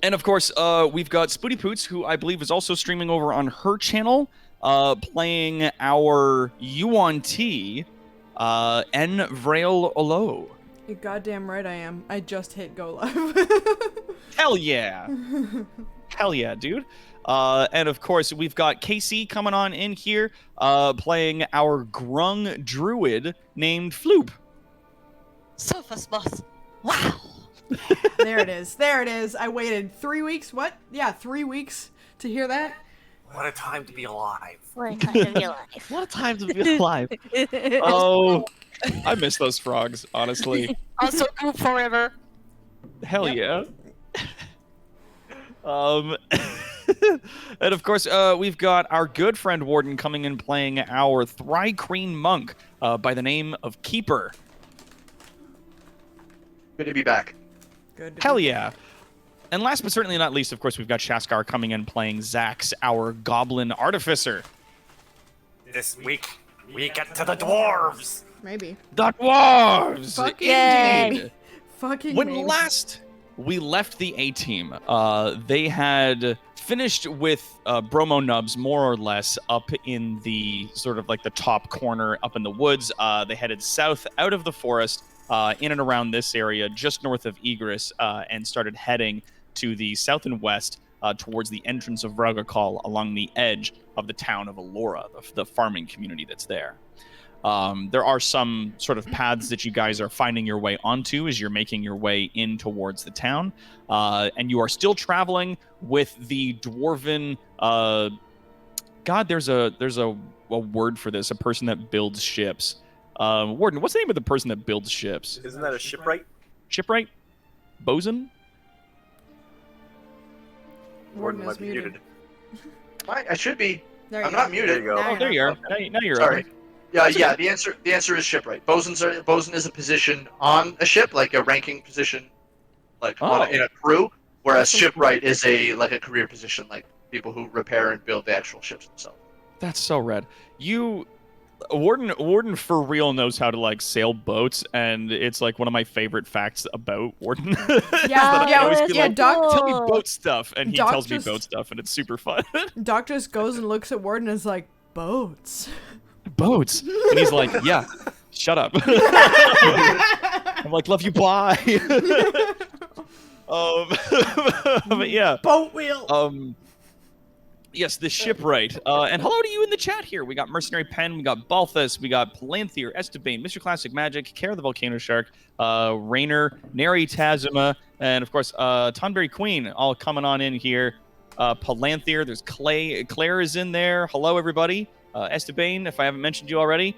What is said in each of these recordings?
And of course, we've got Spooty Poots, who I believe is also streaming over on her channel, playing our UNT, N. Vraugikall. You're goddamn right I am. I just hit go live. Hell yeah. Hell yeah, dude. And of course, we've got Casey coming on in here, playing our Grung druid named Floop. Surface boss. Wow. There it is. There it is. I waited 3 weeks. What? Yeah, 3 weeks to hear that. What a time to be alive. What a time to be alive. What a time to be alive. Oh, I miss those frogs, honestly. Also group forever. Hell yeah. And of course, we've got our good friend Warden coming in playing our Thrycreen monk by the name of Keeper. Good to be back. Good. Hell yeah. And last but certainly not least, of course, we've got Shaskar coming in playing Zax, our goblin artificer. This week, we get to the dwarves. Maybe. The dwarves! Fucking Indeed! maybe. Fucking When maybe. last we left the A-team, they had finished with Bromo Nubs more or less up in the sort of like the top corner up in the woods. They headed south out of the forest in and around this area just north of Egress and started heading to the south and west towards the entrance of Vraugikall along the edge of the town of Allura, the farming community that's there. There are some sort of paths that you guys are finding your way onto as you're making your way in towards the town. And you are still traveling with the Dwarven... God, there's a word for this, a person that builds ships. Warden, what's the name of the person that builds ships? Isn't that a shipwright? Shipwright? Bosun? Warden might is be muted. I should be. There you I'm go. not muted. There you go. Now Oh, there you are. Now you're Sorry. open. Yeah, yeah. The answer is shipwright. Bosun is a position on a ship, like a ranking position, like in a crew. Whereas shipwright is a career position, like people who repair and build the actual ships themselves. That's so rad. Warden for real knows how to like sail boats, and it's like one of my favorite facts about Warden. Yeah, I always be yeah, like, Doc. tell me boat stuff, and he Doc tells me just- boat stuff, and it's super fun. Doc just goes and looks at Warden and is like, boats. Boats, and he's like, yeah, shut up. I'm like, love you, bye. But yeah, Boat wheel. Yes, the shipwright. And hello to you in the chat here. We got Mercenary Pen, we got Balthus, we got Palanthir, Estebane, Mr. Classic Magic, Kara the Volcano Shark, Rainer, Neri Tazuma, and of course, Tonberry Queen, all coming on in here. Palanthir, there's Claire is in there. Hello, everybody. Estebane, if I haven't mentioned you already.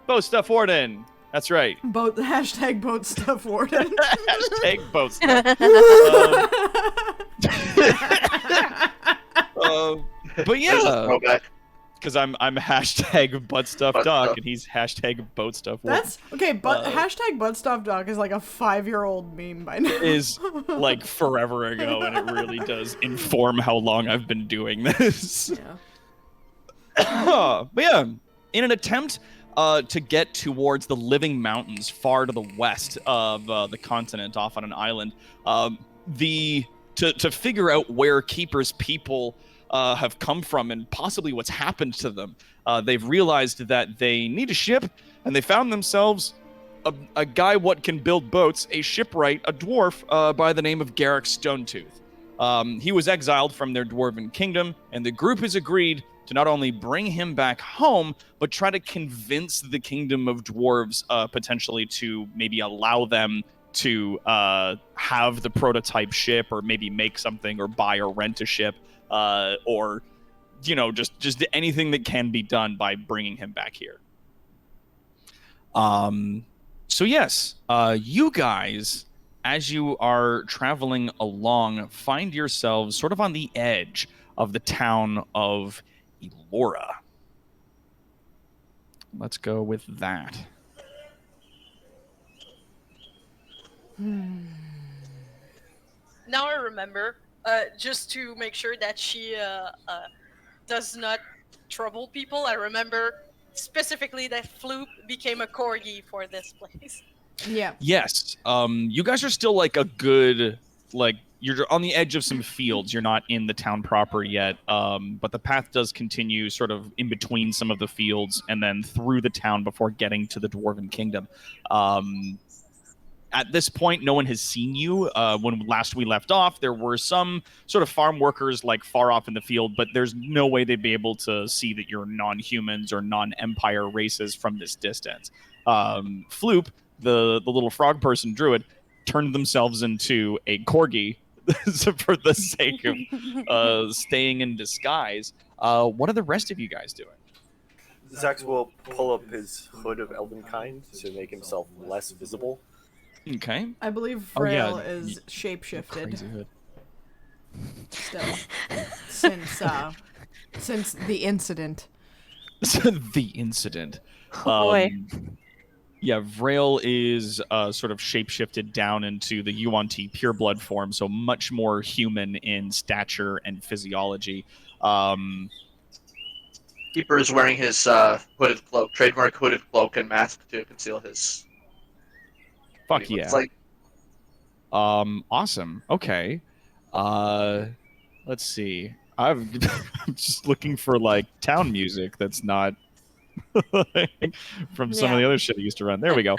Boat Stuff Warden. That's right. Hashtag boat stuff Warden. Hashtag boat stuff. But yeah, because I'm hashtag butt stuff doc and he's hashtag boat stuff. That's okay, but hashtag butt stuff doc is like a 5-year-old meme by now. Is like forever ago, and it really does inform how long I've been doing this. Yeah. But yeah, in an attempt to get towards the living mountains far to the west of the continent, off on an island, to figure out where Keeper's people have come from and possibly what's happened to them, they've realized that they need a ship, and they found themselves a guy what can build boats, a shipwright, a dwarf by the name of Garrick Stonetooth. He was exiled from their dwarven kingdom, and the group has agreed to not only bring him back home, but try to convince the kingdom of dwarves potentially to maybe allow them to have the prototype ship, or maybe make something, or buy or rent a ship, or just anything that can be done by bringing him back here. So yes, you guys, as you are traveling along, find yourselves sort of on the edge of the town of Allura. Let's go with that. Now I remember, just to make sure that she does not trouble people, I remember specifically that Floop became a corgi for this place. Yeah. Yes. You guys are still like a good you're on the edge of some fields. You're not in the town proper yet, but the path does continue sort of in between some of the fields and then through the town before getting to the Dwarven Kingdom. At this point, no one has seen you. When last we left off, there were some sort of farm workers like far off in the field, but there's no way they'd be able to see that you're non-humans or non-empire races from this distance. Floop, the little frog person druid, turned themselves into a corgi for the sake of staying in disguise. What are the rest of you guys doing? Zax will pull up his hood of Elvenkind to make himself less visible. Okay. I believe Oh, yeah. Vrail is shapeshifted Crazy hood. still since the incident. The incident. Oh, boy. Yeah, Vrail is sort of shapeshifted down into the Yuan-Ti pureblood form, so much more human in stature and physiology. Keeper is wearing his hooded cloak, trademark hooded cloak and mask to conceal his. Fuck yeah. It's like Awesome. Okay. Let's see. I'm just looking for like town music that's not from some of the other shit I used to run. There we go.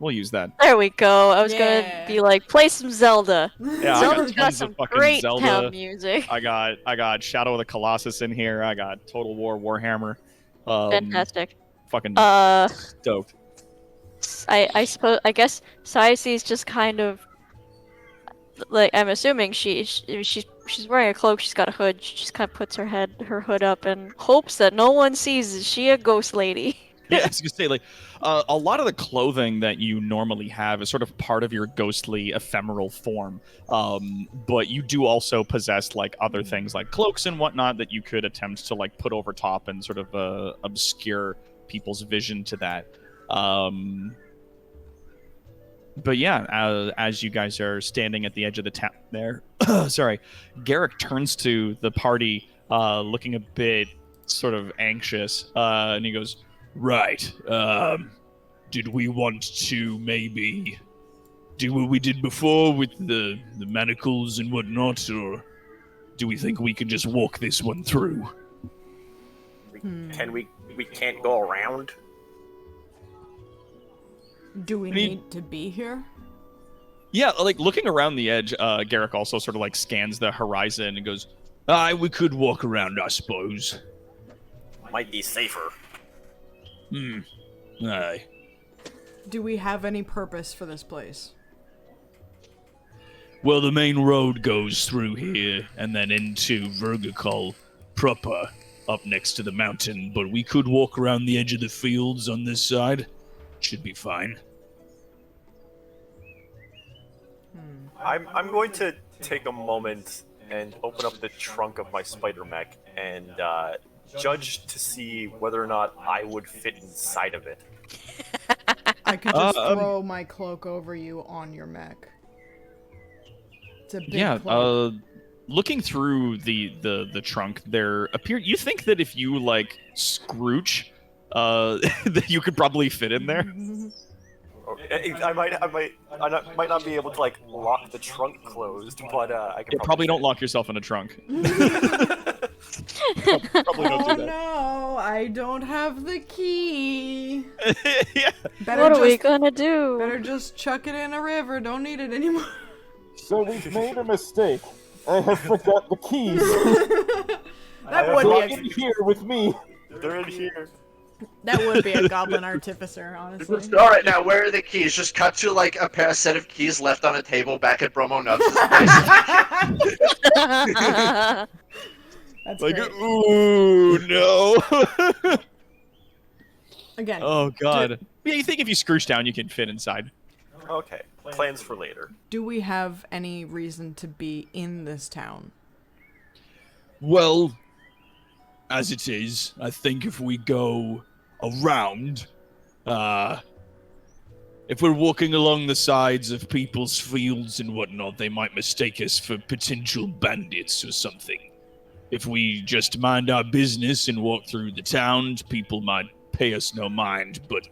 We'll use that. There we go. I was Yeah. gonna be like, play some Zelda. Yeah, Zelda's I got got tons some of fucking great Zelda. town music. I got Shadow of the Colossus in here. I got Total War Warhammer. Fantastic. Fucking Uh, stoked. I suppose, I guess Cyace's just kind of, like, I'm assuming she's wearing a cloak, she's got a hood, she just kind of puts her hood up and hopes that no one sees. Is she a ghost lady? Yeah, I was gonna say, like, a lot of the clothing that you normally have is sort of part of your ghostly, ephemeral form. But you do also possess like other things, like cloaks and whatnot, that you could attempt to like put over top and sort of obscure people's vision to that. But yeah, as you guys are standing at the edge of the town there, sorry, Garrick turns to the party, looking a bit sort of anxious, and he goes, "Right, did we want to maybe do what we did before with the manacles and whatnot, or do we think we can just walk this one through?" We can't go around? Do we I mean- need to be here? Yeah, like looking around the edge, Garrick also sort of like scans the horizon and goes, "Aye, we could walk around, I suppose." Might be safer. Aye. Do we have any purpose for this place? Well, the main road goes through here and then into Vraugikall proper, up next to the mountain, but we could walk around the edge of the fields on this side. Should be fine. I'm going to take a moment and open up the trunk of my spider mech and judge to see whether or not I would fit inside of it. I could just throw my cloak over you on your mech. It's a big cloak. Looking through the trunk, you think that if you like scrooch, that you could probably fit in there. I might not be able to like lock the trunk closed, but I can. Yeah, probably don't lock yourself in a trunk. Probably don't do Oh that. no, I don't have the key. Yeah. What are we gonna do? Better just chuck it in a river. Don't need it anymore. So we've made a mistake. I have forgot the keys. That would Lock be in here with me. They're in here. that would be a goblin artificer, honestly. All right, now where are the keys? Just cut to like a set of keys left on a table back at Bromo Nubs. That's Like, great. ooh, no. Again. Oh god. Yeah, you think if you scrooge down, you can fit inside. Okay, plans for later. Do we have any reason to be in this town? Well, as it is, I think if we go around, if we're walking along the sides of people's fields and whatnot, they might mistake us for potential bandits or something. If we just mind our business and walk through the towns, people might pay us no mind, but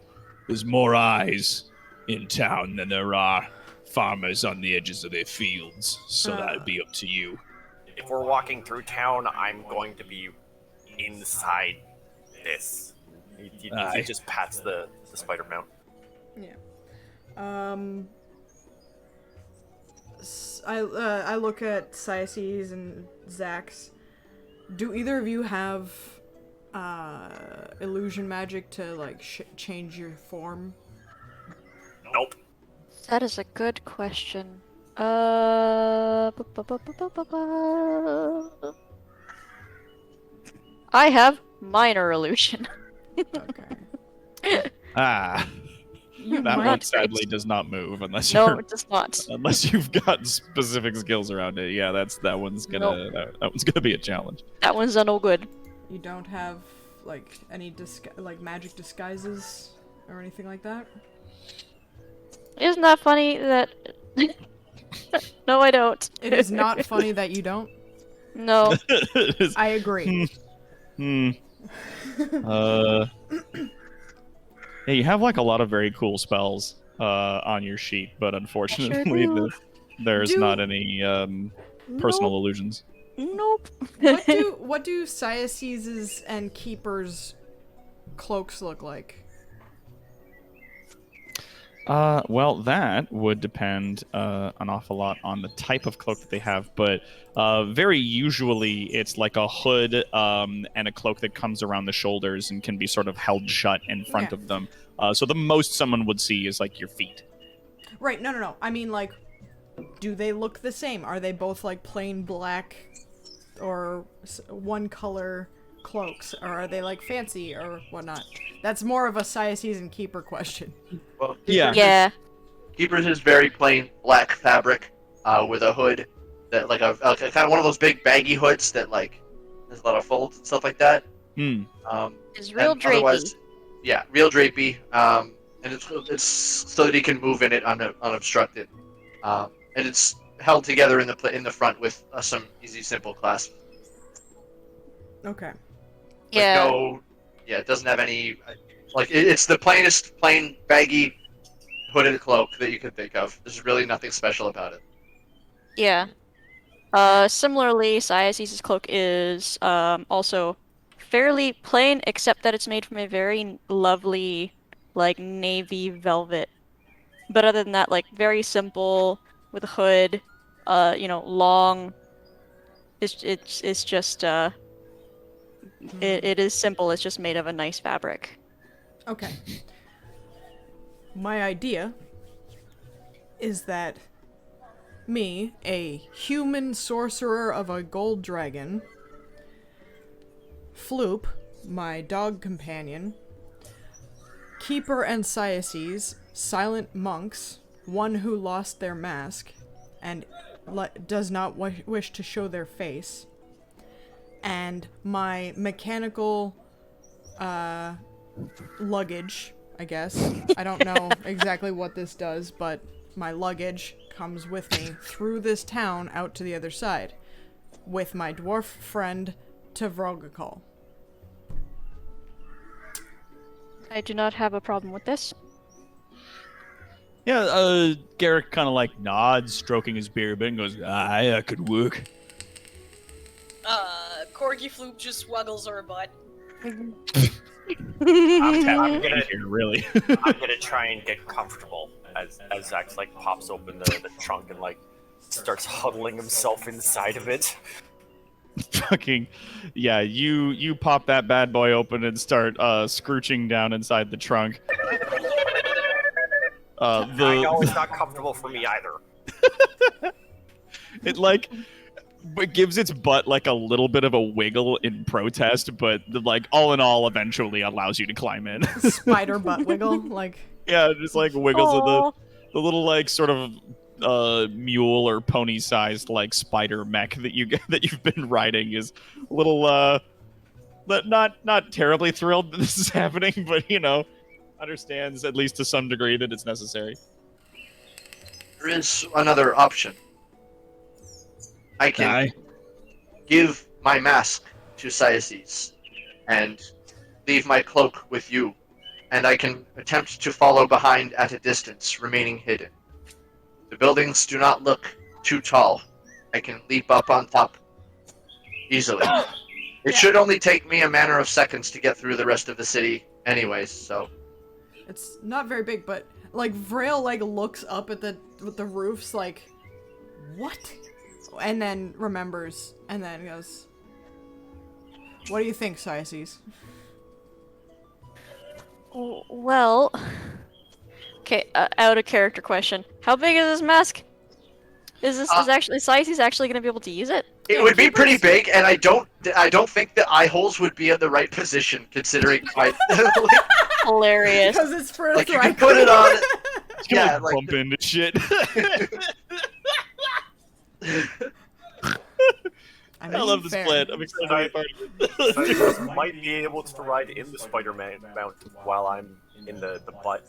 there's more eyes in town than there are farmers on the edges of their fields, so that'd be up to you. If we're walking through town, I'm going to be inside this. He just pats the spider mount. Yeah. I look at Cyaces and Zax. Do either of you have illusion magic to like change your form? Nope. That is a good question. I have minor illusion. Okay. That might one sadly does not move unless No, you're it does not. unless you've got specific skills around it. Yeah, that one's gonna that one's gonna be a challenge. That one's no good. You don't have like any magic disguises or anything like that? Isn't that funny that... No, I don't. It is not funny that you don't. No. I agree. Yeah, you have like a lot of very cool spells on your sheet, but unfortunately there's not any personal illusions. Nope. What do Cyaces and Keepers' cloaks look like? Well, that would depend an awful lot on the type of cloak that they have, but very usually it's like a hood and a cloak that comes around the shoulders and can be sort of held shut in front of them. So the most someone would see is like your feet. Right, no. I mean, like, do they look the same? Are they both like plain black or one color cloaks? Or are they like fancy or whatnot? That's more of a Cyaces and Keeper question. Well, Yeah. Keepers is very plain black fabric with a hood that like a kind of one of those big baggy hoods that like has a lot of folds and stuff like that. It's real drapey. Yeah, real drapey. And it's so that he can move in it unobstructed. And it's held together in the front with some easy, simple clasp. Okay. Yeah. It doesn't have any it's the plain baggy hooded cloak that you could think of. There's really nothing special about it. Yeah. Similarly, Cyaces' cloak is also fairly plain, except that it's made from a very lovely, like, navy velvet. But other than that, like, very simple, with a hood, long. It's just, it is simple, it's just made of a nice fabric. Okay. My idea is that me, a human sorcerer of a gold dragon, Floop, my dog companion, Keeper and Cyaces, silent monks, one who lost their mask and does not wish to show their face, and my mechanical luggage, I guess. I don't know exactly what this does, but my luggage comes with me through this town out to the other side with my dwarf friend to Vraugikall. I do not have a problem with this. Yeah, Garrick kind of like nods, stroking his beard, and goes, that could work. Corgi Floop just waggles her butt. I'm gonna really. I'm gonna try and get comfortable as Zax like pops open the trunk and like starts huddling himself inside of it. Fucking yeah, you pop that bad boy open and start scrooching down inside the trunk. I know it's not comfortable for me either. It gives its butt like a little bit of a wiggle in protest, but like all in all eventually allows you to climb in. Spider butt wiggle, like. Yeah, just like wiggles of the little like sort of mule or pony sized like spider mech that you've been riding is a little not terribly thrilled that this is happening, but understands at least to some degree that it's necessary. There is another option. I can give my mask to Cyaces and leave my cloak with you, and I can attempt to follow behind at a distance, remaining hidden. The buildings do not look too tall. I can leap up on top easily. It should only take me a matter of seconds to get through the rest of the city anyways, so... It's not very big, but like Vrail like looks up at the roofs like, what? And then remembers, and then goes, "What do you think, Siaces?" Well, okay. Out of character question: how big is this mask? Is Siaces actually gonna be able to use it? It would be pretty big, and I don't think the eye holes would be in the right position, considering quite Hilarious. Because it's for like you can put it on. It's gonna bump into shit. I love this fair. plan. I'm excited to be a part of it. So might be able to ride in the Spider-Man mount while I'm in the butt.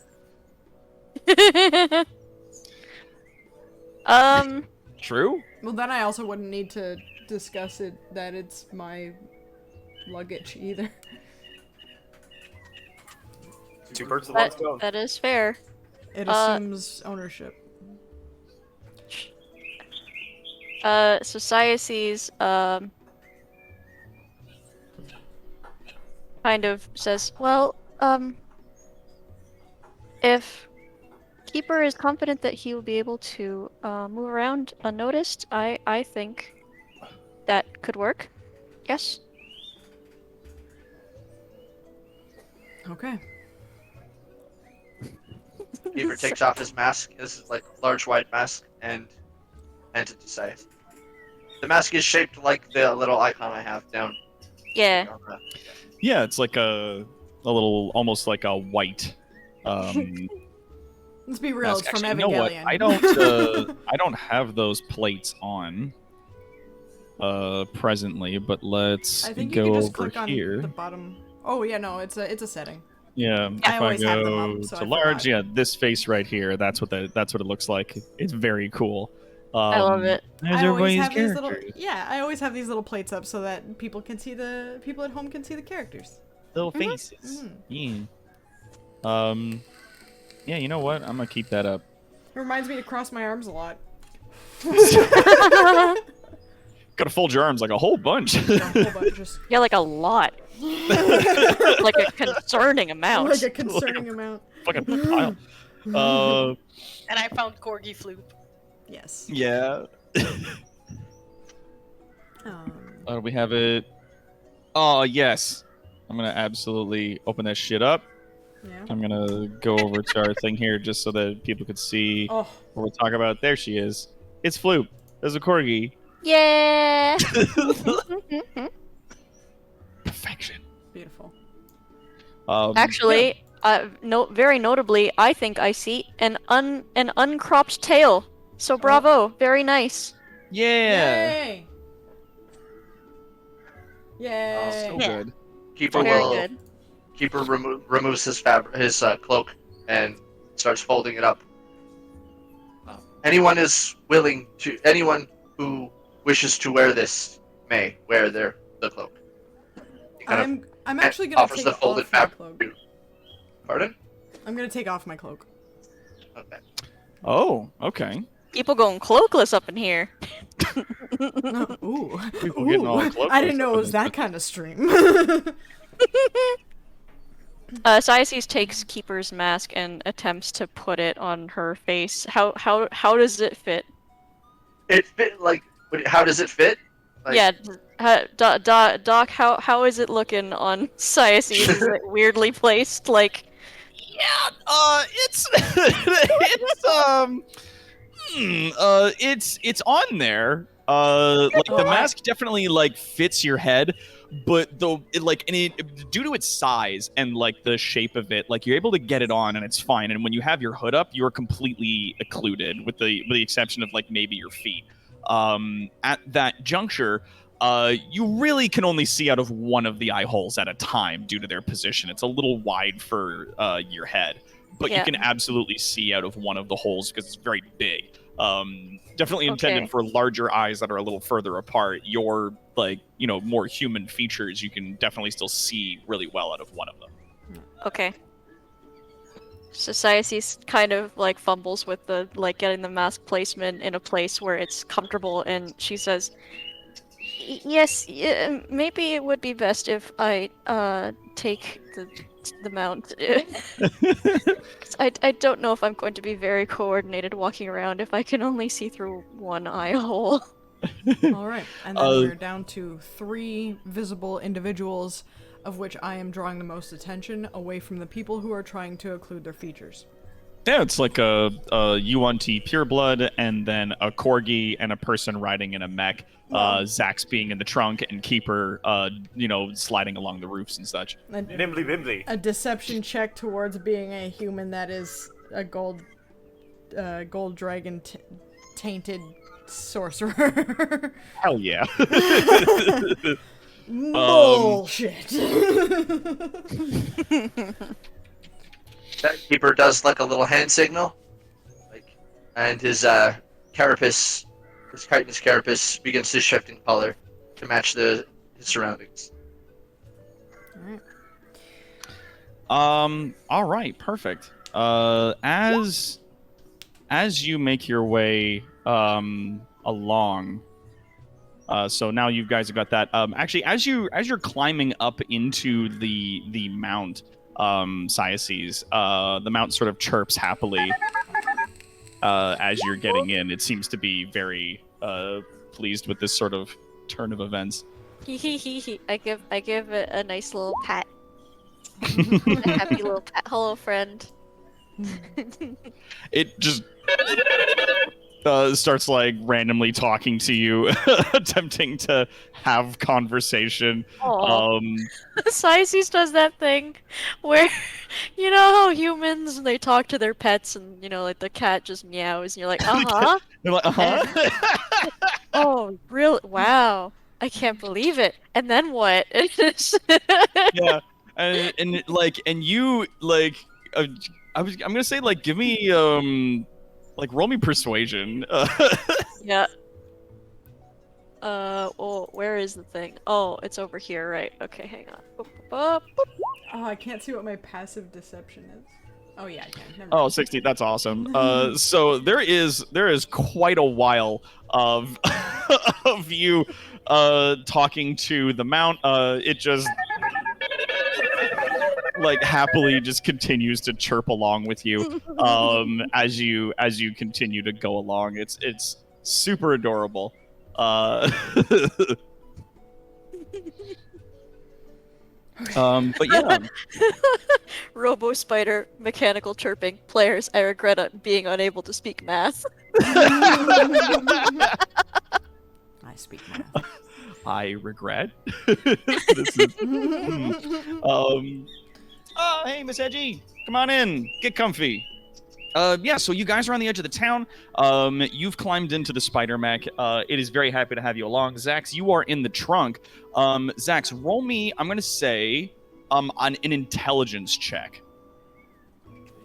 True. Well, then I also wouldn't need to discuss it that it's my luggage either. Two birds with one stone. That is fair. It assumes ownership. So Siaces, kind of says, well, if Keeper is confident that he will be able to move around unnoticed, I think that could work. Yes. Okay. Keeper takes off his mask, his like large white mask, and hands it to Scythe. The mask is shaped like the little icon I have down. Yeah. Yeah, it's like a little, almost like a white. Let's be real, mask. it's from Actually, you know what? Evangelion. I don't have those plates on presently, but let's I think you go can just over click here. on the bottom. Oh yeah, no, it's a setting. Yeah, I if always I have them go up, so to I large, forgot. yeah, this face right here, that's what it looks like. It's very cool. I love it. There's I always everybody's have these characters. I always have these little plates up so that people at home can see the characters. Little faces. Yeah. Yeah, you know what? I'm gonna keep that up. It reminds me to cross my arms a lot. Gotta fold your arms like a whole bunch. Just Yeah, like a lot. Like a concerning amount. like a concerning amount. Fucking pile. And I found Corgi Floop. Yes. Yeah. We have it. Oh, yes. I'm gonna absolutely open that shit up. Yeah. I'm gonna go over to our thing here just so that people could see Oh, what we're talking about. There she is. It's Floop. There's a corgi. Yeah. Perfection. beautiful. Actually, very notably, I think I see an uncropped tail. So bravo, very nice. Yeah. Yay! Yay! So Yeah. good. Keeper Very will. good. Keeper removes his cloak and starts folding it up. Anyone who wishes to wear this may wear the cloak. He kind I'm of actually gonna offers take the folded off my fabric. cloak. too. Pardon? I'm gonna take off my cloak. Okay. Oh, okay. People going cloakless up in here. Ooh. People getting all Ooh. cloakless I didn't know up it in was this that kind of stream. Siaces takes Keeper's mask and attempts to put it on her face. How does it fit? It fit like. How does it fit? Like, Yeah, Doc, how is it looking on Siaces? Is it weirdly placed? Like, Yeah, it's on there. Like the mask definitely like fits your head, but due to its size and like the shape of it, like you're able to get it on and it's fine. And when you have your hood up, you're completely occluded with the exception of like maybe your feet. At that juncture, you really can only see out of one of the eye holes at a time due to their position. It's a little wide for your head, but you Yeah. can absolutely see out of one of the holes because it's very big. Definitely intended Okay. for larger eyes that are a little further apart. Your more human features, you can definitely still see really well out of one of them. okay. Society kind of like fumbles with the like getting the mask placement in a place where it's comfortable, and she says, Yes, maybe it would be best if I take the mount. 'Cause I don't know if I'm going to be very coordinated walking around if I can only see through one eye hole. All right, and then we're down to 3 visible individuals, of which I am drawing the most attention away from the people who are trying to occlude their features. Yeah, it's like a UNT pureblood, and then a corgi and a person riding in a mech. Zax being in the trunk, and Keeper, sliding along the roofs and such. Nimbly bimbly. A deception check towards being a human that is a gold dragon tainted sorcerer. Hell yeah. Bullshit. That keeper does like a little hand signal, and his carapace, his chitinous carapace begins to shift in color to match his surroundings. All right, perfect. As you make your way along, so now you guys have got that. Actually, as you're climbing up into the mount, Cyaces, the mount sort of chirps happily as you're getting in. It seems to be very pleased with this sort of turn of events. I give it a nice little pat. A happy little pat. Hello, friend. It just starts like randomly talking to you, attempting to have conversation. Cyaces does that thing where, you know how humans, they talk to their pets and, like the cat just meows and you're like, uh-huh. You're like, uh-huh. Oh, really? Wow. I can't believe it. And then what? Yeah. And you I'm gonna say give me roll me persuasion. Yeah. Well, where is the thing? Oh, it's over here, right? Okay, hang on. Boop, boop, boop. Oh, I can't see what my passive deception is. Oh yeah, I can. Never Oh, mind. 60. That's awesome. So there is quite a while of of you talking to the mount. It just happily just continues to chirp along with you as you continue to go along. It's super adorable. But yeah. Robo Spider, mechanical chirping. Players, I regret being unable to speak math. I speak math. I regret. This is, Oh, hey, Miss Edgy. Come on in. Get comfy. Yeah, so you guys are on the edge of the town. You've climbed into the spider mech. It is very happy to have you along. Zax, you are in the trunk. Zax, roll me, I'm going to say, on an intelligence check.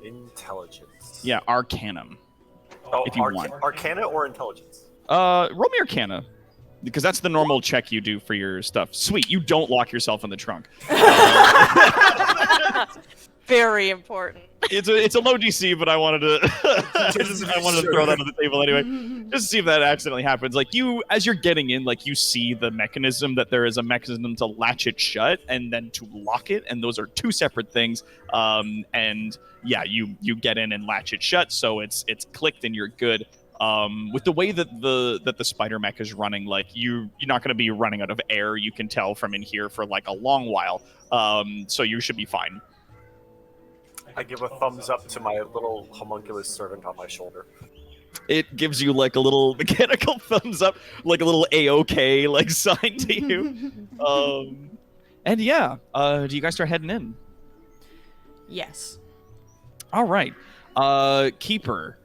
Intelligence. Yeah, Arcanum. Oh, if you want. Arcana or intelligence? Roll me Arcana. Because that's the normal check you do for your stuff. Sweet, you don't lock yourself in the trunk. Very important. It's a low DC, but I wanted to throw that on the table anyway, just to see if that accidentally happens. As you're getting in, you see the mechanism, that there is a mechanism to latch it shut and then to lock it, and those are two separate things. And yeah, you get in and latch it shut, so it's clicked and you're good. With the way that the spider mech is running, you're not going to be running out of air. You can tell from in here for a long while. So you should be fine. I give a thumbs up to my little homunculus servant on my shoulder. It gives you a little mechanical thumbs up, a little A-OK sign to you. And yeah, do you guys start heading in? Yes. All right. Keeper,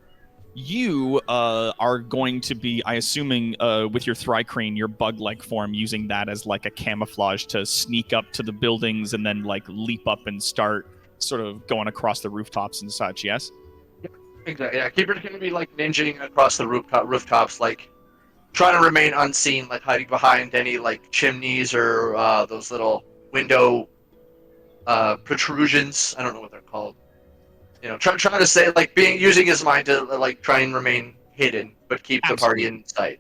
you are going to be, I assuming, with your Thrycrane, your bug-like form, using that as a camouflage to sneak up to the buildings and then leap up and start sort of going across the rooftops and such, yes? Exactly. Yeah, Keeper's gonna be ninjing across the rooftops, trying to remain unseen, hiding behind any chimneys or those little window protrusions. I don't know what they're called. trying to say like using his mind to like try and remain hidden, but keep the party in sight.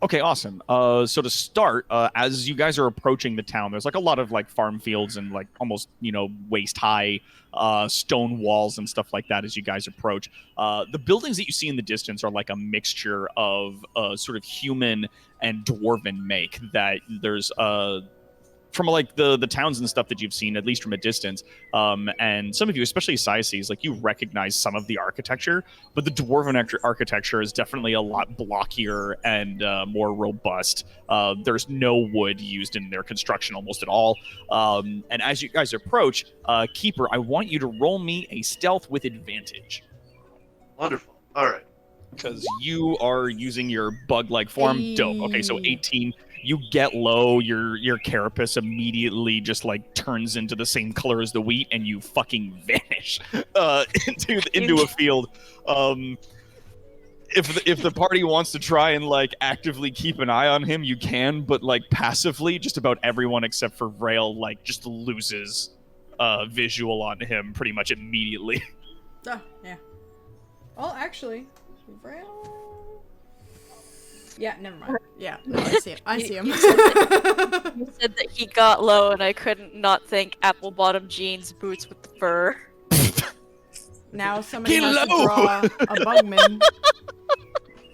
Okay, awesome. So to start, as you guys are approaching the town, there's like a lot of like farm fields and like almost waist high stone walls and stuff like that as you guys approach. The buildings that you see in the distance are like a mixture of sort of human and dwarven make. That there's from like the towns and stuff that you've seen, at least from a distance, and some of you, especially Saises, like you recognize some of the architecture, but the dwarven architecture is definitely a lot blockier and more robust. There's no wood used in their construction almost at all. And as you guys approach, Keeper, I want you to roll me a stealth with advantage. Wonderful. All right. Because you are using your bug-like form. Dope. Okay, so 18. You get low, your carapace immediately just like turns into the same color as the wheat, and you fucking vanish into a field. If the party wants to try and like actively keep an eye on him, you can, but like passively, just about everyone except for Vrail like just loses visual on him pretty much immediately. Yeah. Well, actually, Vrail. Yeah, never mind. Yeah, no, I see him. I see him. You said that he got low, and I couldn't not think apple bottom jeans, boots with the fur. Now somebody has to draw a bugman.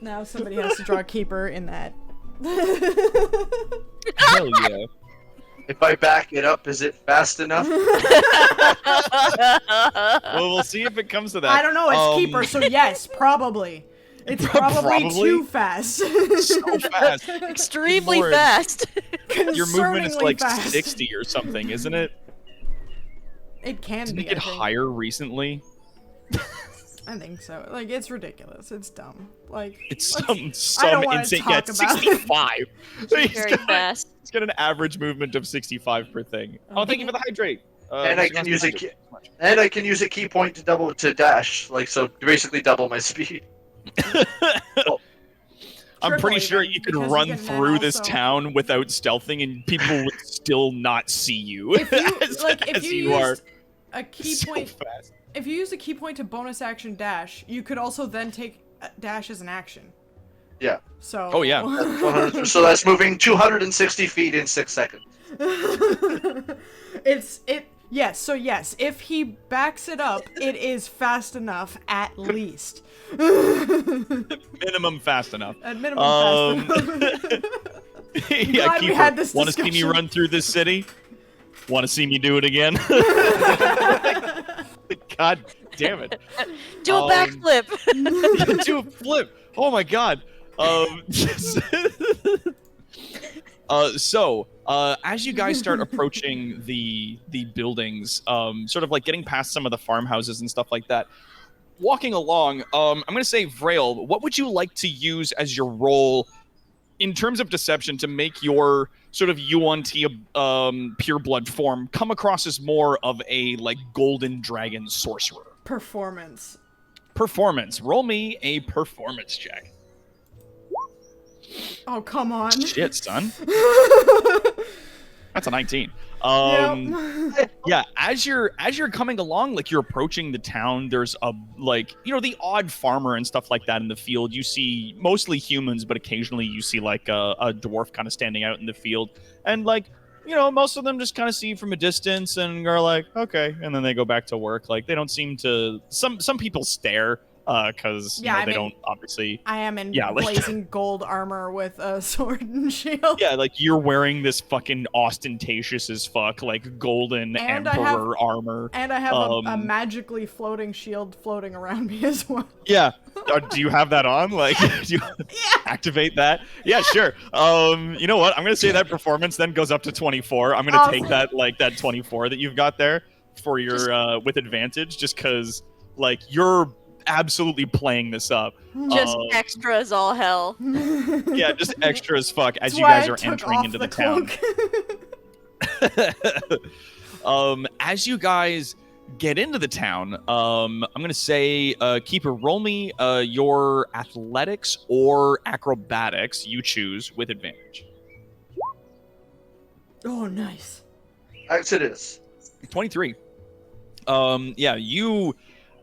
Now somebody has to draw a keeper in that. Hell yeah. If I back it up, is it fast enough? Well, we'll see if it comes to that. I don't know, it's keeper, so yes, probably. It's probably too fast. So fast. Extremely Lord. fast. Your movement is like fast. 60 or something, isn't it? It can Didn't be. it get I think. higher recently? I think so. Like, it's ridiculous. It's dumb. Like, It's I some don't wanna insane. talk Yeah, about it. 65. So Very fast. He's got an average movement of 65 per thing. Oh, thank you for the hydrate. And I can use a key point to dash, like so basically double my speed. I'm pretty Triple sure even, you could because run you can through this also- town without stealthing, and people would still not see you. If you as you you are used a key so point, fast. if you use a key point to bonus action dash, you could also then take dash as an action. Yeah. So. Oh, yeah. 100, so that's moving 260 feet in 6 seconds. Yes, so yes, if he backs it up, it is fast enough at least. Minimum fast enough. At minimum fast enough. Yeah, glad we had this want to see me discussion. run through this city? Want to see me do it again? God damn it. Do a backflip. Do a flip. Oh my god. So, as you guys start approaching the buildings, sort of like getting past some of the farmhouses and stuff like that, walking along, I'm going to say, Vrail, what would you like to use as your role in terms of deception to make your sort of Yuan-Ti pureblood form come across as more of a like golden dragon sorcerer? Performance. Performance. Roll me a performance check. Oh, come on. Shit, son. That's a 19. Yep. Yeah, as you're coming along, like you're approaching the town, there's a the odd farmer and stuff like that in the field. You see mostly humans, but occasionally you see like a dwarf kind of standing out in the field, and like most of them just kind of see you from a distance and are like, okay, and then they go back to work. Like they don't seem to. Some people stare. Because they don't obviously. I am in like, blazing gold armor with a sword and shield. Yeah, like you're wearing this fucking ostentatious as fuck, like golden And emperor armor. And I have a magically floating shield floating around me as well. Yeah. Do you have that on? Like, do you activate that? Yeah, sure. You know what? I'm gonna say that performance then goes up to 24. I'm gonna take that 24 that you've got there for your with advantage, just because like you're absolutely playing this up. Just extra as all hell. Yeah, just extra as fuck as That's you why guys I are took entering off into the town. As you guys get into the town, I'm gonna say, Keeper, roll me your athletics or acrobatics, you choose, with advantage. Oh, nice. Exodus. 23. Yeah, you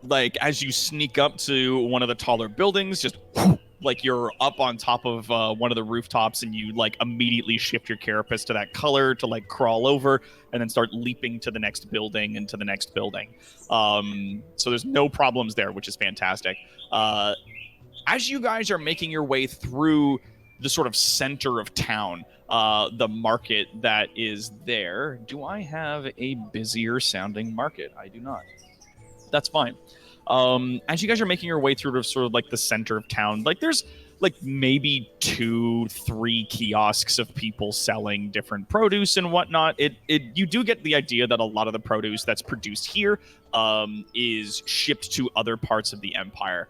like as you sneak up to one of the taller buildings, just like you're up on top of one of the rooftops, and you like immediately shift your carapace to that color to like crawl over, and then start leaping to the next building and to the next building. So there's no problems there, which is fantastic. As you guys are making your way through the sort of center of town, the market that is there. Do I have a busier sounding market? I do not. That's fine. As you guys are making your way through to sort of like the center of town, like there's like maybe 2-3 kiosks of people selling different produce and whatnot. You do get the idea that a lot of the produce that's produced here is shipped to other parts of the empire,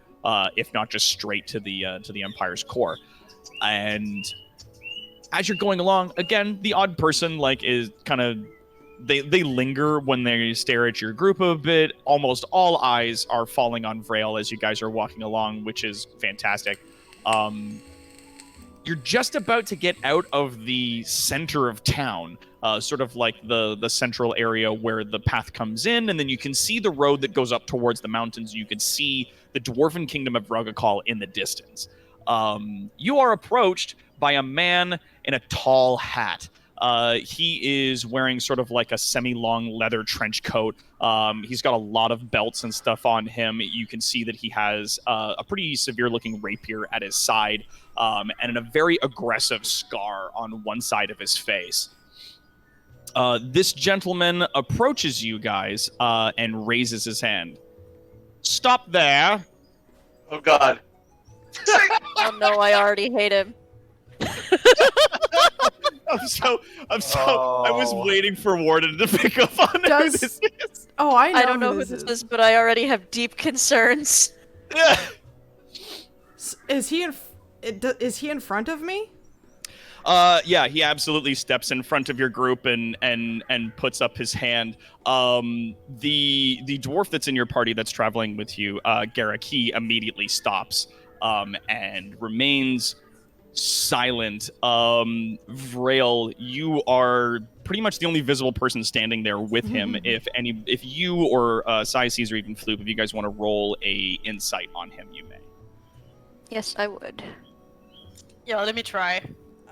if not just straight to the empire's core. And as you're going along, again, the odd person like is kind of they linger when they stare at your group a bit. Almost all eyes are falling on Vraugikall as you guys are walking along, which is fantastic. You're just about to get out of the center of town, sort of like the central area where the path comes in, and then you can see the road that goes up towards the mountains. You can see the Dwarven kingdom of Vraugikall in the distance. You are approached by a man in a tall hat. He is wearing sort of like a semi-long leather trench coat. He's got a lot of belts and stuff on him. You can see that he has a pretty severe-looking rapier at his side, and a very aggressive scar on one side of his face. This gentleman approaches you guys and raises his hand. Stop there. Oh God. Oh no, I already hate him. I was waiting for Warden to pick up on who this is. Oh, I know. I don't know who this is, but I already have deep concerns. Yeah. Is he in front of me? Yeah, he absolutely steps in front of your group and puts up his hand. The dwarf that's in your party that's traveling with you, Garrick, he immediately stops and remains silent. Vraugikall, you are pretty much the only visible person standing there with him. If you or Caesar or even Floop, if you guys want to roll a insight on him, you may. Yes, I would. Yeah, let me try.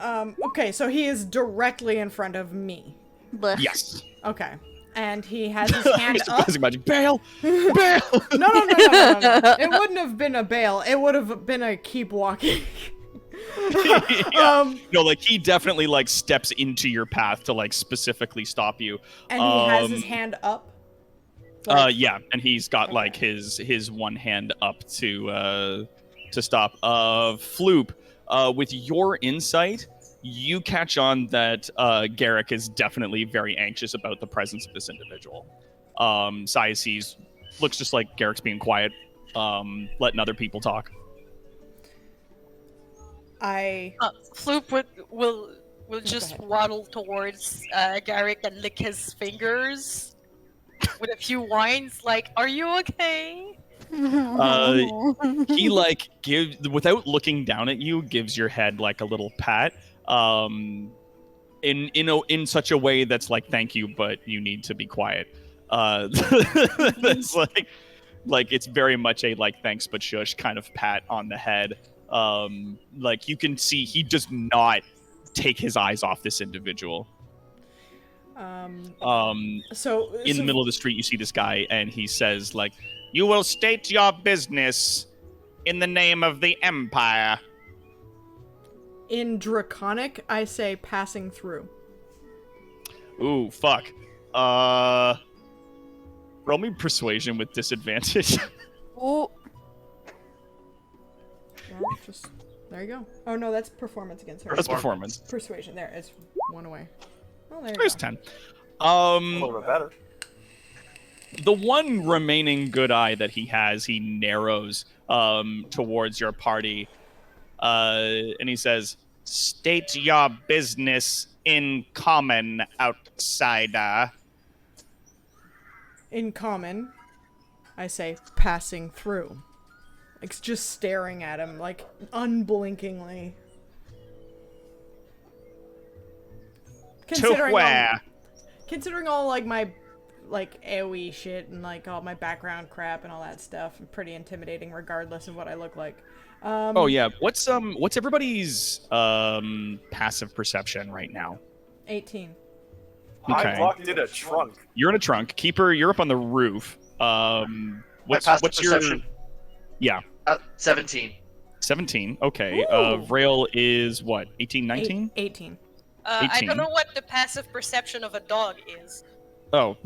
Okay, so he is directly in front of me. Blech. Yes. Okay. And he has his hand up. Classic magic. Bail! Bail! No. It wouldn't have been a bail. It would have been a keep walking. Yeah. No, like he definitely like steps into your path to like specifically stop you. And he has his hand up. Yeah, and he's got like his one hand up to stop. Floop, with your insight, you catch on that Garrick is definitely very anxious about the presence of this individual. Caesar looks just like Garrick's being quiet, letting other people talk. Floop will just waddle towards Garrick and lick his fingers with a few whines, like, "Are you okay?" He like gives, without looking down at you, gives your head like a little pat, in such a way that's like, "Thank you, but you need to be quiet." That's like it's very much a like thanks but shush kind of pat on the head. Like you can see he does not take his eyes off this individual. So in the middle of the street, you see this guy, and he says, like, "You will state your business in the name of the Empire." In Draconic, I say passing through. Ooh, fuck. Roll me persuasion with disadvantage. Oh. Well, just there you go. Oh no, that's performance against her. That's performance. Persuasion. There, it's one away. Oh, there you There's go. 10. A little bit better. The one remaining good eye that he has, he narrows towards your party, and he says, "State your business in common, outsider." In common, I say passing through. Like, just staring at him, like, unblinkingly. To where? Considering all, like, my, like AoE shit and like all my background crap and all that stuff. I'm pretty intimidating regardless of what I look like. Oh yeah. What's everybody's passive perception right now? 18. Okay. I'm locked in a trunk. You're in a trunk. Keeper, you're up on the roof. What's your perception? Yeah. 17. 17. Okay. Ooh. Vrail is what? 18, 19? 18. I 18. don't know what the passive perception of a dog is. Oh,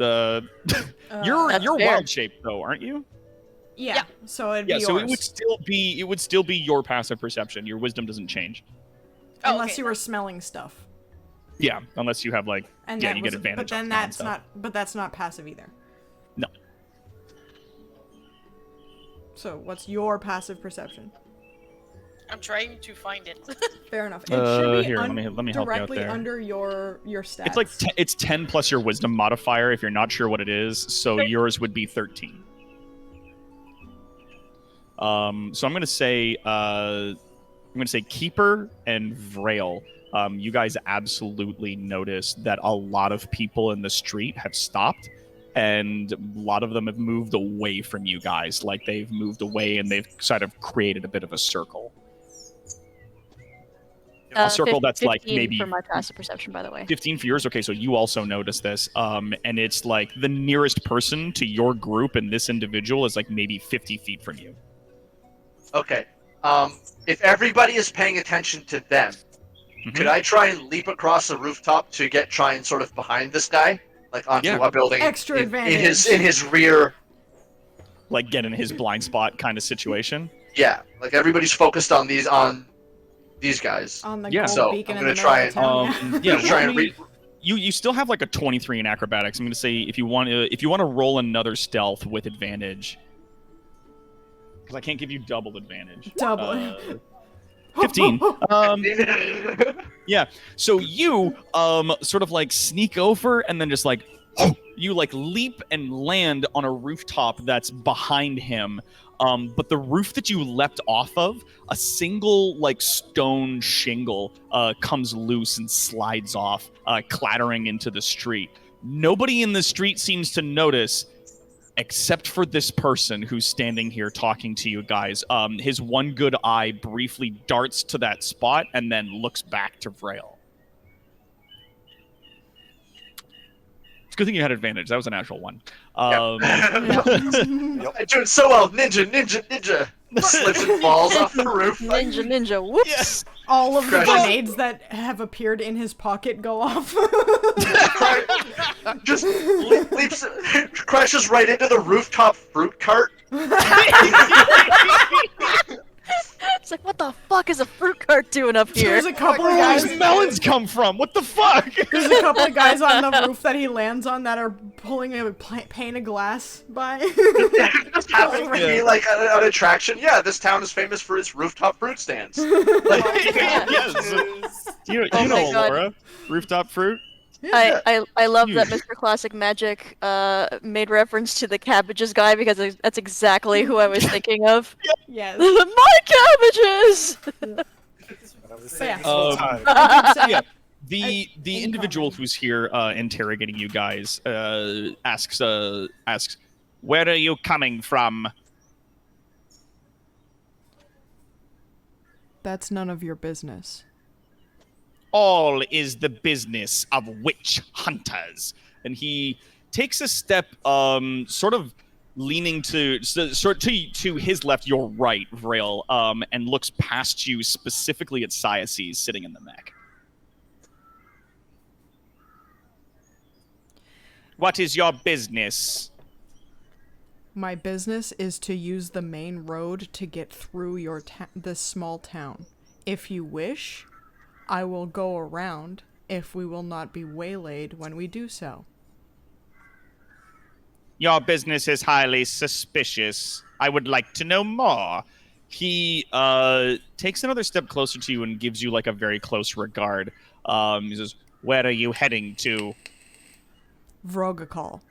you're That's fair. wild shaped though, aren't you? Yeah. Yeah. So it'd Yeah, be so yours. it would still be your passive perception. Your wisdom doesn't change. Oh, Unless okay. you were smelling stuff. Yeah, unless you have like And you that get was, advantage. But then on that's stuff. that's not passive either. No. So what's your passive perception? I'm trying to find it. Fair enough. It should be Here, let me help you out directly there. under your stats. It's like it's 10 plus your wisdom modifier if you're not sure what it is. So yours would be 13. So I'm gonna say Keeper and Vrail. You guys absolutely notice that a lot of people in the street have stopped, and a lot of them have moved away from you guys. Like they've moved away and they've sort of created a bit of a circle. A circle that's like 15 maybe for my passive perception, by the way. 15 for yours. Okay, so you also notice this, and it's like the nearest person to your group and this individual is like maybe 50 feet from you. Okay. If everybody is paying attention to them, could I try and leap across the rooftop to try and sort of behind this guy, like onto a building? Extra advantage. in his rear. Like get in his blind spot kind of situation. Yeah, like everybody's focused on these guys. on the Yeah. gold So, beacon I'm in the gonna middle try of town. Yeah, Try roll and me- you still have like a 23 in acrobatics. I'm going to say if you want to roll another stealth with advantage, because I can't give you double advantage. Double. 15. Yeah. So you sort of like sneak over and then just like you like leap and land on a rooftop that's behind him. But the roof that you leapt off of, a single like stone shingle comes loose and slides off, clattering into the street. Nobody in the street seems to notice, except for this person who's standing here talking to you guys. His one good eye briefly darts to that spot and then looks back to Vrail. It's a good thing you had advantage. That was a natural one. I do it so well. Ninja. Slips and falls off the roof. Ninja, whoops! All of the Crashes. grenades that have appeared in his pocket go off. Just leaps, crashes right into the rooftop fruit cart. It's like, what the fuck is a fruit cart doing up here? There's a couple of Where guys. do these melons come from? What the fuck? There's a couple of guys on the roof that he lands on that are pulling a pane of glass by. It just happened to be like an attraction. Yeah, this town is famous for its rooftop fruit stands. Yes. You Oh my know God. Laura. Rooftop fruit? I love that Huge. Mr. Classic Magic made reference to the cabbages guy because that's exactly who I was thinking of. Yes. My cabbages! Yeah. Yeah. The individual who's here interrogating you guys asks, "Where are you coming from?" That's none of your business. All is the business of witch hunters. And he takes a step, sort of leaning to his left, your right, Vrail, and looks past you specifically at Siaces sitting in the mech. What is your business? My business is to use the main road to get through this small town. If you wish, I will go around if we will not be waylaid when we do so. Your business is highly suspicious. I would like to know more. He takes another step closer to you and gives you like a very close regard. He says, "Where are you heading to?" Vraugikall.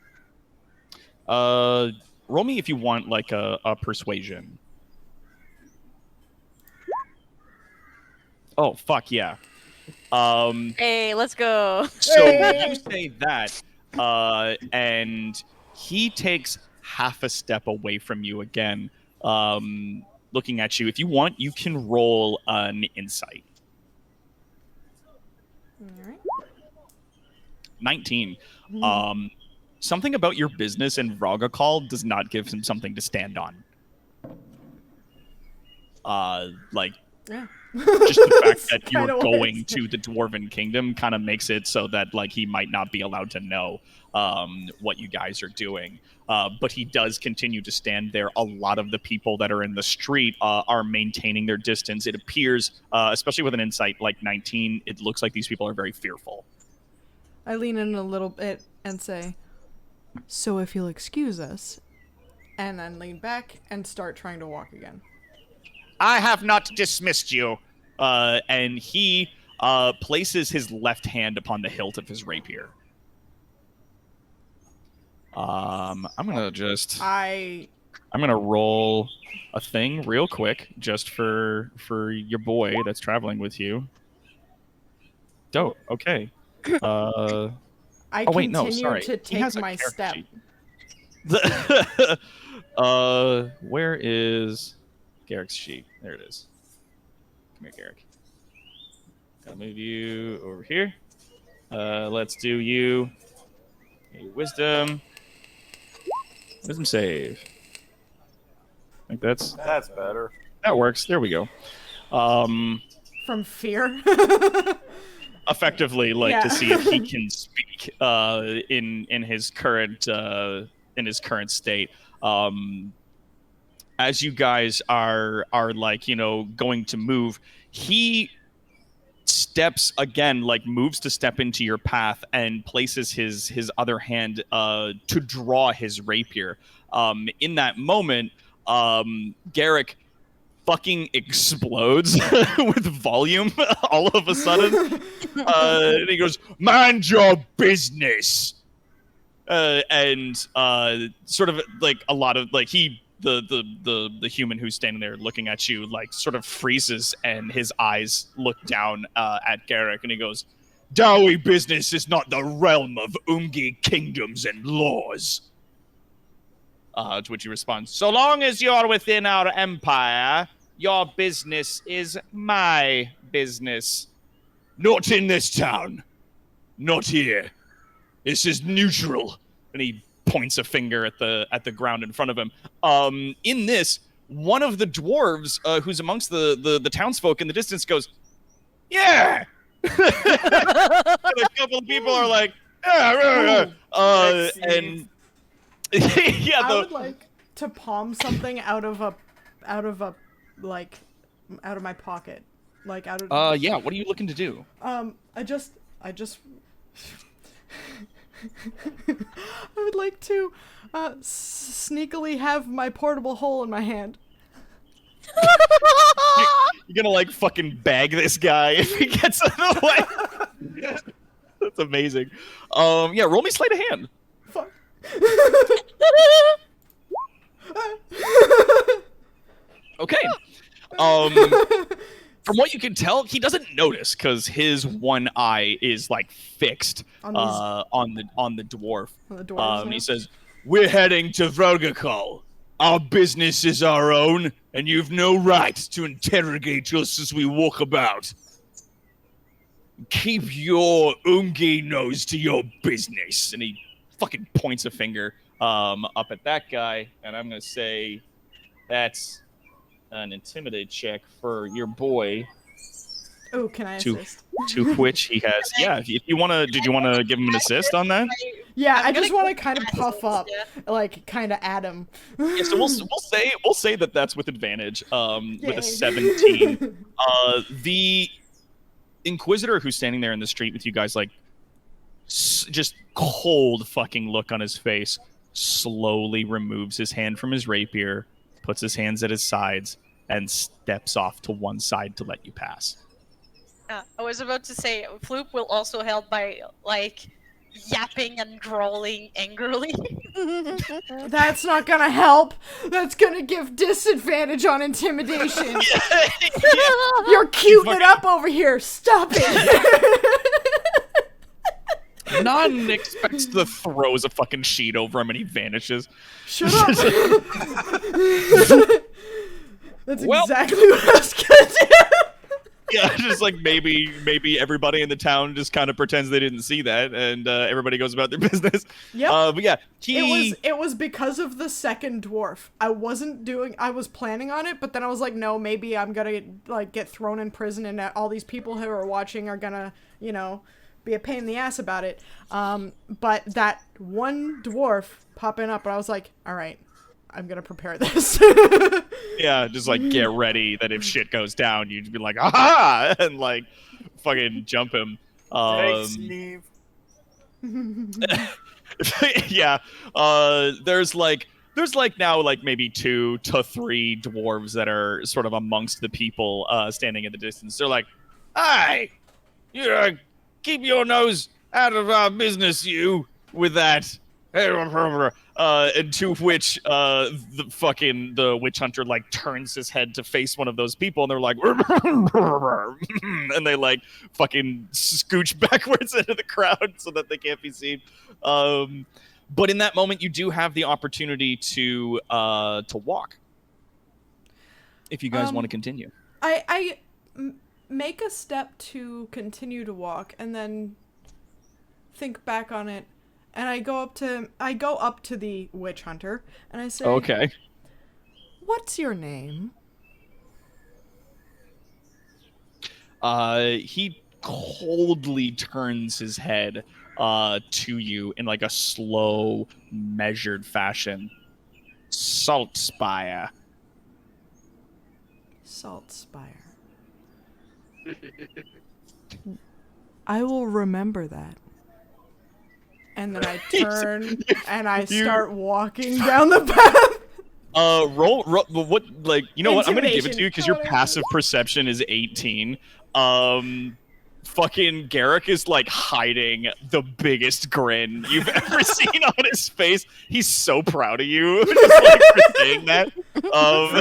Roll me if you want like a persuasion. Oh fuck yeah. Hey, let's go. So you say that, and he takes half a step away from you again, looking at you. If you want, you can roll an insight. All right. 19. Something about your business in Vraugikall does not give him something to stand on. Like, Yeah. just the fact that Kinda you're what going it's- to the Dwarven Kingdom kind of makes it so that like he might not be allowed to know what you guys are doing. But he does continue to stand there. A lot of the people that are in the street are maintaining their distance. It appears, especially with an insight like 19, it looks like these people are very fearful. I lean in a little bit and say, "So if you'll excuse us," and then lean back and start trying to walk again. I have not dismissed you. And he places his left hand upon the hilt of his rapier. I'm gonna roll a thing real quick just for your boy that's traveling with you. Dope. Okay. I wait, no, continue sorry. to He has take a my character step. sheet. Where is Garrick's sheet? There it is. Come here, Garrick. Gotta move you over here. Let's do you a wisdom save. I think that's better. that works. There we go. From fear. Effectively, like Yeah. to see if he can speak in his current state. As you guys are like, you know, going to move, he steps again, like moves to step into your path and places his other hand to draw his rapier. In that moment, Garrick fucking explodes with volume all of a sudden. And he goes, "Mind your business." And sort of like a lot of like the human who's standing there looking at you like sort of freezes, and his eyes look down at Garrick, and he goes, "Dowie business is not the realm of Ungi kingdoms and laws." To which he responds, "So long as you're within our empire, your business is my business. Not in this town. Not here. This is neutral." And he points a finger at the ground in front of him. In this, one of the dwarves who's amongst the townsfolk in the distance goes, "Yeah." And a couple of people are like, "Yeah." And yeah, I would like to palm something out of my pocket, like out of. yeah. What are you looking to do? I just. I would like to sneakily have my portable hole in my hand. You're gonna like fucking bag this guy if he gets in the way. That's amazing. Yeah, roll me sleight of hand. Fuck. Okay. From what you can tell, he doesn't notice because his one eye is like fixed on the dwarf. On the dwarves, He says, "We're heading to Vraugikall. Our business is our own, and you've no right to interrogate us as we walk about. Keep your Ungi nose to your business." And he fucking points a finger up at that guy, and I'm gonna say that's an intimidate check for your boy. Oh, can I to assist? to which he has. Yeah, if you wanna, did you wanna give him an assist on that? Yeah, I I'm just gonna want to go kind of for puff up, assist, like kind of at him. Yeah, so we'll say that that's with advantage. With Yay. a 17. The Inquisitor who's standing there in the street with you guys, like just cold fucking look on his face, slowly removes his hand from his rapier, puts his hands at his sides, and steps off to one side to let you pass. I was about to say, Floop will also help by, like, yapping and drawling angrily. That's not gonna help. That's gonna give disadvantage on intimidation. You're cuting it up over here. Stop it. None expects to throws a fucking sheet over him and he vanishes. Shut up! That's exactly what I was gonna do. Yeah, just like maybe everybody in the town just kind of pretends they didn't see that, and everybody goes about their business. Yep. But yeah, It was because of the second dwarf. I was planning on it, but then I was like, no, maybe I'm gonna get thrown in prison, and all these people who are watching are gonna, be a pain in the ass about it. But that one dwarf popping up, and I was like, all right, I'm gonna prepare this. Yeah, just like get ready that if shit goes down, you'd be like, aha, and like fucking jump him. Thanks, Steve. Yeah, there's now like maybe 2 to 3 dwarves that are sort of amongst the people standing in the distance. They're like, "Hey, you keep your nose out of our business, you, with that." And to which the witch hunter like turns his head to face one of those people, and they're like, and they like fucking scooch backwards into the crowd so that they can't be seen. But in that moment, you do have the opportunity to walk if you guys want to continue. I make a step to continue to walk, and then think back on it. And I go up to the witch hunter, and I say, "Okay, what's your name?" He coldly turns his head to you in like a slow, measured fashion. Saltspire. Saltspire. I will remember that. And then I turn and I start walking down the path. Roll what, like, you know what? I'm gonna give it to you because your Intimidation. passive perception is 18. Fucking Garrick is like hiding the biggest grin you've ever seen on his face. He's so proud of you, just like for saying that. I'll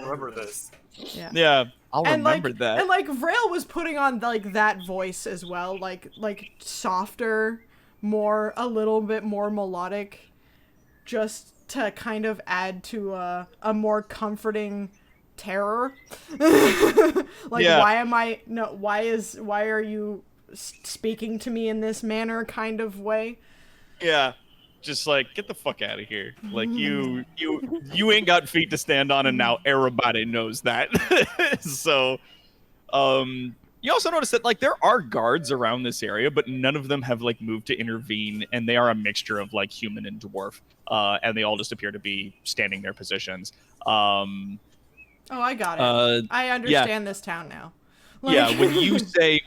remember this. Yeah, I'll remember that. And like Vrail was putting on like that voice as well, like softer, a little bit more melodic, just to kind of add to a more comforting terror. Like, yeah. why are you speaking to me in this manner kind of way? Yeah, just like, get the fuck out of here. Like, you ain't got feet to stand on, and now everybody knows that. So, you also notice that like there are guards around this area, but none of them have like moved to intervene, and they are a mixture of like human and dwarf, and they all just appear to be standing their positions. Oh, I got it. I understand this town now. Like... Yeah, when you say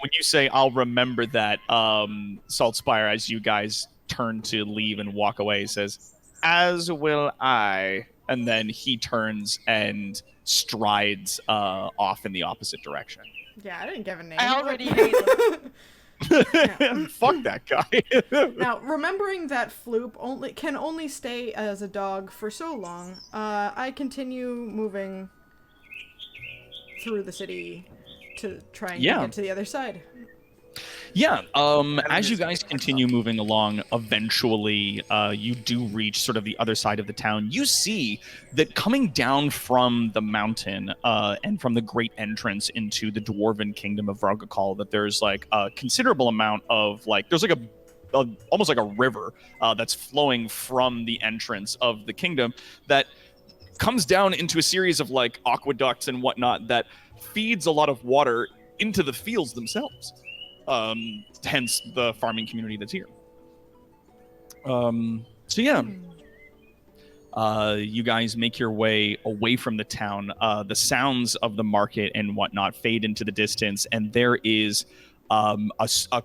I'll remember that, Saltspire, as you guys turn to leave and walk away, says, "As will I," and then he turns and strides off in the opposite direction. Yeah, I didn't give a name. I already hate him. Fuck that guy. Now, remembering that Floop can only stay as a dog for so long, I continue moving through the city to try and get to the other side. Yeah, as you guys continue moving along, eventually you do reach sort of the other side of the town. You see that coming down from the mountain and from the great entrance into the Dwarven kingdom of Vraugikall, that there's like a considerable amount of like, there's like almost like a river that's flowing from the entrance of the kingdom that comes down into a series of like aqueducts and whatnot that feeds a lot of water into the fields themselves. Hence the farming community that's here. So yeah, you guys make your way away from the town. The sounds of the market and whatnot fade into the distance, and there is a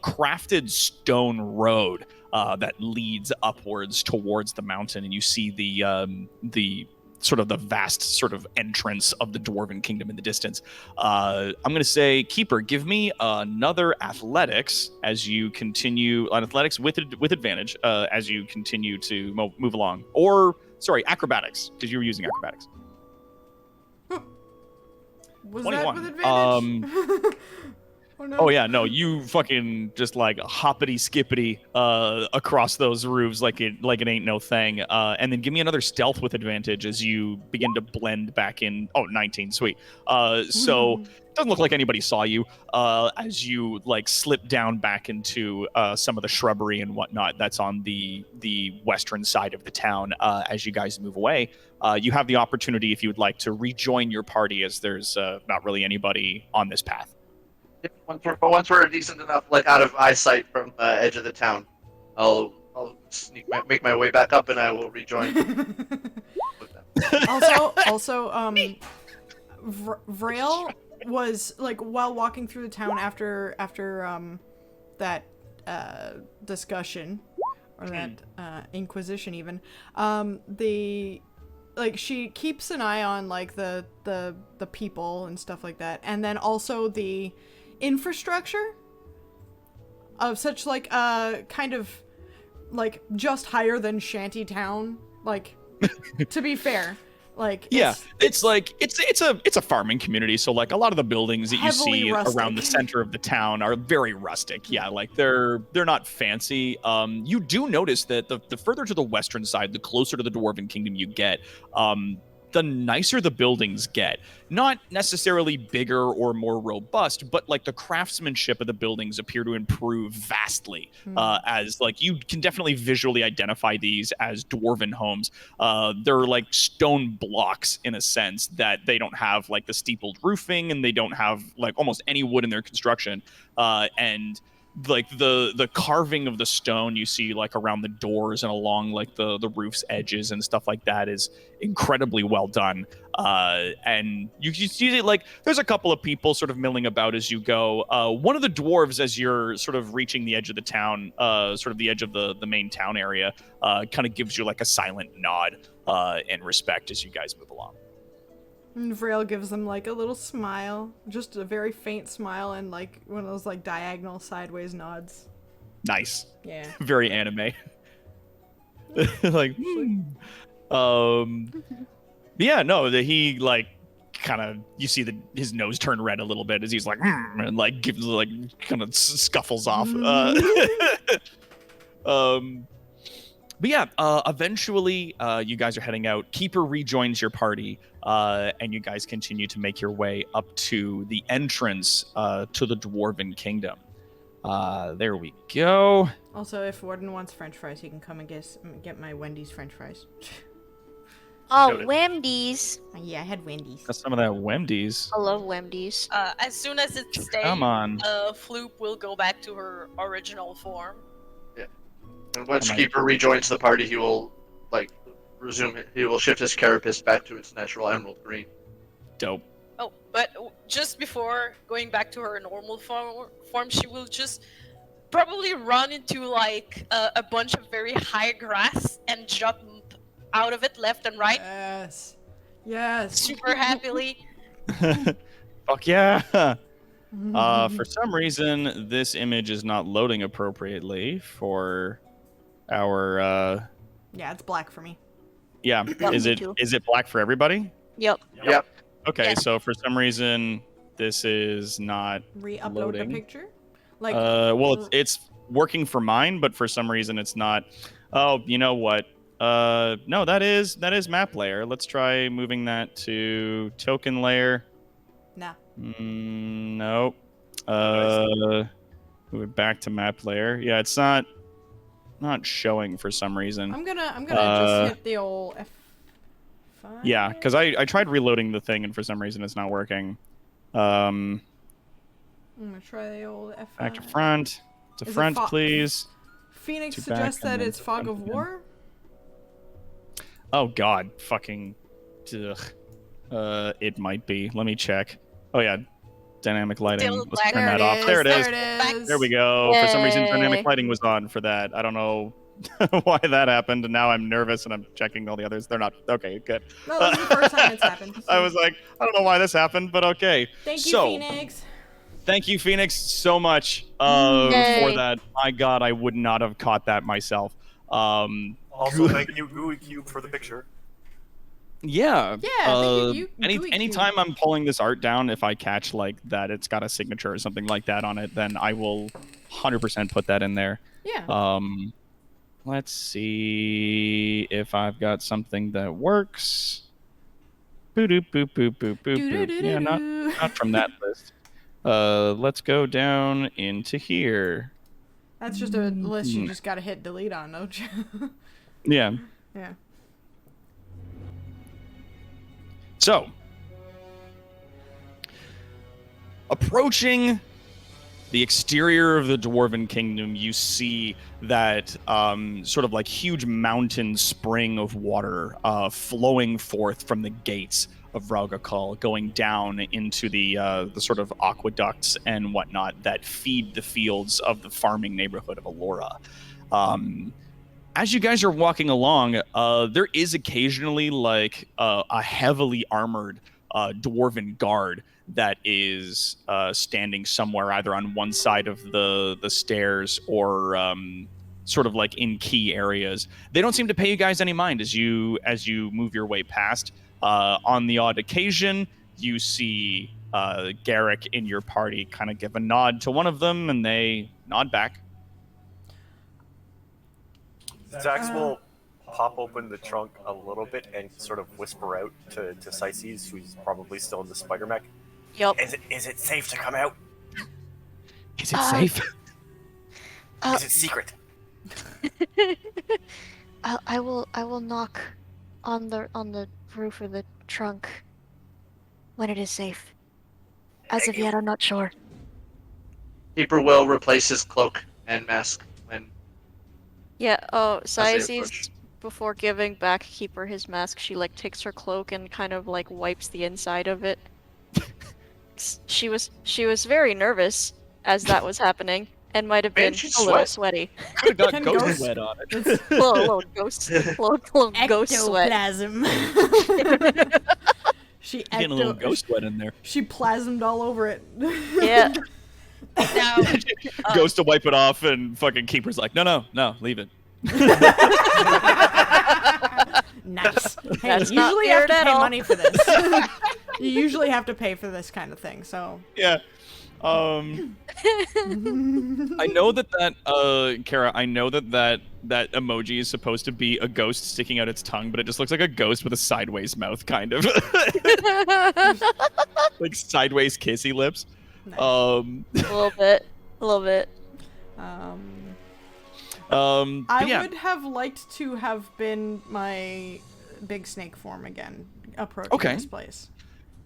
crafted stone road that leads upwards towards the mountain, and you see the sort of the vast sort of entrance of the Dwarven kingdom in the distance. I'm going to say, Keeper, give me another athletics as you continue on athletics with advantage as you continue to move along. Or, sorry, acrobatics, because you were using acrobatics. Was 21. that with advantage? no. Oh yeah, no, you fucking just like hoppity skippity across those roofs like it ain't no thing. And then give me another stealth with advantage as you begin to blend back in. Oh, 19, sweet. So it doesn't look like anybody saw you as you like slip down back into some of the shrubbery and whatnot that's on the western side of the town. As you guys move away, you have the opportunity if you would like to rejoin your party, as there's not really anybody on this path. Once we're decent enough, like out of eyesight from the edge of the town, I'll make my way back up, and I will rejoin. also, Vrail was like while walking through the town after that discussion or that inquisition even, she keeps an eye on like the people and stuff like that, and then also the infrastructure of such like kind of like just higher than shanty town, like to be fair, like it's a farming community, so like a lot of the buildings that you see around the center of the town are very rustic. Yeah, like they're not fancy. You do notice that the further to the western side, the closer to the Dwarven kingdom you get, the nicer the buildings get. Not necessarily bigger or more robust, but like the craftsmanship of the buildings appear to improve vastly. As like you can definitely visually identify these as Dwarven homes. They're like stone blocks in a sense, that they don't have like the steepled roofing, and they don't have like almost any wood in their construction. And like the carving of the stone you see like around the doors and along like the roof's edges and stuff like that is incredibly well done. And you see like there's a couple of people sort of milling about as you go. One of the dwarves, as you're sort of reaching the edge of the town, sort of the edge of the main town area, kind of gives you like a silent nod in respect as you guys move along. And Vrail gives them like a little smile, just a very faint smile, and like one of those like diagonal sideways nods. Nice. Yeah. Very anime. Like, but yeah, no, he like kind of, you see his nose turn red a little bit as he's like, and like gives like kind of scuffles off. But yeah, eventually you guys are heading out. Keeper rejoins your party, and you guys continue to make your way up to the entrance to the Dwarven Kingdom. There we go. Also, if Warden wants French fries, he can come and get my Wendy's French fries. Oh, Wendy's. Yeah, I had Wendy's. That's some of that Wendy's. I love Wendy's. As soon as it's stayed, Come on. Floop will go back to her original form. And once Keeper rejoins the party, he will like resume it. He will shift his carapace back to its natural emerald green. Dope. Oh, but just before going back to her normal form, she will just probably run into like a bunch of very high grass and jump out of it left and right. Yes. Super happily. Fuck yeah. For some reason, this image is not loading appropriately for our. Yeah, it's black for me. Yeah, is it black for everybody? Yep. Okay, Yeah. So for some reason, this is not Re-upload loading. the picture. Like. Well, it's working for mine, but for some reason it's not. Oh, you know what? No, that is map layer. Let's try moving that to token layer. Nah. Nope. Move it back to map layer. Yeah, it's not showing for some reason. I'm gonna just hit the old F5. Yeah, because I tried reloading the thing and for some reason it's not working. I'm gonna try the old F5. Back to front. To Is it front, please. Phoenix To suggests back and that then it's to Fog front of again. War. Oh god, fucking it might be. Let me check. Oh yeah. Dynamic lighting. Still Let's black. turn There that it off. is, There it is. There it is. There we go. For some reason, Yay. dynamic lighting was on for that. I don't know why that happened, and now I'm nervous and I'm checking all the others. They're not. Okay, good. No, this is the first time it's happened. I was like, I don't know why this happened, but okay. Thank you, So, Phoenix. thank you, Phoenix, so much for Yay. that. My god, I would not have caught that myself. Also, thank you, Gooey Cube, for the picture. Yeah. Yeah, I think Anytime I'm pulling this art down, if I catch like that it's got a signature or something like that on it, then I will 100% put that in there. Yeah. Let's see if I've got something that works. Boop boop boop boop boop boop. Yeah, not from that list. Let's go down into here. That's just a list you just gotta hit delete on, don't you? Yeah. Yeah. So, approaching the exterior of the Dwarven Kingdom, you see that sort of like huge mountain spring of water flowing forth from the gates of Vraugikall, going down into the sort of aqueducts and whatnot that feed the fields of the farming neighborhood of Allura. As you guys are walking along, there is occasionally like a heavily armored dwarven guard that is standing somewhere either on one side of the stairs or sort of like in key areas. They don't seem to pay you guys any mind as you move your way past. On the odd occasion, you see Garrick in your party kind of give a nod to one of them, and they nod back. Zax will pop open the trunk a little bit and sort of whisper out to Syces, who's probably still in the spider mech. Yup. Is it safe to come out? Is it safe? Is it secret? I will knock on the roof of the trunk when it is safe. As of yet, I'm not sure. Keeper will replace his cloak and mask when. Yeah. Oh, they Syces, approach. before giving back Keeper his mask, she like takes her cloak and kind of like wipes the inside of it. She was very nervous as that was happening, and might have been Man, she'd a little sweat. sweaty. Could have got Can ghost ghosts- sweat on it. little ghost sweat. Ectoplasm. She Getting a little ghost sweat in there. She plasmed all over it. Yeah. Now, Goes to wipe it off, and fucking Keeper's like, no, leave it. Nice. Hey, That's you not usually have weird to at pay all. money for this. You usually have to pay for this kind of thing, so. Yeah. I know that Kara, I know that emoji is supposed to be a ghost sticking out its tongue, but it just looks like a ghost with a sideways mouth, kind of. Like sideways kissy lips. Nice. A little bit. But I yeah. would have liked to have been my big snake form again, approaching this place.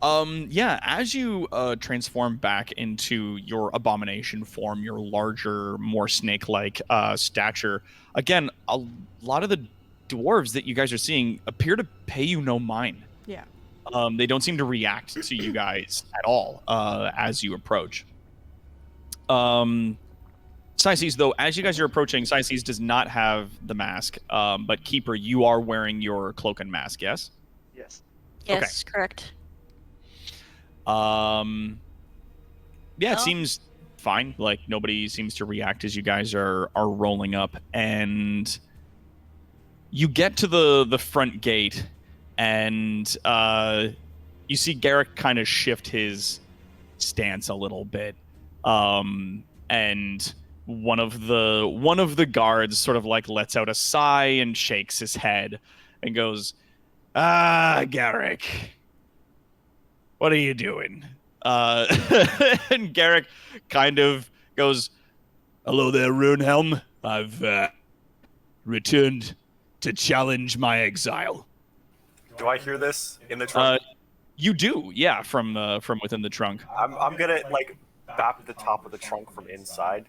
Yeah, as you transform back into your abomination form, your larger, more snake-like stature, again, a lot of the dwarves that you guys are seeing appear to pay you no mind. Yeah. They don't seem to react to you guys at all as you approach. Syces, though, as you guys are approaching, Syces does not have the mask, but Keeper, you are wearing your cloak and mask, yes? Yes. Yes, correct. Yeah, it Oh. seems fine. Like nobody seems to react as you guys are rolling up, and you get to the front gate, and you see Garrick kind of shift his stance a little bit, and one of the guards sort of like lets out a sigh and shakes his head and goes, Garrick. What are you doing? And Garrick kind of goes, hello there, Runehelm. I've returned to challenge my exile. Do I hear this in the trunk? You do, yeah, from within the trunk. I'm gonna like bap the top of the trunk from inside.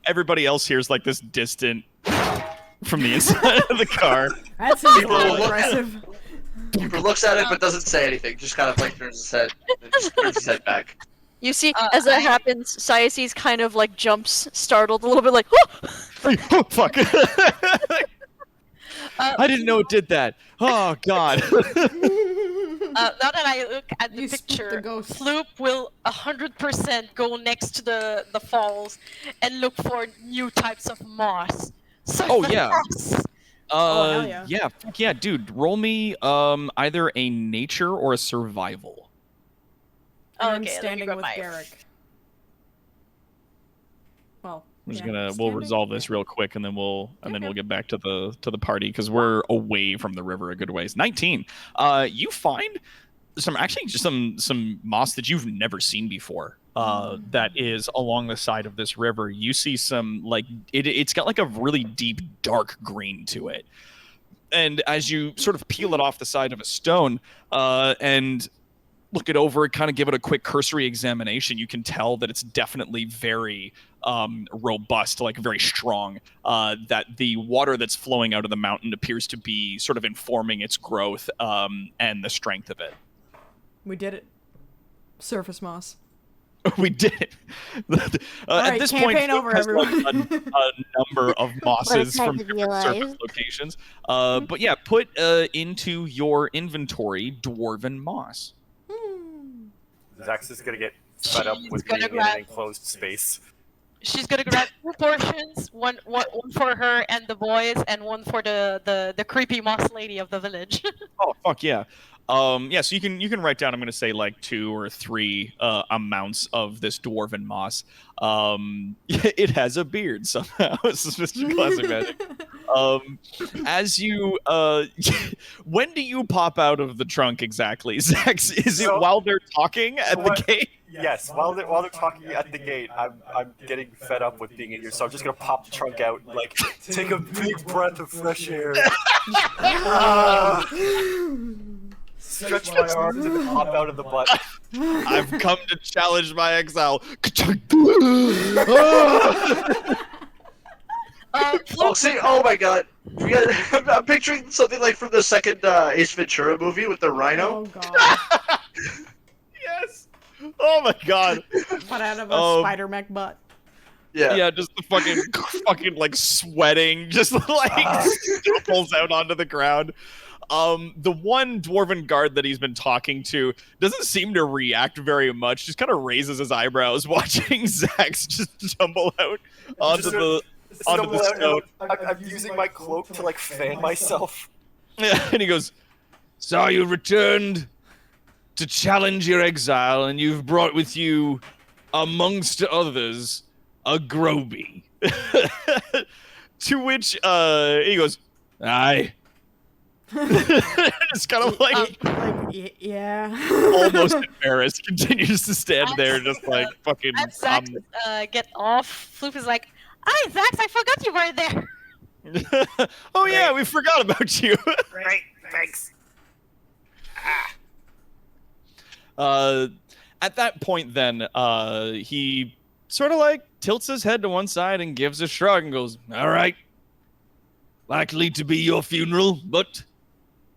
Everybody else hears like this distant from the inside of the car. That seems a People little look- aggressive. Keeper looks at it but doesn't say anything. Just kind of like turns his head, and just turns his head back. You see, as that happens, Syces kind of like jumps, startled a little bit, like, Oh, fuck! I didn't know it did that. Oh God. now that I look at the You spooked picture, the ghost. Floop will 100% go next to the falls and look for new types of moss. So Oh, yeah. hell yeah. Yeah, fuck yeah, dude. Roll me either a nature or a survival. And I'm Okay, let me standing grab with my- Garrick. Well, We're just yeah, we'll standing? resolve this real quick and then we'll get back to the party because we're away from the river a good ways. 19. You find some moss that you've never seen before. That is along the side of this river. You see some like it's got like a really deep dark green to it. And as you sort of peel it off the side of a stone and look it over, kind of give it a quick cursory examination, you can tell that it's definitely very robust, like very strong. That the water that's flowing out of the mountain appears to be sort of informing its growth and the strength of it. We did it. Surface moss. We did it. Alright, at this point, campaign over, has, like, everyone. a number of mosses time from to different surface realize. locations. But yeah, put into your inventory Dwarven moss. Zax is gonna get fed up with She's gonna being in an grab- enclosed space. She's gonna grab 2 portions, one for her and the boys, and one for the creepy moss lady of the village. Oh fuck yeah. Yeah, so you can write down, I'm gonna say like 2 or 3 amounts of this dwarven moss. It has a beard somehow. This is Mr. Classic Magic. As you when do you pop out of the trunk exactly, Zax? Is it So- while they're talking at the what- gate? Yes, while they're talking at the gate, I'm getting fed up with being in here, so I'm just gonna pop the trunk out, and, like, take a big breath of fresh air. Stretch my arms and hop out of the butt. I've come to challenge my exile. Oh, see, oh my god. I'm picturing something like from the second Ace Ventura movie with the rhino. Oh god. Yes. Oh my god. But out of a spider mech butt. Yeah. Yeah, just the fucking like sweating, just like pulls out onto the ground. The one dwarven guard that he's been talking to doesn't seem to react very much. Just kind of raises his eyebrows, watching Zax just tumble out onto the stone. I'm using my cloak to, like, fan myself. Yeah, and he goes, "So you returned to challenge your exile, and you've brought with you, amongst others, a Groby." To which he goes, "Aye." It's kind of like Yeah. almost embarrassed, continues to stand there, just like fucking. As Zax get off, Floop is like, "Hi, Zax, I forgot you were there." Oh yeah, we forgot about you. Great, thanks. At that point, then he sort of like tilts his head to one side and gives a shrug and goes, "All right, likely to be your funeral, but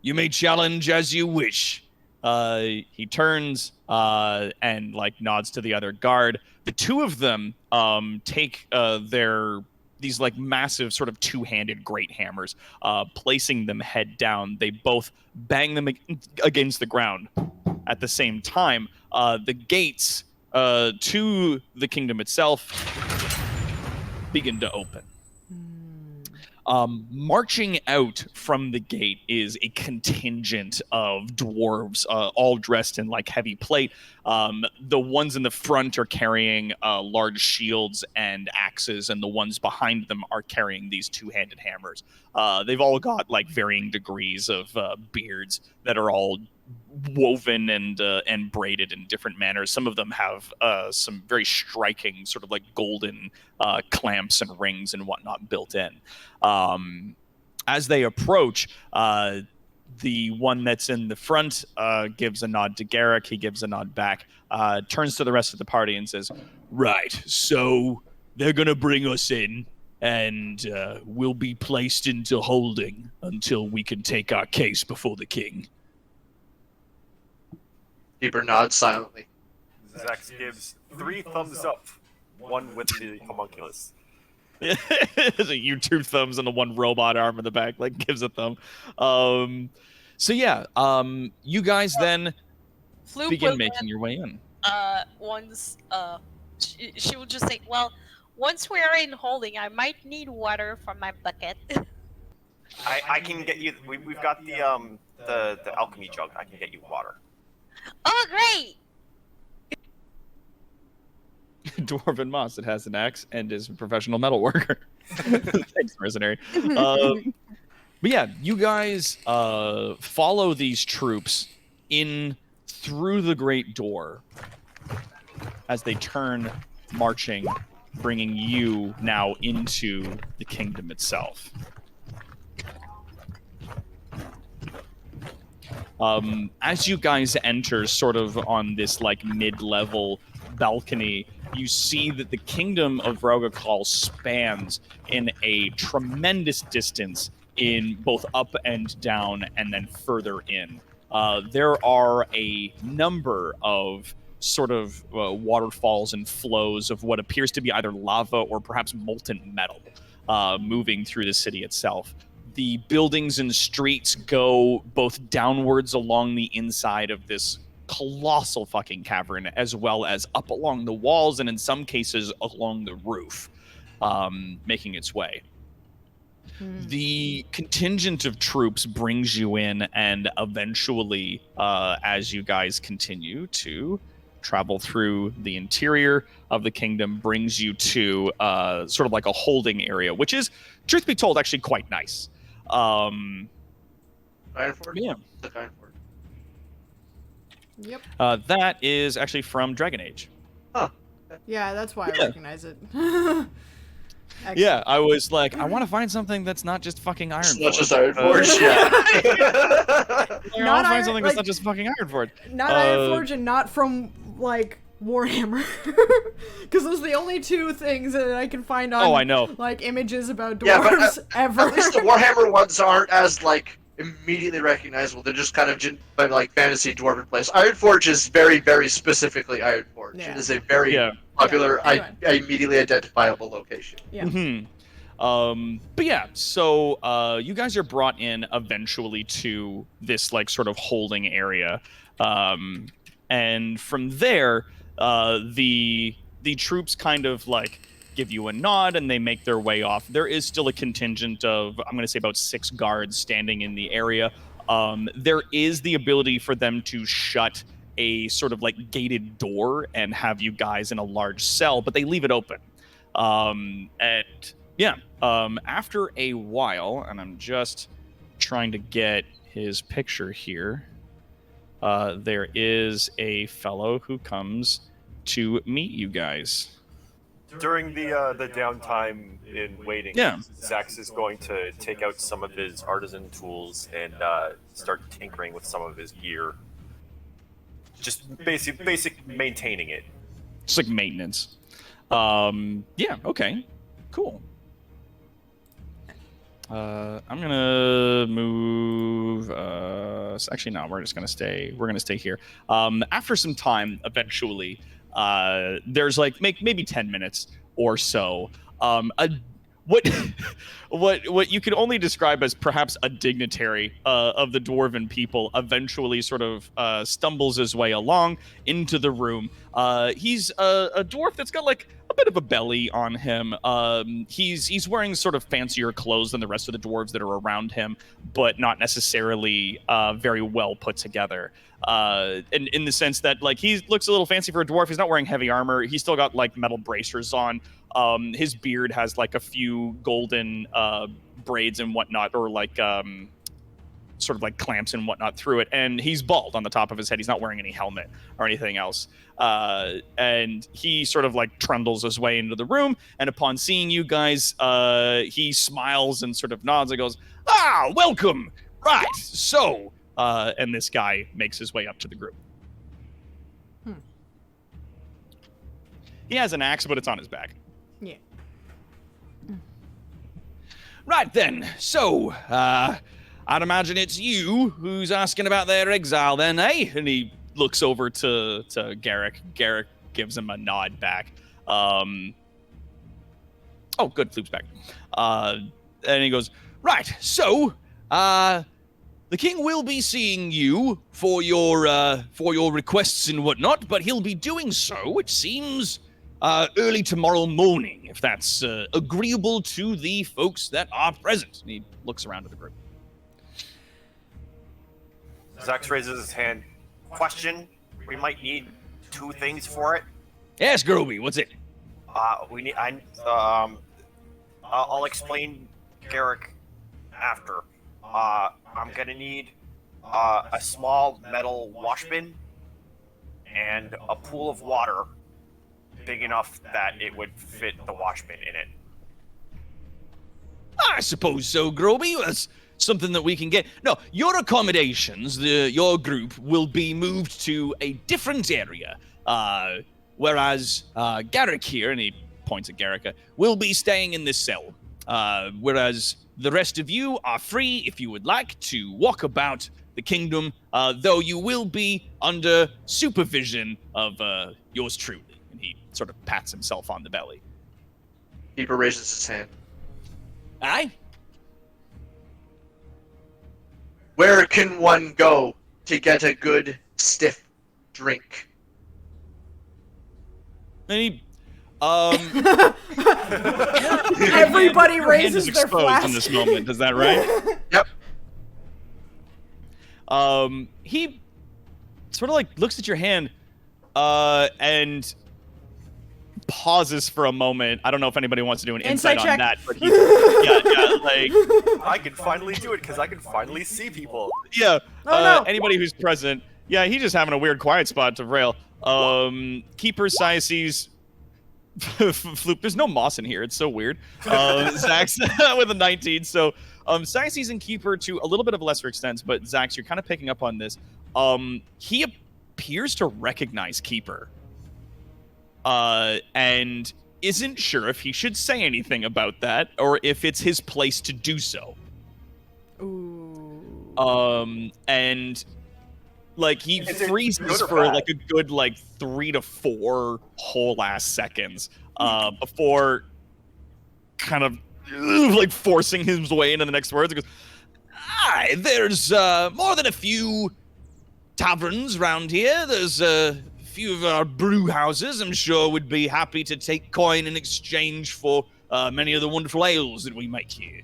you may challenge as you wish." He turns and like nods to the other guard. The two of them take these like massive sort of two-handed great hammers, placing them head down. They both bang them against the ground at the same time. The gates to the kingdom itself begin to open. Marching out from the gate is a contingent of dwarves, all dressed in like heavy plate. The ones in the front are carrying large shields and axes, and the ones behind them are carrying these two-handed hammers. They've all got like varying degrees of beards that are all woven and braided in different manners. Some of them have some very striking sort of like golden clamps and rings and whatnot built in. As they approach, the one that's in the front gives a nod to Garrick. He gives a nod back, turns to the rest of the party and says, "Right, so they're going to bring us in, and we'll be placed into holding until we can take our case before the king." Keeper nods silently. Zax gives 3 thumbs up, one with the homunculus. You 2 thumbs and the 1 robot arm in the back, like gives a thumb. So yeah, you guys then Floop begin will making your way in. once she will just say, "Well, once we are in holding, I might need water from my bucket." I can get you. We've got the alchemy jug. I can get you water. Oh, great! Dwarven Moss that has an axe and is a professional metal worker. Thanks, mercenary. But yeah, you guys follow these troops in through the great door as they turn marching, bringing you now into the kingdom itself. As you guys enter sort of on this like mid-level balcony, you see that the kingdom of Vraugikall spans in a tremendous distance in both up and down and then further in. There are a number of sort of waterfalls and flows of what appears to be either lava or perhaps molten metal moving through the city itself. The buildings and streets go both downwards along the inside of this colossal fucking cavern, as well as up along the walls and in some cases along the roof, making its way. The contingent of troops brings you in, and eventually, as you guys continue to travel through the interior of the kingdom, brings you to sort of like a holding area, which is, truth be told, actually quite nice. Ironforge? Yeah. The Ironforge. Yep. That is actually from Dragon Age. Huh. Yeah, that's why I recognize it. Yeah, I was like, I want to find something that's not just fucking Ironforge. Not just Ironforge, yeah. I want to Not find something that's not just fucking Ironforge. Not Ironforge and not from, like, Warhammer. Because those are the only two things that I can find on, I know. like, images about dwarves Yeah, but ever. at least the Warhammer ones aren't as, like, immediately recognizable. They're just kind of like fantasy dwarven place. Ironforge is very, very specifically Ironforge. Yeah. It is a very popular, anyway. immediately identifiable location. Yeah. But yeah, so you guys are brought in eventually to this like sort of holding area, and from there, the troops kind of like give you a nod and they make their way off. There is still a contingent of, I'm going to say about 6 guards standing in the area. There is the ability for them to shut a sort of like gated door and have you guys in a large cell, but they leave it open. And yeah, after a while, and I'm just trying to get his picture here, there is a fellow who comes to meet you guys. During the downtime in waiting, Zax is going to take out some of his artisan tools and start tinkering with some of his gear. Just basic maintaining it. Just like maintenance. Yeah, okay. Cool. I'm gonna move. Actually, no. We're just gonna stay. We're gonna stay here. After some time, eventually, there's like maybe 10 minutes or so. What you could only describe as perhaps a dignitary of the Dwarven people eventually sort of stumbles his way along into the room. He's a dwarf that's got like a bit of a belly on him. He's wearing sort of fancier clothes than the rest of the dwarves that are around him, but not necessarily very well put together. In the sense that like he looks a little fancy for a dwarf. He's not wearing heavy armor. He's still got like metal bracers on. His beard has like a few golden braids and whatnot, or like sort of like clamps and whatnot through it. And he's bald on the top of his head. He's not wearing any helmet or anything else. And he sort of like trundles his way into the room. And upon seeing you guys, he smiles and sort of nods and goes, "Ah, welcome. Right. So," and this guy makes his way up to the group. He has an axe, but it's on his back. Yeah. Right then, so, I'd imagine it's you who's asking about their exile then, eh? And he looks over to Garrick. Garrick gives him a nod back. Oh, good, Floop's back. And he goes, right, so, the king will be seeing you for your requests and whatnot, but he'll be doing so, it seems, early tomorrow morning, if that's agreeable to the folks that are present. And he looks around at the group. Zax raises his hand. Question: we might need 2 things for it. Yes, Groby, what's it? We need. I'll explain, Garrick, after. I'm gonna need a small metal wash bin and a pool of water big enough that it would fit the wash bin in it. I suppose so, Groby. That's something that we can get. No, your accommodations, your group, will be moved to a different area. Whereas Garrick here, and he points at Garrick, will be staying in this cell. Whereas the rest of you are free if you would like to walk about the kingdom, though you will be under supervision of yours truly. And he sort of pats himself on the belly. Keeper raises his hand. Aye? Where can one go to get a good stiff drink? And he, Everybody your hand is raises their exposed flask. in this moment. Is that right? Yep. He sort of like looks at your hand, and pauses for a moment. I don't know if anybody wants to do an insight on check. that, but he, yeah, like, I can finally do it because I can finally see people. yeah. Oh, no. Anybody who's present, yeah, he's just having a weird quiet spot to rail. Keeper Siaces. Floop, there's no moss in here. It's so weird. Zax with a 19. So, Siaces and Keeper to a little bit of a lesser extent, but Zax, you're kind of picking up on this. He appears to recognize Keeper. And isn't sure if he should say anything about that or if it's his place to do so. Ooh. And like he Is it freezes good or for bad? like a good 3 to 4 whole ass seconds before kind of like forcing his way into the next words. He goes, "Aye, there's more than a few taverns around here. There's a few of our brew houses I'm sure would be happy to take coin in exchange for many of the wonderful ales that we make here."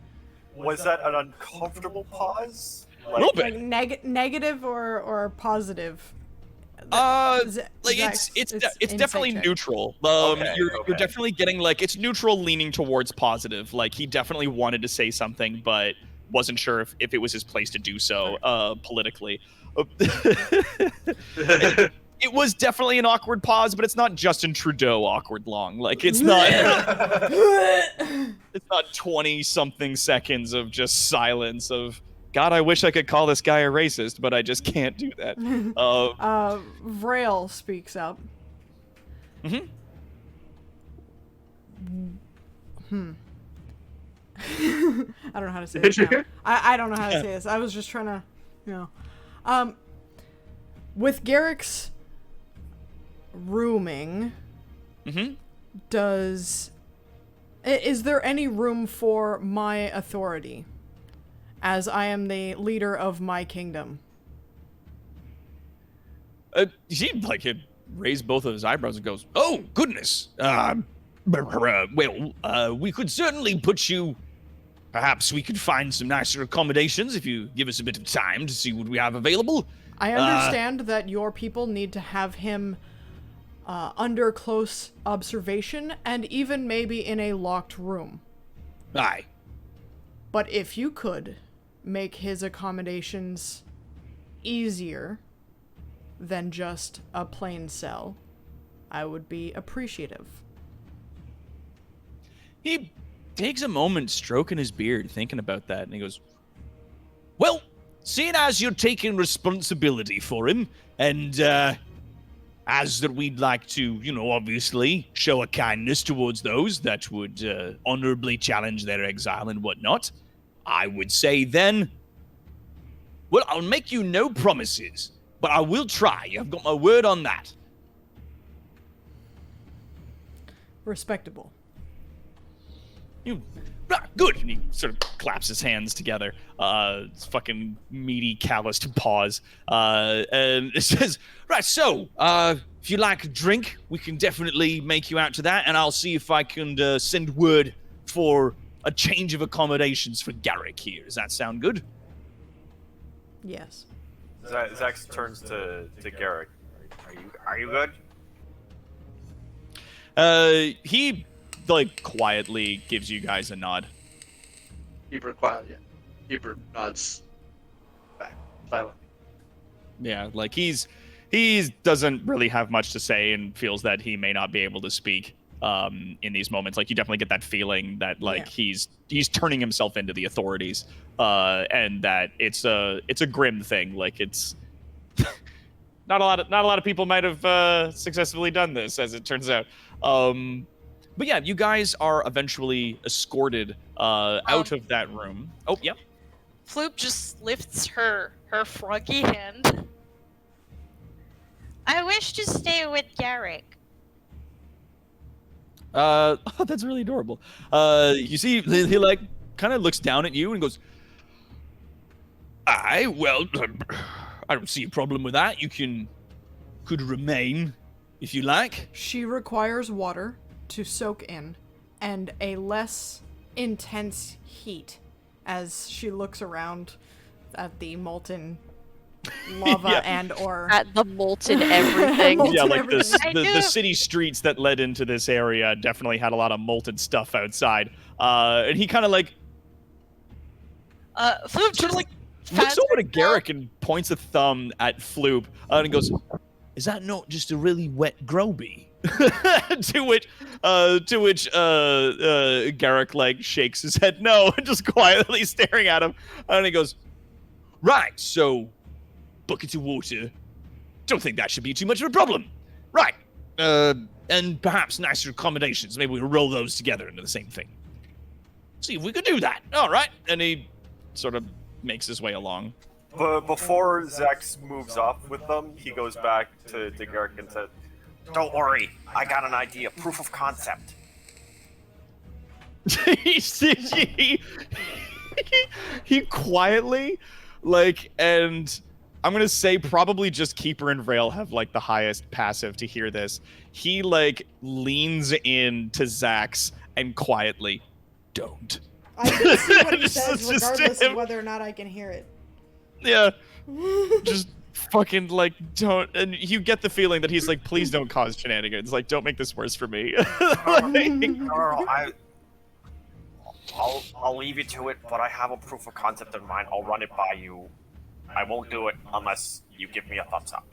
Was that an uncomfortable pause? A little bit. Like negative or positive? Like Zax, it's insight definitely check. neutral. Okay, You're okay. definitely getting like it's neutral leaning towards positive. Like he definitely wanted to say something, but wasn't sure if it was his place to do so politically. It was definitely an awkward pause, but it's not Justin Trudeau awkward long. Like it's not it's not 20 something seconds of just silence of God, I wish I could call this guy a racist, but I just can't do that. Vrail speaks up. Mhm. I don't know how to say this now. I don't know how to say this. I was just trying to, with Garrick's rooming, is there any room for my authority, as I am the leader of my kingdom? He like had raised both of his eyebrows and goes, "Oh goodness, well, we could certainly put you. Perhaps we could find some nicer accommodations if you give us a bit of time to see what we have available." I understand that your people need to have him under close observation and even maybe in a locked room. Aye. But if you could make his accommodations easier than just a plain cell, I would be appreciative. He takes a moment stroking his beard, thinking about that, and he goes, "Well, seeing as you're taking responsibility for him, and as that we'd like to, obviously show a kindness towards those that would honorably challenge their exile and whatnot, I would say then, well, I'll make you no promises, but I will try. I've got my word on that." Respectable. You, good. And he sort of claps his hands together. His fucking meaty, calloused paws. And it says, right, so, if you like a drink, we can definitely make you out to that, and I'll see if I can send word for a change of accommodations for Garrick here. Does that sound good? Yes. Zax turns to Garrick. Are you good? He, like, quietly gives you guys a nod. Keeper quiet, yeah. Keeper nods back silently. Yeah, like he doesn't really have much to say and feels that he may not be able to speak in these moments. Like you definitely get that feeling that like he's turning himself into the authorities, and that it's a grim thing. Like it's not a lot of people might have successfully done this, as it turns out. But yeah, you guys are eventually escorted out of that room. Oh, yeah. Floop just lifts her froggy hand. I wish to stay with Garrick. Oh, that's really adorable. You see, he like kind of looks down at you and goes, well, I don't see a problem with that. You could remain if you like. She requires water to soak in and a less intense heat as she looks around at the molten lava and or at the molten everything. Yeah, like the city streets that led into this area definitely had a lot of molten stuff outside. And he kind of like Floop sort of like looks over to Garrick and points a thumb at Floop and he goes, "Is that not just a really wet Groby?" to which Garrick like shakes his head no, and just quietly staring at him, and he goes, "Right, so buckets of water. Don't think that should be too much of a problem. Right, and perhaps nicer accommodations. Maybe we can roll those together into the same thing. See if we could do that. All right." And he sort of makes his way along. But before Zax moves off with them, he goes back to Garrick and says, Don't worry, I got an idea. Proof of concept. he quietly, like, and I'm gonna say probably just Keeper and Vrail have like the highest passive to hear this. He like leans in to Zax and quietly, "Don't." I can see what he Just- says just regardless him. of whether or not I can hear it. Yeah. Just fucking like don't, and you get the feeling that he's like, please don't cause shenanigans. Like, don't make this worse for me. No, I'll leave you to it, but I have a proof of concept in mind. I'll run it by you. I won't do it unless you give me a thumbs up.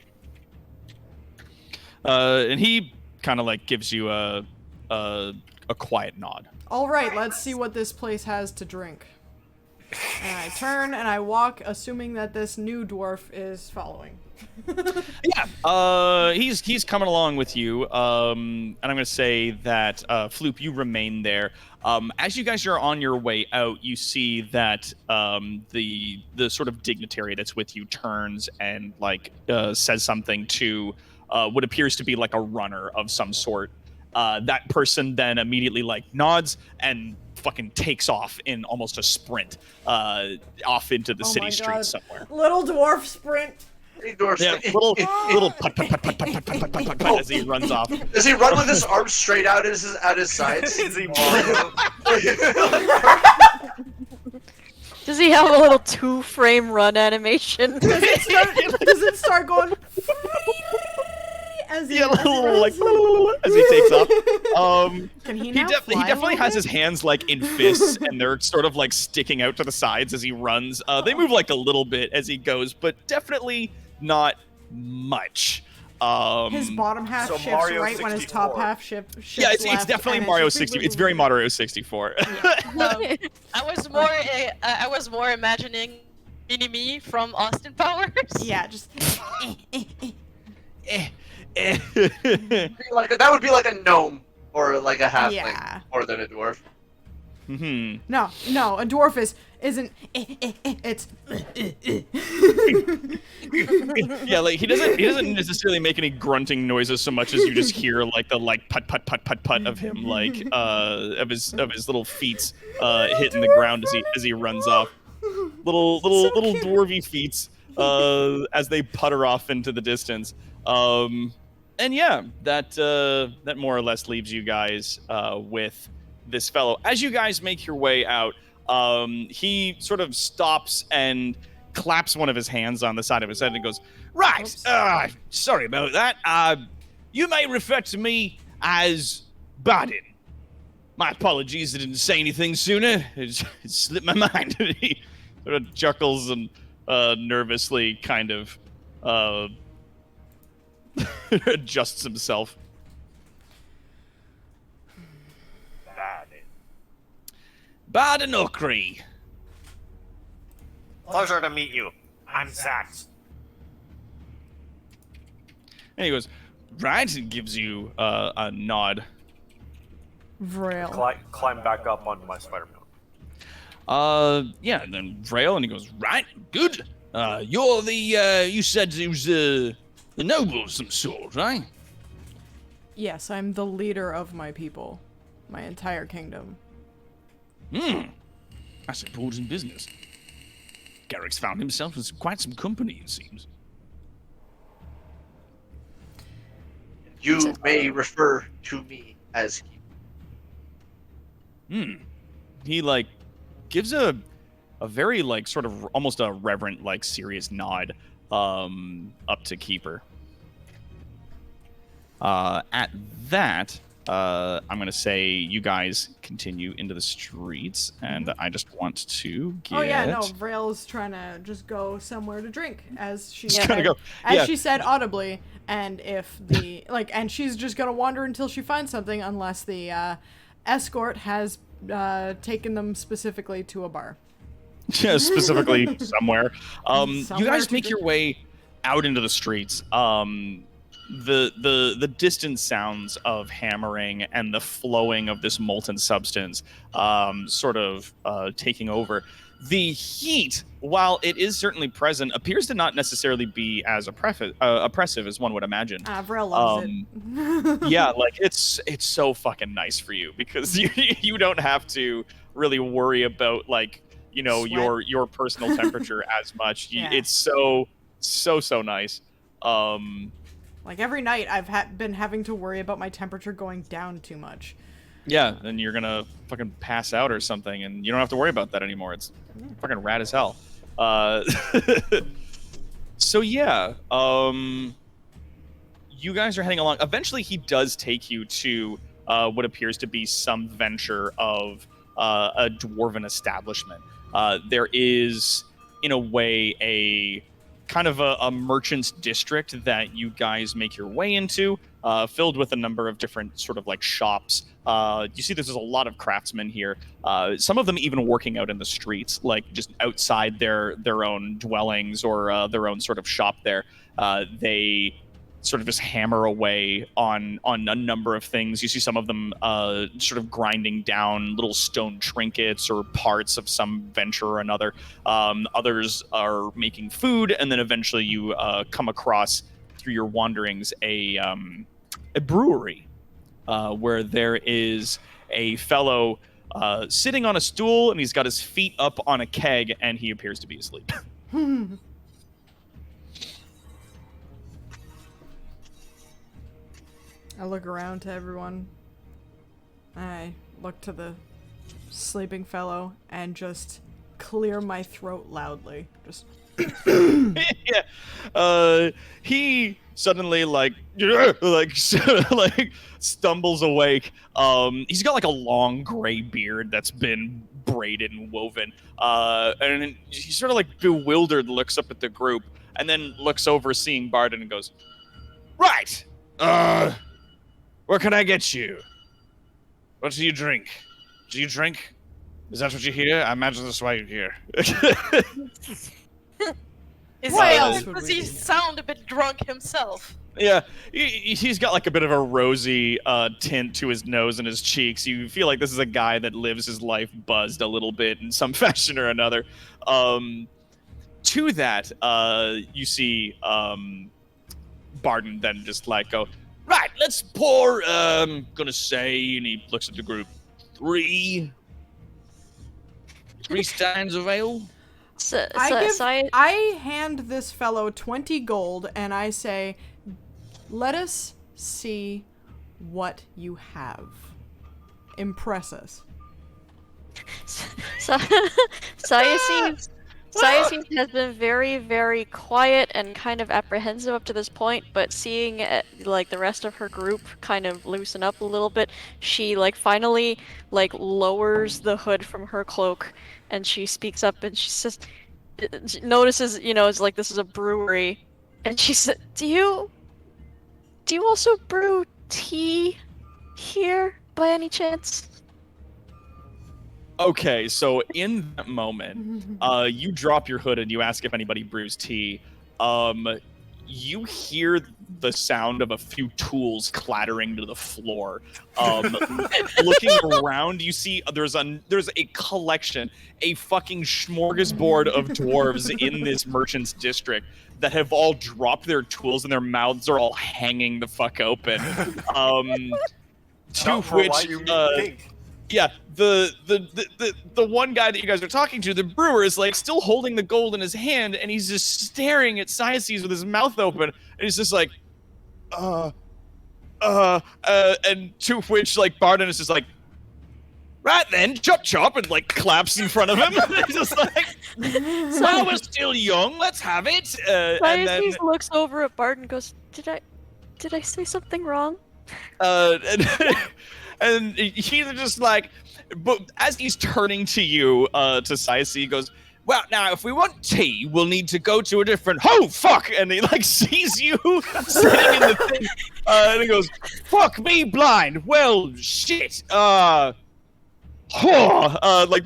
And he kind of like gives you a quiet nod. All right, let's see what this place has to drink. And I turn and I walk, assuming that this new dwarf is following. Yeah, he's coming along with you. And I'm gonna say that Floop, you remain there. As you guys are on your way out, you see that the sort of dignitary that's with you turns and like says something to what appears to be like a runner of some sort. That person then immediately like nods and fucking takes off in almost a sprint off into the city streets somewhere. Little dwarf sprint. Hey, dwarf. Yeah, little put, as he runs off. Does he run with his arms straight out his sides? Is he Mario? Does he have a little 2-frame run animation? Does it start going? As he, Yeah, as he little, like runs? as he takes off. Can he He now fly a definitely little has bit? his hands like in fists, and they're sort of like sticking out to the sides as he runs. They move like a little bit as he goes, but definitely not much. His bottom half So shifts Mario right when his top 64. half shifts Yeah, it's left, definitely and Mario just 60. It's very Mario 64. I was more imagining Mini-Me from Austin Powers. Yeah, just Like that would be like a gnome or like a halfling Yeah. more than a dwarf. No, a dwarf isn't. It's. Yeah, like he doesn't necessarily make any grunting noises so much as you just hear like the like put of him like of his little feet hitting the ground as he runs off. Little dwarvy feet as they putter off into the distance. And yeah, that more or less leaves you guys with this fellow. As you guys make your way out, he sort of stops and claps one of his hands on the side of his head and goes, "Right, sorry about that. You may refer to me as Baden. My apologies, I didn't say anything sooner. It slipped my mind." He sort of chuckles and nervously kind of adjusts himself. Baden Okri. Pleasure to meet you. I'm Sax. And he goes, right, and gives you a nod. Vrail. Climb back up onto my spider mount. Yeah, and then Vrail, and he goes, right, good. You're you said it was the noble of some sort, right? Yes, I'm the leader of my people. My entire kingdom. That's important business. Garrick's found himself in quite some company, it seems. You may refer to me as He like gives a very like sort of almost a reverent like serious nod up to Keeper. At that, I'm gonna say you guys continue into the streets, and I just want to get. Oh yeah, no, Vrail's trying to just go somewhere to drink, as she Just said, gonna go- as yeah. she said audibly, and if the and she's just gonna wander until she finds something, unless the escort has taken them specifically to a bar. Yeah, specifically somewhere. You Somewhere guys to make the- your way out into the streets. The distant sounds of hammering and the flowing of this molten substance sort of taking over. The heat, while it is certainly present, appears to not necessarily be as oppressive as one would imagine. Vrail loves it. Yeah, like it's so fucking nice for you because you don't have to really worry about like Sweat. your personal temperature as much. Yeah. It's so nice. Like every night, I've been having to worry about my temperature going down too much. Yeah, then you're gonna fucking pass out or something, and you don't have to worry about that anymore. It's fucking rad as hell. So yeah, you guys are heading along. Eventually, he does take you to what appears to be some venture of a dwarven establishment. There is, in a way, a kind of a merchant's district that you guys make your way into, filled with a number of different sort of like shops. You see there's a lot of craftsmen here, some of them even working out in the streets, like just outside their own dwellings or their own sort of shop there. They sort of just hammer away on a number of things. You see some of them sort of grinding down little stone trinkets or parts of some venture or another. Others are making food, and then eventually you come across, through your wanderings, a brewery where there is a fellow sitting on a stool, and he's got his feet up on a keg, and he appears to be asleep. I look around to everyone. I look to the sleeping fellow and just clear my throat loudly. Just Yeah. He suddenly like stumbles awake. He's got like a long gray beard that's been braided and woven. And he sort of like bewildered looks up at the group and then looks over seeing Barden and goes, "Right. What can I get you? What do you drink? Do you drink? Is that what you hear? I imagine that's why you're here." Is What he, else would does we he do? sound a bit drunk himself? Yeah, he's got like a bit of a rosy tint to his nose and his cheeks. You feel like this is a guy that lives his life buzzed a little bit in some fashion or another. To that, you see Barden then just like go, right, let's pour, gonna say, and he looks at the group, three steins of ale. I hand this fellow 20 gold and I say, let us see what you have. Impress us. Sayasine has been very, very quiet and kind of apprehensive up to this point, but seeing like the rest of her group kind of loosen up a little bit, she like finally like lowers the hood from her cloak and she speaks up and she says, she notices, you know, it's like this is a brewery, and she said, do you also brew tea here by any chance? Okay, so in that moment, you drop your hood and you ask if anybody brews tea. You hear the sound of a few tools clattering to the floor. Looking around, you see there's a collection, a fucking smorgasbord of dwarves in this merchant's district that have all dropped their tools and their mouths are all hanging the fuck open. To which, yeah, the one guy that you guys are talking to, the brewer, is like still holding the gold in his hand, and he's just staring at Cyaces with his mouth open, and he's just like, and to which like Barden is just like, right then, chop chop, and like claps in front of him. He's just like, well, we're still young, let's have it. And then looks over at Barden and goes, did I say something wrong? And he's just like, but as he's turning to you, to Cyace, he goes, well, now, if we want tea, we'll need to go to a different, oh, fuck, and he, like, sees you sitting in the thing, and he goes, fuck me blind, well, shit, like,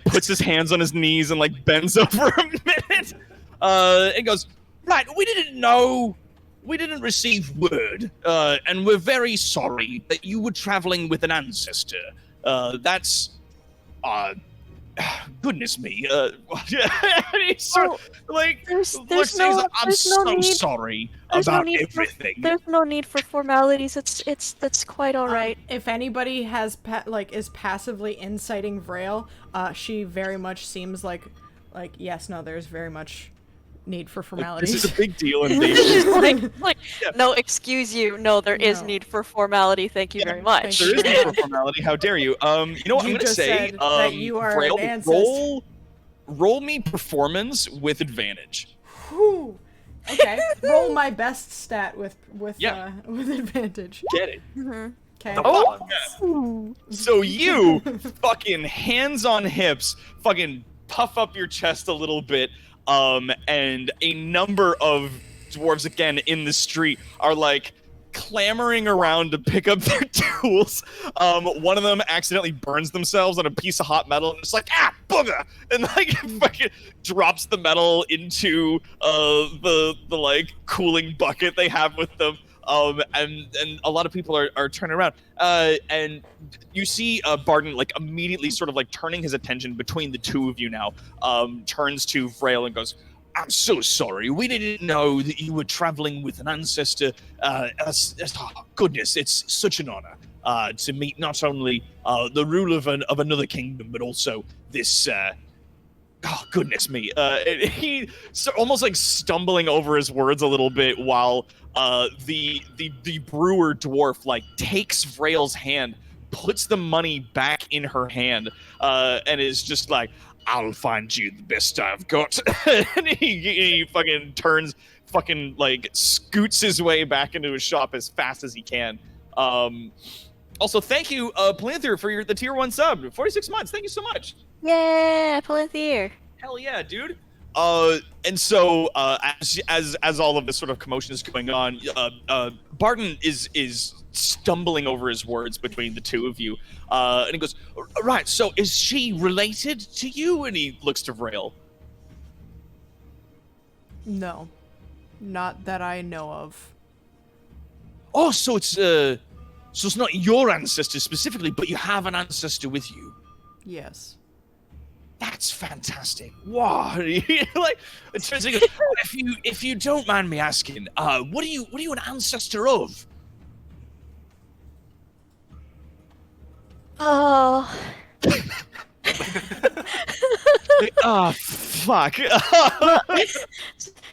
puts his hands on his knees and, like, bends over a minute, and goes, right, we didn't receive word, and we're very sorry that you were traveling with an ancestor. That's, goodness me. I'm so sorry about everything. There's no need for formalities. That's quite all right. If anybody has is passively inciting Vrail, she very much seems like yes, no, there's very much need for formalities. This is a big deal in Nation. No, excuse you. No, there is need for formality. Thank you very much. There is need for formality. How dare you? You know what I'm gonna say? That you are an ancestor. Roll me performance with advantage. Whew. Okay. Roll my best stat with advantage. Get it. Okay. Oh. So you fucking hands on hips, fucking puff up your chest a little bit. And a number of dwarves again in the street are like clamoring around to pick up their tools. One of them accidentally burns themselves on a piece of hot metal and it's like, ah, booger! And like fucking drops the metal into the like cooling bucket they have with them. And a lot of people are turning around. And you see Barden like immediately sort of like turning his attention between the two of you now, turns to Vrail and goes, I'm so sorry. We didn't know that you were traveling with an ancestor. Oh, goodness, it's such an honor to meet not only the ruler of another kingdom, but also this... Oh, goodness me. He almost like stumbling over his words a little bit while the brewer dwarf like takes Vrail's hand, puts the money back in her hand, and is just like, I'll find you the best I've got. And he fucking turns, fucking like scoots his way back into his shop as fast as he can. Also, thank you, Palanther, for the tier 1 sub. 46 months. Thank you so much. Yeah, Palanther. Hell yeah, dude. And so as all of this sort of commotion is going on, Barden is stumbling over his words between the two of you, and he goes, right, so is she related to you? And he looks to Vrail. No, not that I know of. Oh, so it's not your ancestor specifically, but you have an ancestor with you. Yes. That's fantastic. Wow. Like, if you don't mind me asking, what are you an ancestor of? Oh. Fuck.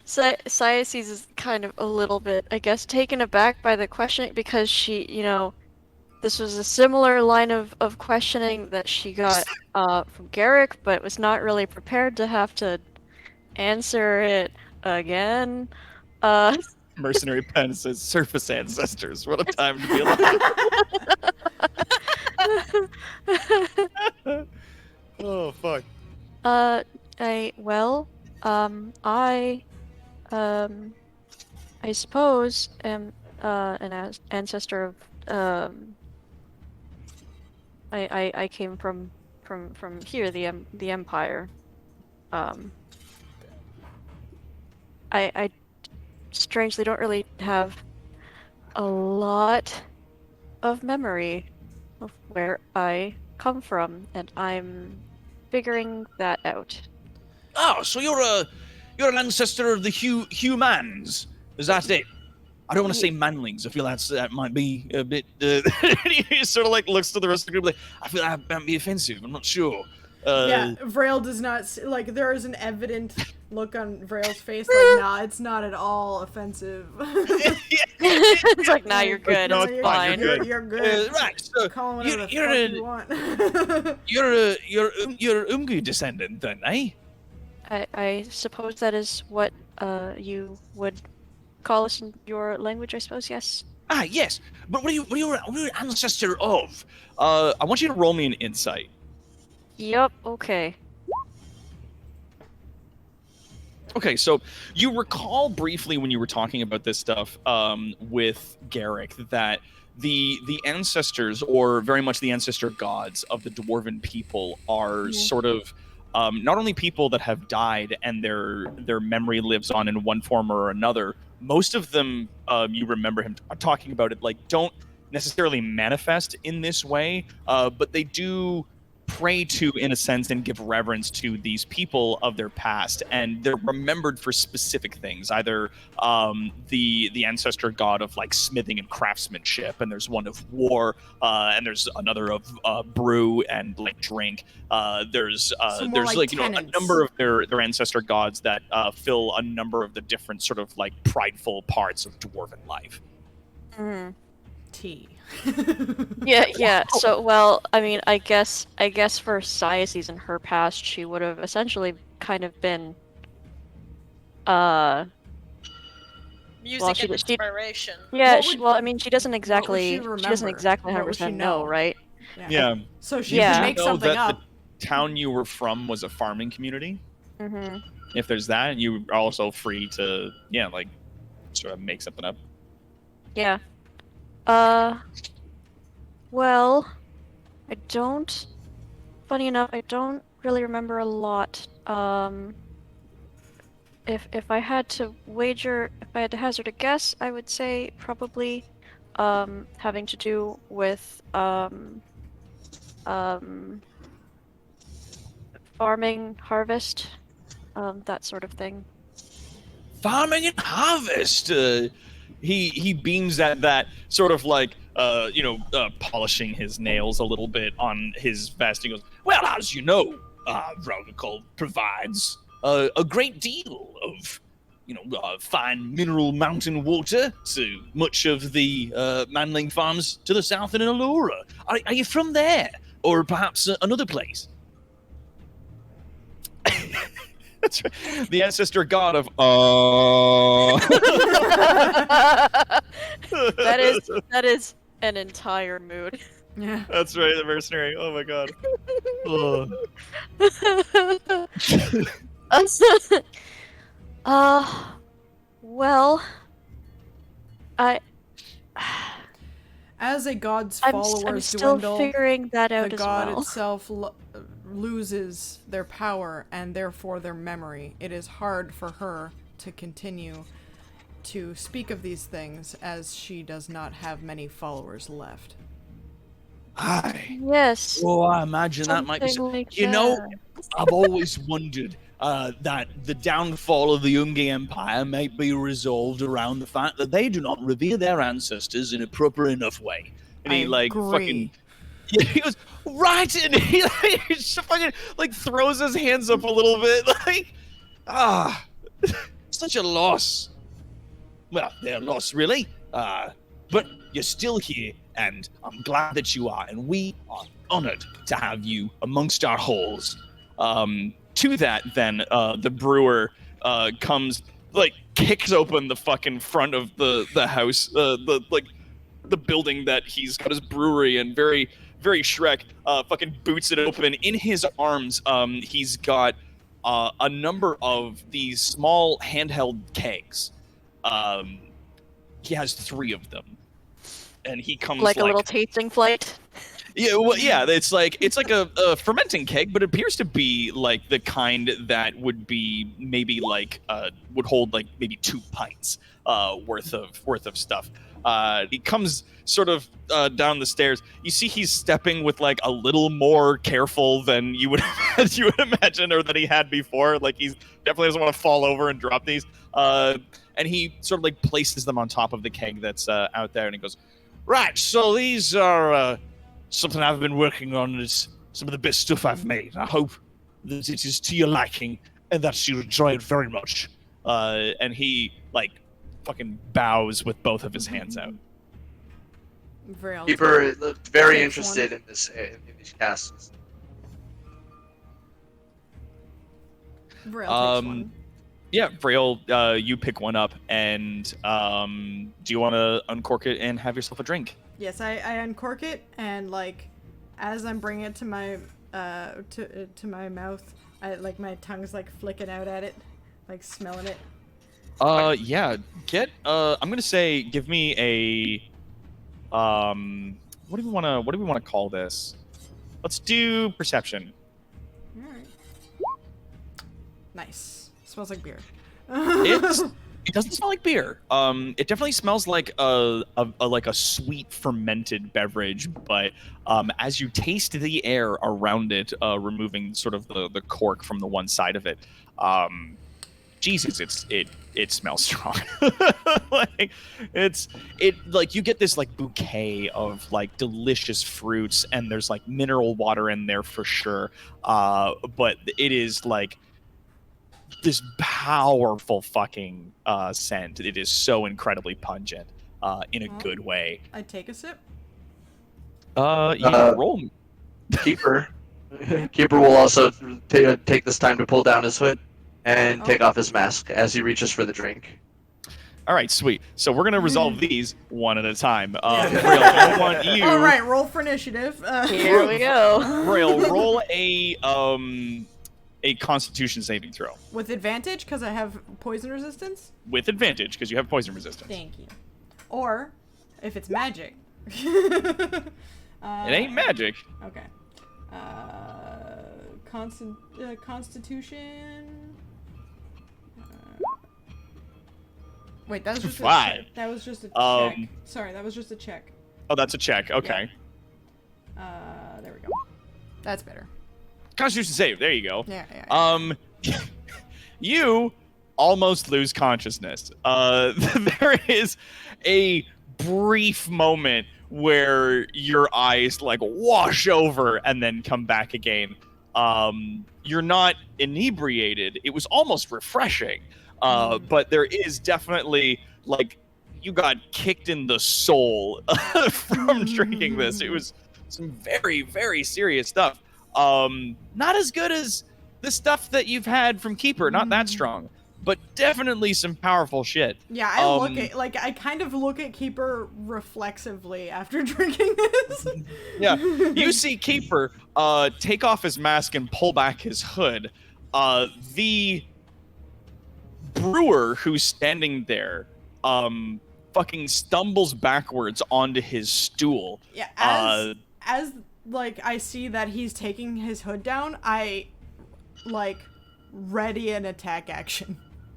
Cyaces is kind of a little bit, I guess, taken aback by the question because she, this was a similar line of questioning that she got from Garrick, but was not really prepared to have to answer it again. Mercenary Pen says surface ancestors. What a time to be alive. Oh fuck. I suppose am an ancestor of I came from here, the Empire. I strangely don't really have a lot of memory of where I come from, and I'm figuring that out. Oh, so you're an ancestor of the humans. Is that it? I don't want to say manlings. I feel that might be a bit. He sort of like looks to the rest of the group like, I feel that might be offensive. I'm not sure. Yeah, Vrail does not like. There is an evident look on Vrail's face, like, nah, it's not at all offensive. It's like, nah, you're good. No, it's fine. You're good. Right. So Call him whatever you're the fuck you want. you're Umgu descendant then, eh? I suppose that is what you would call us in your language, I suppose. Yes. Ah, yes. But what are you an ancestor of? I want you to roll me an insight. Yup. Okay. Okay, so you recall briefly when you were talking about this stuff with Garrick that the ancestors, or very much the ancestor gods of the Dwarven people, are sort of not only people that have died and their memory lives on in one form or another. Most of them, you remember him talking about it, like, don't necessarily manifest in this way, but they do pray to, in a sense, and give reverence to these people of their past, and they're remembered for specific things. Either the ancestor god of like smithing and craftsmanship, and there's one of war, and there's another of brew and like drink. There's like a number of their ancestor gods that fill a number of the different sort of like prideful parts of dwarven life. Mm. Tea. Yeah. So, well, I mean, I guess for Cyaces in her past, she would have essentially kind of been, music and inspiration. Yeah. I mean, she doesn't exactly 100% know, right? Yeah. So she can make something up. The town you were from was a farming community. Mm-hmm. If there's that, you are also free to, like, sort of make something up. Yeah. Well, funny enough, I don't really remember a lot. If I had to hazard a guess, I would say probably, having to do with, farming, harvest, that sort of thing. Farming and harvest! He beams at that, sort of like, polishing his nails a little bit on his vest. He goes, well, as you know, Vraugikall provides a great deal of, fine mineral mountain water to much of the manling farms to the south in Allura. Are you from there? Or perhaps another place? That's right. The ancestor god of that is an entire mood. Yeah. That's right, the mercenary. Oh my god. Well, as a god's I'm followers still dwindle, figuring that out the as god well. itself loses their power and therefore their memory. It is hard for her to continue to speak of these things, as she does not have many followers left. Aye. Yes. Oh, I imagine that might be so. Something like You know, that. I've always wondered that the downfall of the Ungi Empire might be resolved around the fact that they do not revere their ancestors in a proper enough way. And he, I fucking... agree. Yeah, he goes, right! And he, just fucking, throws his hands up a little bit, such a loss. Well, they're a loss, really. But you're still here, and I'm glad that you are, and we are honored to have you amongst our halls. To that, then, the brewer comes, kicks open the fucking front of the house, the building that he's got his brewery in, very, very Shrek, fucking boots it open. In his arms, he's got a number of these small handheld kegs. He has 3 of them. And he comes Like a little tasting flight. Yeah, well, yeah, it's like a fermenting keg, but it appears to be the kind that would be maybe would hold maybe 2 pints worth of stuff. He comes sort of down the stairs. You see he's stepping with a little more careful than you would imagine, or that he had before. He's definitely doesn't want to fall over and drop these. And he sort of places them on top of the keg that's out there, and he goes, "Right, so these are something I've been working on. It's some of the best stuff I've made. I hope that it is to your liking and that you enjoy it very much." And he fucking bows with both of his hands out. Keeper looked very interested in these casks. Vrail takes one. Yeah, Vrail, you pick one up, and do you want to uncork it and have yourself a drink? Yes, I uncork it, and as I'm bringing it to my to my mouth, my tongue's flicking out at it, smelling it. Yeah, I'm gonna say give me a what do we want to call this? Let's do perception. All right. Nice. Smells like beer. It doesn't smell like beer. It definitely smells like a sweet fermented beverage, but as you taste the air around it, removing sort of the cork from the one side of it, Jesus, it smells strong. You get this bouquet of delicious fruits, and there's mineral water in there for sure. But it is this powerful fucking scent. It is so incredibly pungent, in a good way. I take a sip. Roll. Keeper will also take this time to pull down his hood and take off his mask as he reaches for the drink. All right, sweet. So we're gonna resolve these one at a time. Vrail, I want you. All right, roll for initiative. Here we go. Vrail, roll a Constitution saving throw. With advantage, because I have poison resistance? With advantage, because you have poison resistance. Thank you. Or, if it's magic. It ain't magic. Okay. Constitution... Wait, that was just a check. That was just a check. Sorry, that was just a check. Oh, that's a check. Okay. Yeah. There we go. That's better. Constitution save. There you go. Yeah. You almost lose consciousness. There is a brief moment where your eyes wash over and then come back again. You're not inebriated. It was almost refreshing. But there is definitely you got kicked in the soul from drinking this. It was some very, very serious stuff. Not as good as the stuff that you've had from Keeper, not that strong, but definitely some powerful shit. Yeah, I kind of look at Keeper reflexively after drinking this. Yeah, you see Keeper take off his mask and pull back his hood. The brewer who's standing there fucking stumbles backwards onto his stool. Yeah, as I see that he's taking his hood down, I ready an attack action.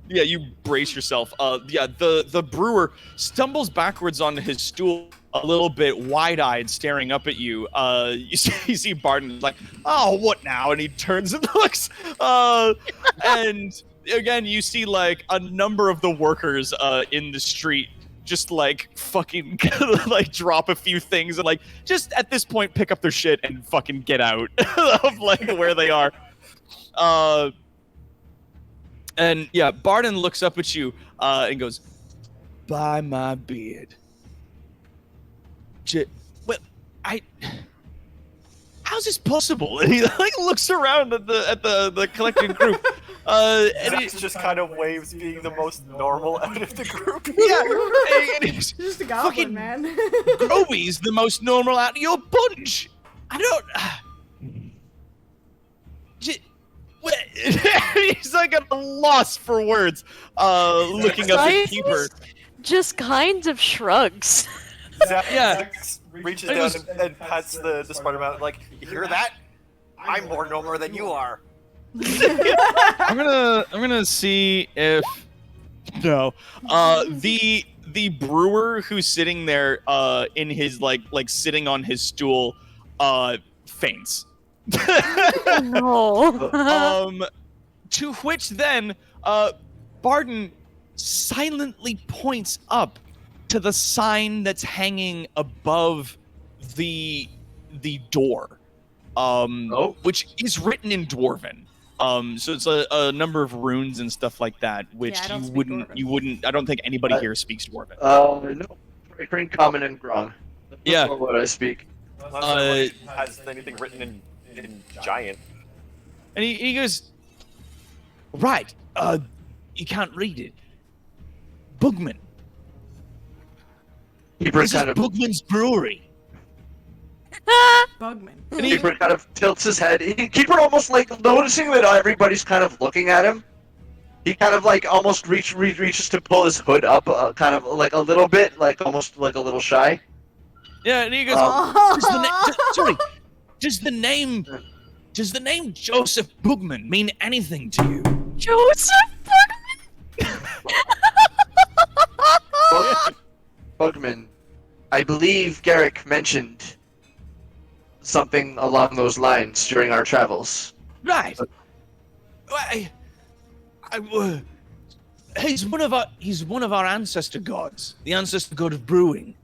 Yeah, you brace yourself. Yeah, the brewer stumbles backwards onto his stool, a little bit wide-eyed, staring up at you. You see Barton like, "Oh, what now?" And he turns and looks. And again, you see like a number of the workers in the street just like fucking like drop a few things and like just at this point pick up their shit and fucking get out of like where they are. And yeah, Barden looks up at you and goes, "By my beard, well, how's this possible?" And he like looks around at the collected group. And Zach's just kind of waves, being the most normal out of the group. Yeah, and he's Just a goblin, fucking man. Groby's the most normal out of your bunch. I don't. He's like at a loss for words, looking up at Keeper. Just kind of shrugs. Zach reaches down and pats the Spider-Man, like, you hear that? I'm more normal than you are. I'm gonna see if the brewer who's sitting there in his like sitting on his stool faints. No. To which then Barton silently points up to the sign that's hanging above the door, which is written in Dwarven. So it's a number of runes and stuff like that, which Yeah, you wouldn't. I don't think anybody here speaks Dwarven. No. Green, Common, and Grong. Yeah. That's what I speak. Unless has anything written in Giant. And he goes, "Right, you can't read it. Bugman. Keeper This kind is of Bugman's brewery." Bugman. Keeper kind of tilts his head. Keeper almost like noticing that everybody's kind of looking at him. He kind of like almost reaches to pull his hood up, kind of like a little bit, like almost like a little shy. Yeah, and he goes, does the name Joseph Bugman mean anything to you?" Joseph Bugman, I believe Garrick mentioned something along those lines during our travels. Right. He's one of our ancestor gods, the ancestor god of brewing.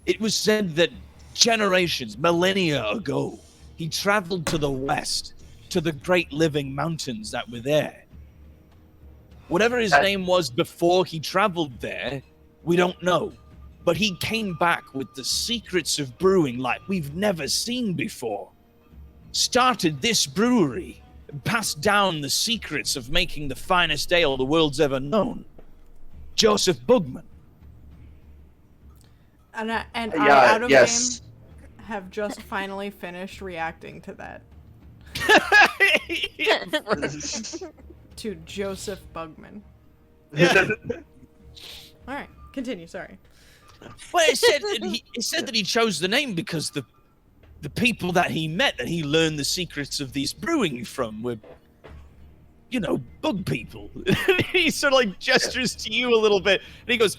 It was said that generations, millennia ago, he traveled to the west, to the great living mountains that were there. Whatever his name was before he traveled there, we don't know. But he came back with the secrets of brewing like we've never seen before. Started this brewery, and passed down the secrets of making the finest ale the world's ever known. Joseph Bugman. And I out of yes. game have just finally finished reacting to that. To Joseph Bugman. All right, continue. Sorry. Well, it said that he chose the name because the people that he met, that he learned the secrets of these brewing from, were, bug people. He sort of like gestures to you a little bit, and he goes,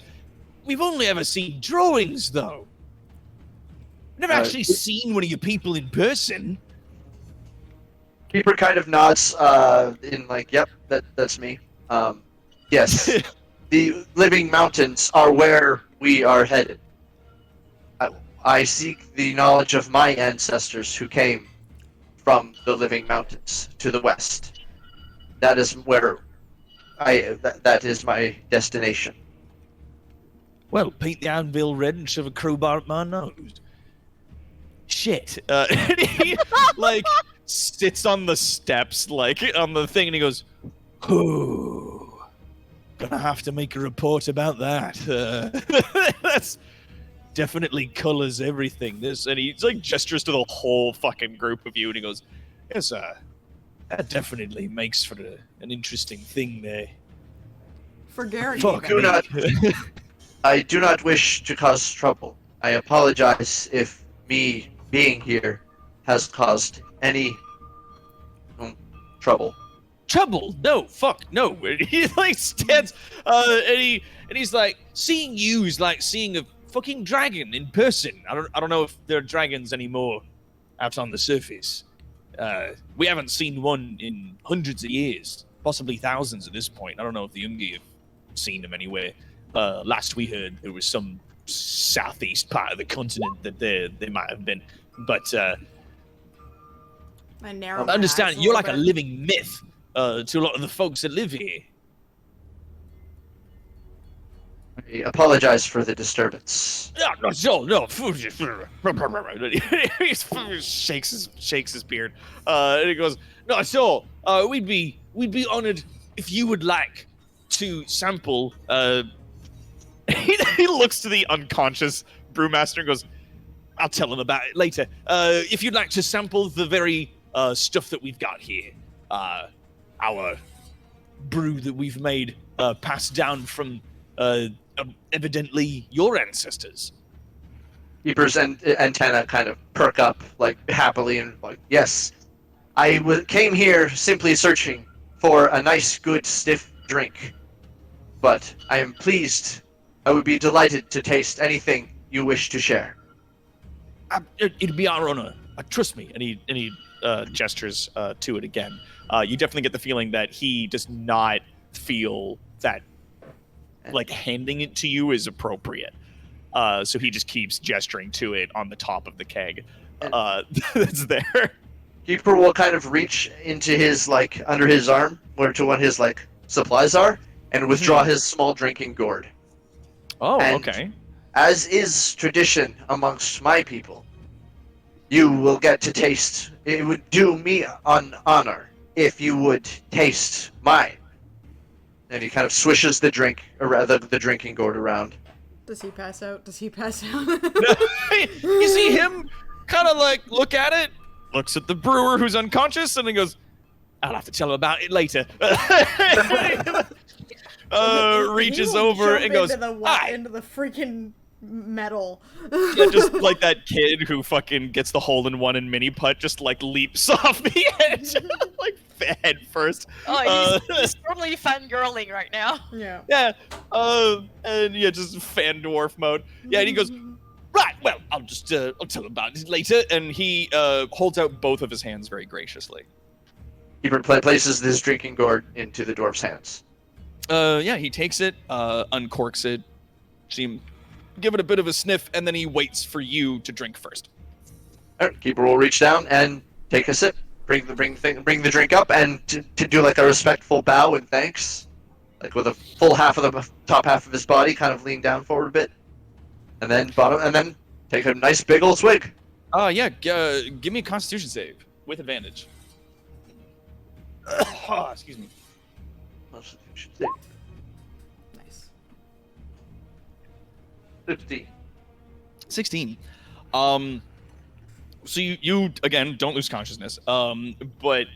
"We've only ever seen drawings, though. Never actually seen one of your people in person." Keeper kind of nods, in like, "Yep, that's me." Yes, the living mountains are where we are headed. I seek the knowledge of my ancestors who came from the living mountains to the west. That is where that is my destination. Well, paint the anvil red and shove a crowbar at my nose. Shit. And he, like, sits on the steps, like, on the thing, and he goes, "Oh, gonna have to make a report about that. That's definitely colors everything." And he, like, gestures to the whole fucking group of you, and he goes, "Yes, that definitely makes for an interesting thing there." For Gary. Fuck even. me. I do not wish to cause trouble. I apologize if me being here has caused any trouble. trouble. No, fuck, no. And he like stands, and he's like, seeing you is like seeing a fucking dragon in person. I don't know if there are dragons anymore out on the surface. We haven't seen one in hundreds of years, possibly thousands at this point. I don't know if the Ungi have seen them anywhere. Last we heard, there was some southeast part of the continent that they might have been, but I narrow my understand eyes you're little like a bit. living myth to a lot of the folks that live here. I apologize for the disturbance. No, not at all. No, he shakes his beard, and he goes, "Not at all. We'd be honored if you would like to sample." He looks to the unconscious brewmaster and goes, "I'll tell him about it later. If you'd like to sample the very stuff that we've got here, our brew that we've made, passed down from evidently your ancestors." Keeper's antenna kind of perk up, like, happily, and like, yes, I came here simply searching for a nice, good, stiff drink. But I am pleased. I would be delighted to taste anything you wish to share. It'd be our honor. Trust me. And he gestures to it again. You definitely get the feeling that he does not feel that like handing it to you is appropriate. So he just keeps gesturing to it on the top of the keg. That's there. Keeper will kind of reach into his, like, under his arm, where to what his, like, supplies are, and withdraw his small drinking gourd. Oh, And okay. as is tradition amongst my people, you will get to taste. It would do me an honor if you would taste mine. And he kind of swishes the drink, or rather the drinking gourd around. Does he pass out? Does he pass out? You see him kind of like look at it, looks at the brewer who's unconscious, and then goes, "I'll have to tell him about it later." Reaches He will over jump and goes, into into the freaking metal. Yeah, just like that kid who fucking gets the hole-in-one in mini putt, just like leaps off the edge, like head first. Oh, he's totally fangirling right now. Yeah. Yeah, and yeah, just fan dwarf mode. Yeah, and he goes, "Right, well, I'll tell him about it later." And he holds out both of his hands very graciously. Keeper places this drinking gourd into the dwarf's hands. Yeah, he takes it, uncorks it, give it a bit of a sniff, and then he waits for you to drink first. Alright, Keeper will reach down and take a sip. Bring the drink up, and to do like a respectful bow and thanks, like with a full half of the top half of his body, kind of lean down forward a bit, and then take a nice big old swig. Yeah, give me a Constitution save with advantage. Excuse me. Constitution save. Nice. 16. So you again don't lose consciousness. But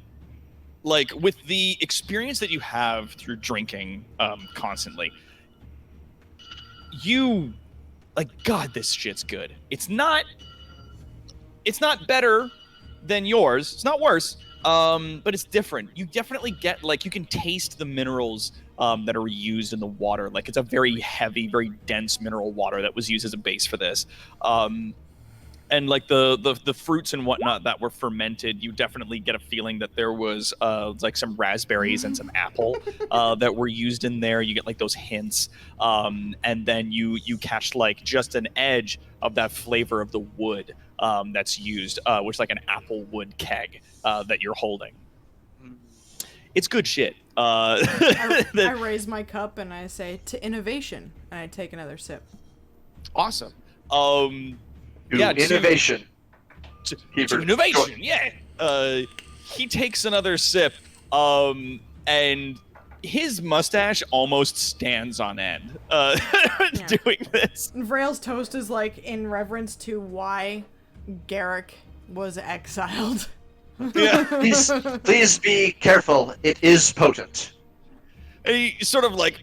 like with the experience that you have through drinking constantly, you like, God, this shit's good. It's not better than yours. It's not worse. But it's different. You definitely get, like, you can taste the minerals that are used in the water. Like, it's a very heavy, very dense mineral water that was used as a base for this. And like the fruits and whatnot that were fermented, you definitely get a feeling that there was like some raspberries and some apple that were used in there. You get like those hints, and then you catch like just an edge of that flavor of the wood that's used, which is like an apple wood keg that you're holding. It's good shit. I raise my cup and I say, "To innovation," and I take another sip. Awesome. Innovation. To innovation, yeah. He takes another sip, and his mustache almost stands on end doing this. Vrail's toast is like in reverence to why Garrick was exiled. Yeah. Please be careful. It is potent. And he sort of like,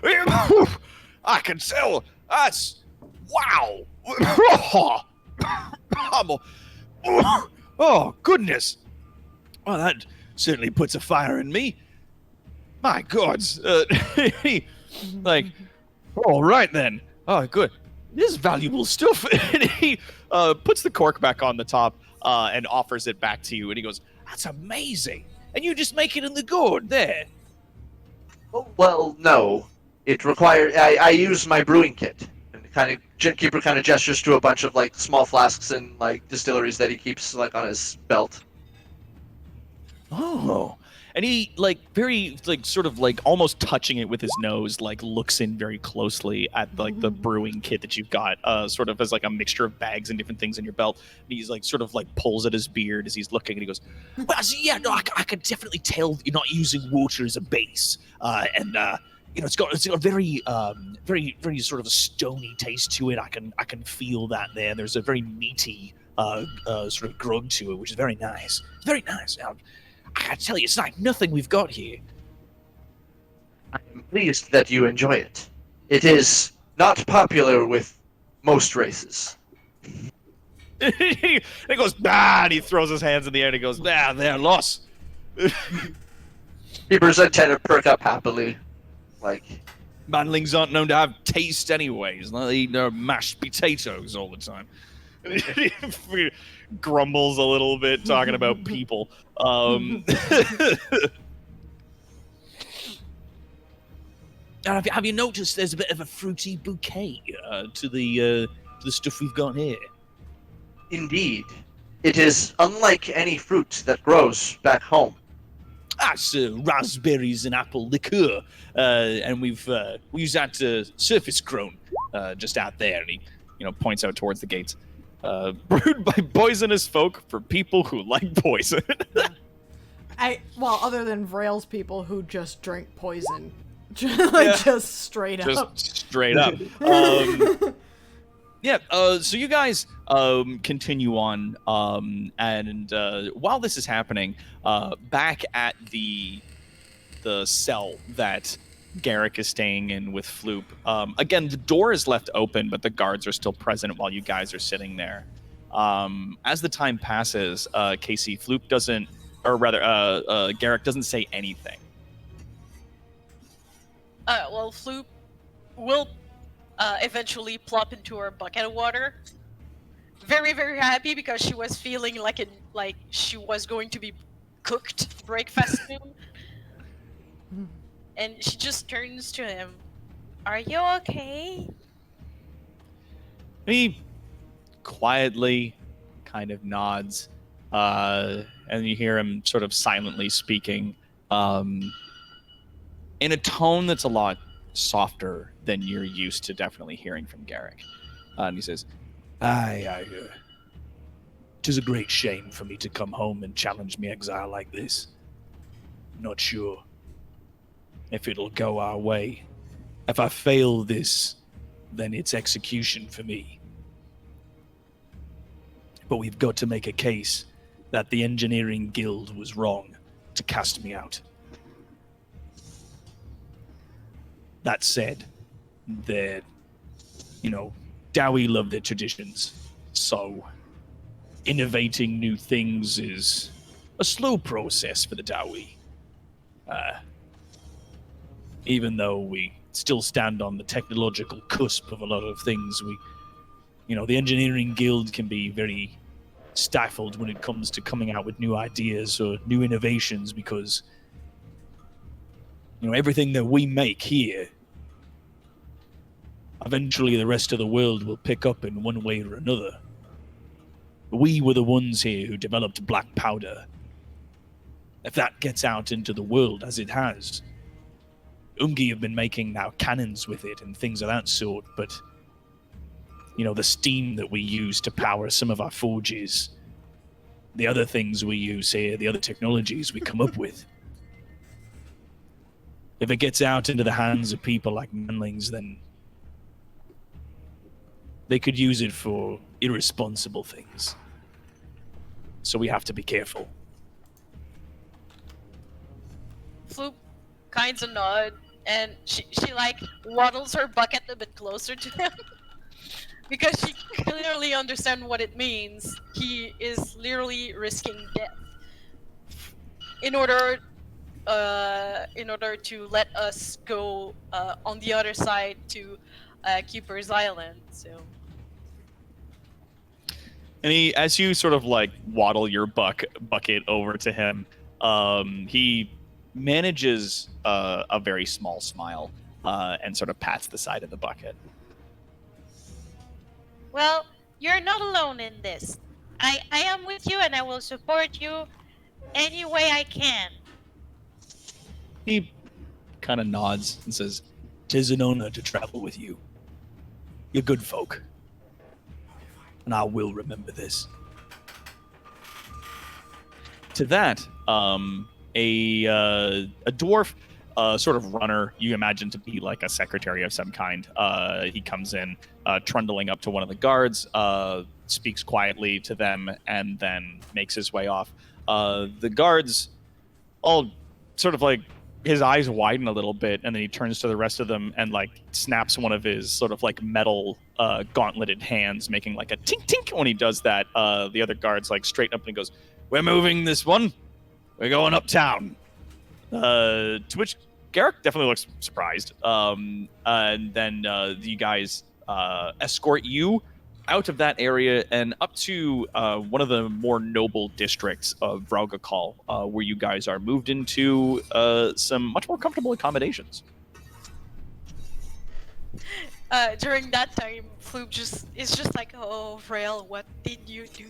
I can tell. That's wow. Oh goodness. Oh, certainly puts a fire in me. My gods. Like, all right then. Oh, good. This is valuable stuff. And he puts the cork back on the top and offers it back to you. And he goes, that's amazing. And you just make it in the gourd there. Oh, well, no. It requires. I use my brewing kit. And Keeper kind of gestures to a bunch of like small flasks and like distilleries that he keeps like on his belt. Oh. And he very sort of almost touching it with his nose, looks in very closely at the brewing kit that you've got, sort of as a mixture of bags and different things in your belt. And he's sort of pulls at his beard as he's looking, and he goes, "Well, so yeah, no, I can definitely tell you're not using water as a base, and it's got a very very sort of a stony taste to it. I can feel that there. There's a very meaty sort of grug to it, which is very nice. Very nice." I gotta tell you, it's like nothing we've got here. I'm pleased that you enjoy it. It is not popular with most races. He goes, "Ah," and he throws his hands in the air and he goes, "Ah, they're lost." Keeper's antenna perk up happily. Manlings aren't known to have taste anyways. They eat their mashed potatoes all the time. Grumbles a little bit, talking about people. Have you noticed there's a bit of a fruity bouquet to the stuff we've got here? Indeed. It is unlike any fruit that grows back home. That's raspberries and apple liqueur, and we use that surface grown just out there. And he points out towards the gates. Brewed by poisonous folk for people who like poison. Other than Vrail's people who just drink poison. Just straight up. Just straight up. So you guys continue on, and while this is happening, back at the cell that Garrick is staying in with Floop. Again, the door is left open, but the guards are still present while you guys are sitting there. As the time passes, Casey, Floop doesn't, or rather, Garrick doesn't say anything. Floop will eventually plop into her bucket of water. Very, very happy because she was feeling like she was going to be cooked breakfast soon. And she just turns to him. Are you okay? He quietly kind of nods, and you hear him sort of silently speaking in a tone that's a lot softer than you're used to definitely hearing from Garrick. And he says, Aye, 'tis a great shame for me to come home and challenge me exile like this. Not sure if it'll go our way. If I fail this, then it's execution for me. But we've got to make a case that the Engineering Guild was wrong to cast me out. That said, Dowie love their traditions, so innovating new things is a slow process for the Dowie. Even though we still stand on the technological cusp of a lot of things, the Engineering Guild can be very stifled when it comes to coming out with new ideas or new innovations because, everything that we make here, eventually the rest of the world will pick up in one way or another. We were the ones here who developed black powder. If that gets out into the world, as it has, Ungi have been making now cannons with it and things of that sort, but the steam that we use to power some of our forges, the other things we use here, the other technologies we come up with. If it gets out into the hands of people like Manlings, then they could use it for irresponsible things. So we have to be careful. Floop kinds of nod, and she waddles her bucket a bit closer to him. Because she clearly understands what it means. He is literally risking death. in order to let us go on the other side to Keeper's Island. So. And as you sort of like waddle your bucket over to him, he manages a very small smile and sort of pats the side of the bucket. Well, you're not alone in this. I am with you and I will support you any way I can. He kind of nods and says, "'Tis an honor to travel with you. You're good folk. And I will remember this." To that, a dwarf sort of runner, you imagine to be like a secretary of some kind. He comes in, trundling up to one of the guards, speaks quietly to them, and then makes his way off. The guards all sort of like, his eyes widen a little bit, and then he turns to the rest of them and like snaps one of his sort of like metal gauntleted hands, making like a tink tink when he does that. The other guards like straighten up and he goes, "We're moving this one. We're going uptown." To which Garrick definitely looks surprised. And then you guys escort you out of that area and up to one of the more noble districts of Vraugikall, where you guys are moved into some much more comfortable accommodations. During that time, Floop is just like, "Oh, Vrail, what did you do?"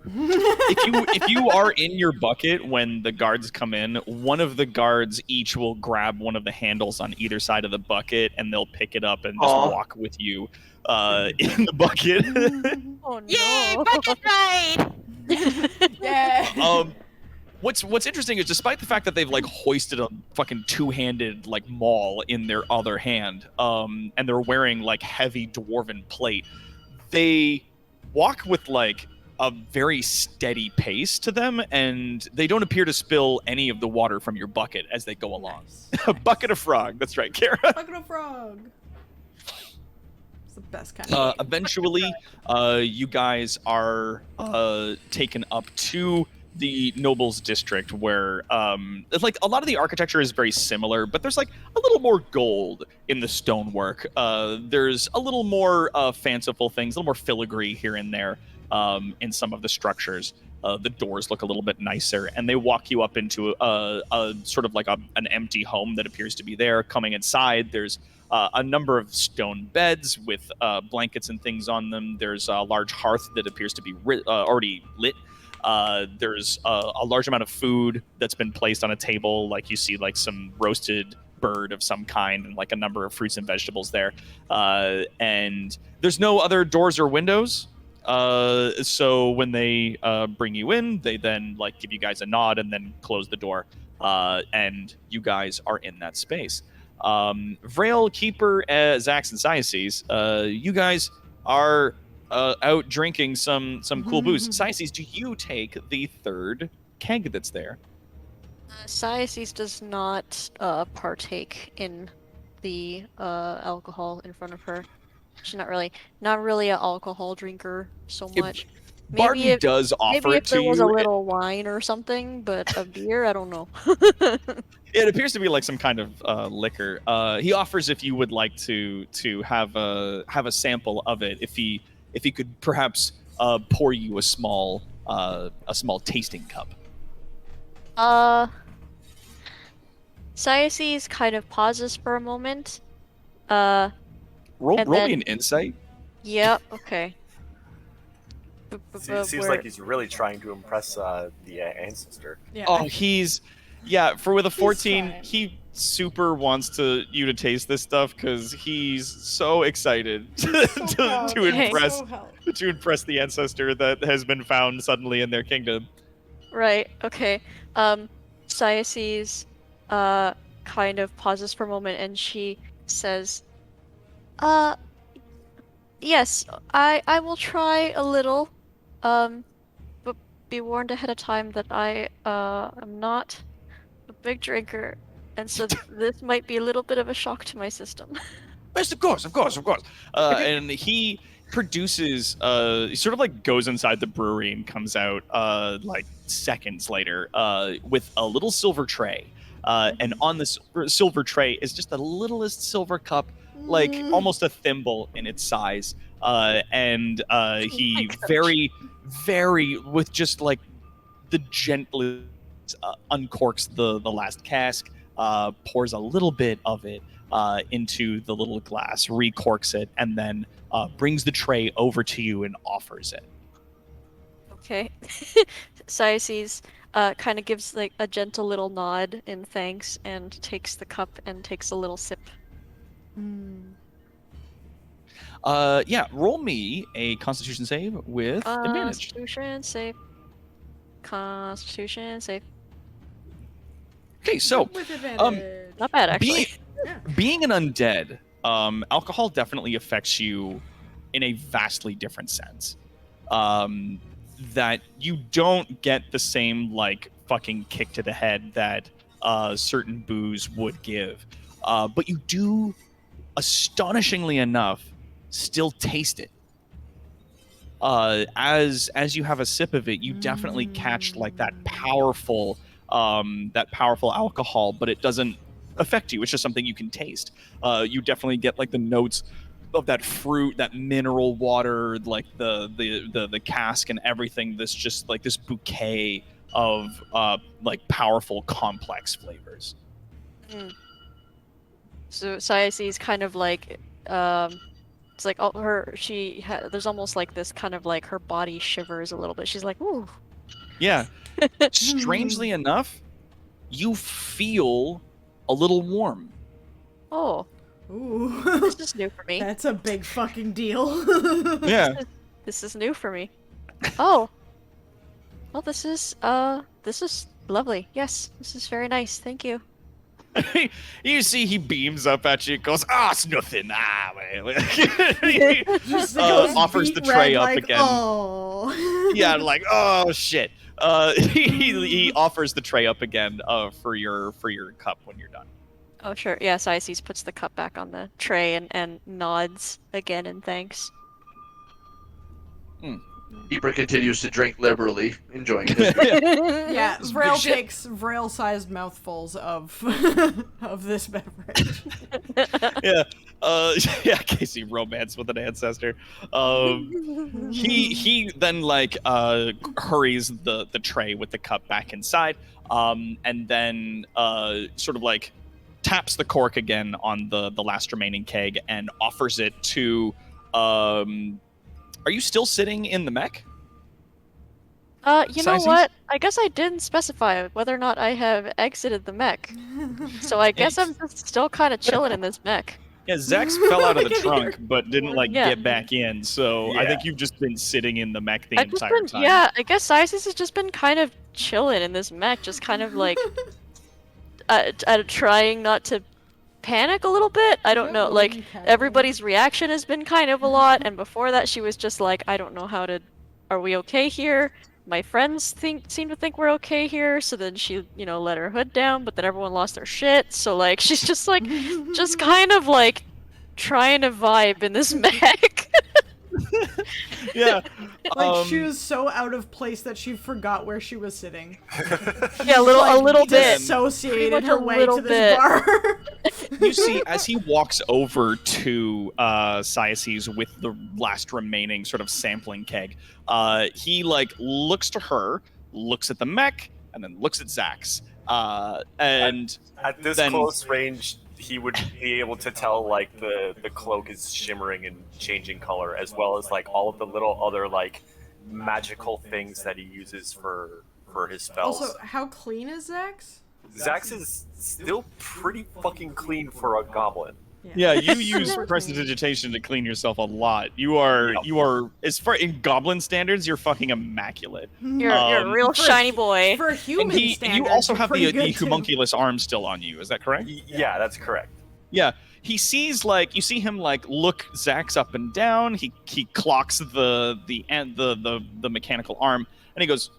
If you are in your bucket when the guards come in, one of the guards each will grab one of the handles on either side of the bucket, and they'll pick it up and just walk with you in the bucket. Oh no! Yay, bucket ride! Yeah. What's interesting is, despite the fact that they've like hoisted a fucking two-handed like maul in their other hand, and they're wearing like heavy dwarven plate, they walk with like a very steady pace to them, and they don't appear to spill any of the water from your bucket as they go along. Nice. A bucket of frog. That's right, Kara. Bucket of frog. It's the best kind of Eventually, you guys are taken up to the nobles district, where it's like a lot of the architecture is very similar, but there's like a little more gold in the stonework. There's a little more fanciful things, a little more filigree here and there in some of the structures. The doors look a little bit nicer, and they walk you up into a sort of like an empty home that appears to be there. Coming inside, there's a number of stone beds with blankets and things on them. There's a large hearth that appears to be already lit. There's a large amount of food that's been placed on a table, like you see like some roasted bird of some kind and like a number of fruits and vegetables there. And there's no other doors or windows. So when they bring you in, they then like give you guys a nod and then close the door. And you guys are in that space. Vrail, Keeper, Zax, and Siaces, you guys are out drinking some cool booze. Siaces, do you take the third keg that's there? Siaces does not partake in the alcohol in front of her. She's not really an alcohol drinker so much. Barton does offer maybe if to there was you. a little wine or something, but a beer, I don't know. It appears to be like some kind of liquor. He offers if you would like to have a sample of it. If he could perhaps pour you a small tasting cup. Siaces kind of pauses for a moment. Roll and me then- an insight. Yeah, okay. Seems like he's really trying to impress the ancestor. Yeah. Oh, with a 14, trying. he super wants you to taste this stuff because he's so excited to impress to impress the ancestor that has been found suddenly in their kingdom. Right, okay. Siaces kind of pauses for a moment and she says, yes, I will try a little, but be warned ahead of time that I am not a big drinker, and so this might be a little bit of a shock to my system. Yes, of course. And he produces he sort of like goes inside the brewery and comes out like seconds later with a little silver tray. And on the silver tray is just the littlest silver cup, like almost a thimble in its size. And he very, very, with just like the gentlest, uncorks the last cask, pours a little bit of it into the little glass, recorks it, and then brings the tray over to you and offers it. Okay. Cyaces kind of gives like a gentle little nod in thanks and takes the cup and takes a little sip. Yeah, roll me a Constitution save with advantage. Constitution save. Okay, so With advantage. Not bad actually. Being an undead, alcohol definitely affects you in a vastly different sense. That you don't get the same like fucking kick to the head that certain booze would give, but you do, astonishingly enough, still taste it. As you have a sip of it, you definitely catch like that powerful alcohol, but it doesn't affect you. It's just something you can taste. You definitely get like the notes of that fruit, that mineral water, like the cask and everything. This just like this bouquet of like powerful, complex flavors. So Cyaces kind of like it's like there's almost like this kind of like her body shivers a little bit. She's like, ooh. Yeah. Strangely enough, you feel a little warm. Oh. Ooh. This is new for me. That's a big fucking deal. Yeah. This is new for me. Oh. Well, this is lovely. Yes, this is very nice. Thank you. You see, he beams up at you, goes, it's nothing. Well. Just goes offers the beet tray red, up like, again. Oh. Yeah, like, oh shit. He offers the tray up again for your cup when you're done. Oh sure. Yeah, Cyaces puts the cup back on the tray and nods again in thanks. Keeper continues to drink liberally, enjoying his Yeah, Vrail shit. takes Vrail-sized mouthfuls of of this beverage. Yeah, Casey, romance with an ancestor. He then like hurries the tray with the cup back inside, and then sort of like taps the cork again on the last remaining keg and offers it to. Are you still sitting in the mech? You know Cyaces? what? I guess I didn't specify whether or not I have exited the mech. So I guess I'm just still kind of chilling in this mech. Yeah, Zax fell out of the trunk, but didn't like Yeah. get back in. So I think you've just been sitting in the mech the I've just entire been, time. yeah, I guess Cyaces has just been kind of chilling in this mech, just kind of like trying not to panic a little bit. I don't know, like everybody's reaction has been kind of a lot, and before that she was just like, I don't know how to. Are we okay here? My friends seem to think we're okay here, so then she, let her hood down, but then everyone lost their shit, so like she's just like, just kind of like trying to vibe in this mech. Yeah. Like she was so out of place that she forgot where she was sitting. Yeah, a little bit. Dissociated Pretty much her a way little to this bit. bar. You see, as he walks over to Cyaces with the last remaining sort of sampling keg, he like looks to her, looks at the mech, and then looks at Zax. And at this then, close range, he would be able to tell like the cloak is shimmering and changing color, as well as like all of the little other like magical things that he uses for his spells. Also, how clean is Zax? Zax is still pretty fucking clean for a goblin. Yeah, you use prestidigitation to clean yourself a lot. You are as far in goblin standards, you're fucking immaculate. You're a real shiny boy. For human And standards, you also you're have pretty the good, too. homunculus arm still on you. Is that correct? Yeah, that's correct. Yeah, he sees like you see him like look Zax up and down. He clocks the mechanical arm, and he goes,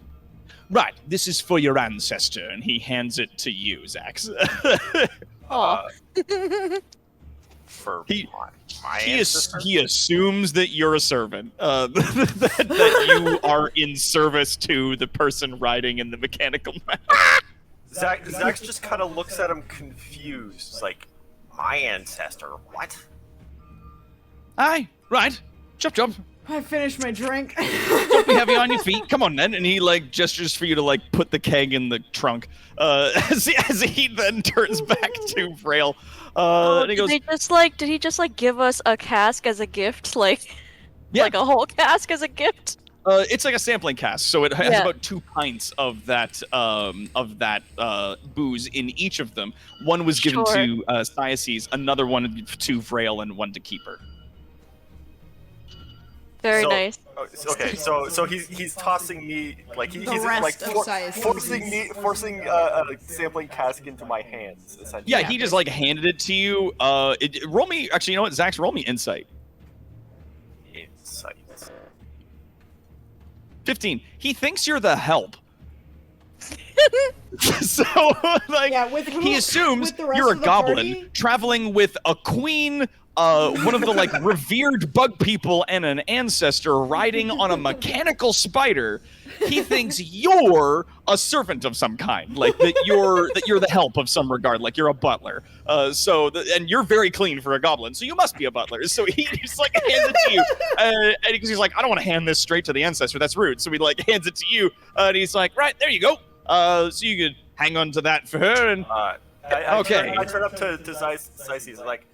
"Right, this is for your ancestor," and he hands it to you, Zax. Aw. for He- my He, ancestor? he assumes that you're a servant, that you are in service to the person riding in the mechanical mech. Zax just kind of looks at him confused. It's like, my ancestor? What? Aye, right. Chop. I finished my drink. Don't be heavy on your feet. Come on, then. And he like gestures for you to like put the keg in the trunk. As he then turns back to Vrail. And he goes, Did he just like give us a cask as a gift? Like, Yeah. like a whole cask as a gift? it's like a sampling cask, so it has Yeah. about 2 pints of that booze in each of them. One was given Sure. to Cyaces, another one to Vrail, and one to Keeper. Very So- nice. Okay, so he's tossing me like The he's rest like of Cyaces. forcing a sampling cask into my hands. Essentially. Yeah, he just like handed it to you. Roll me. Actually, you know what, Zax? Roll me insight. Insight. 15. He thinks you're the help. So, like, Yeah, with who- he assumes with the rest you're a of the goblin party? traveling with a queen, one of the like revered bug people, and an ancestor riding on a mechanical spider. He thinks you're a servant of some kind, like that you're the help of some regard, like you're a butler. And you're very clean for a goblin, so you must be a butler. So he just like hands it to you, and he's like, I don't want to hand this straight to the ancestor. That's rude. So he like hands it to you, and he's like, right there you go. So you could hang on to that for her, and Okay. I turn up to Cyaces like,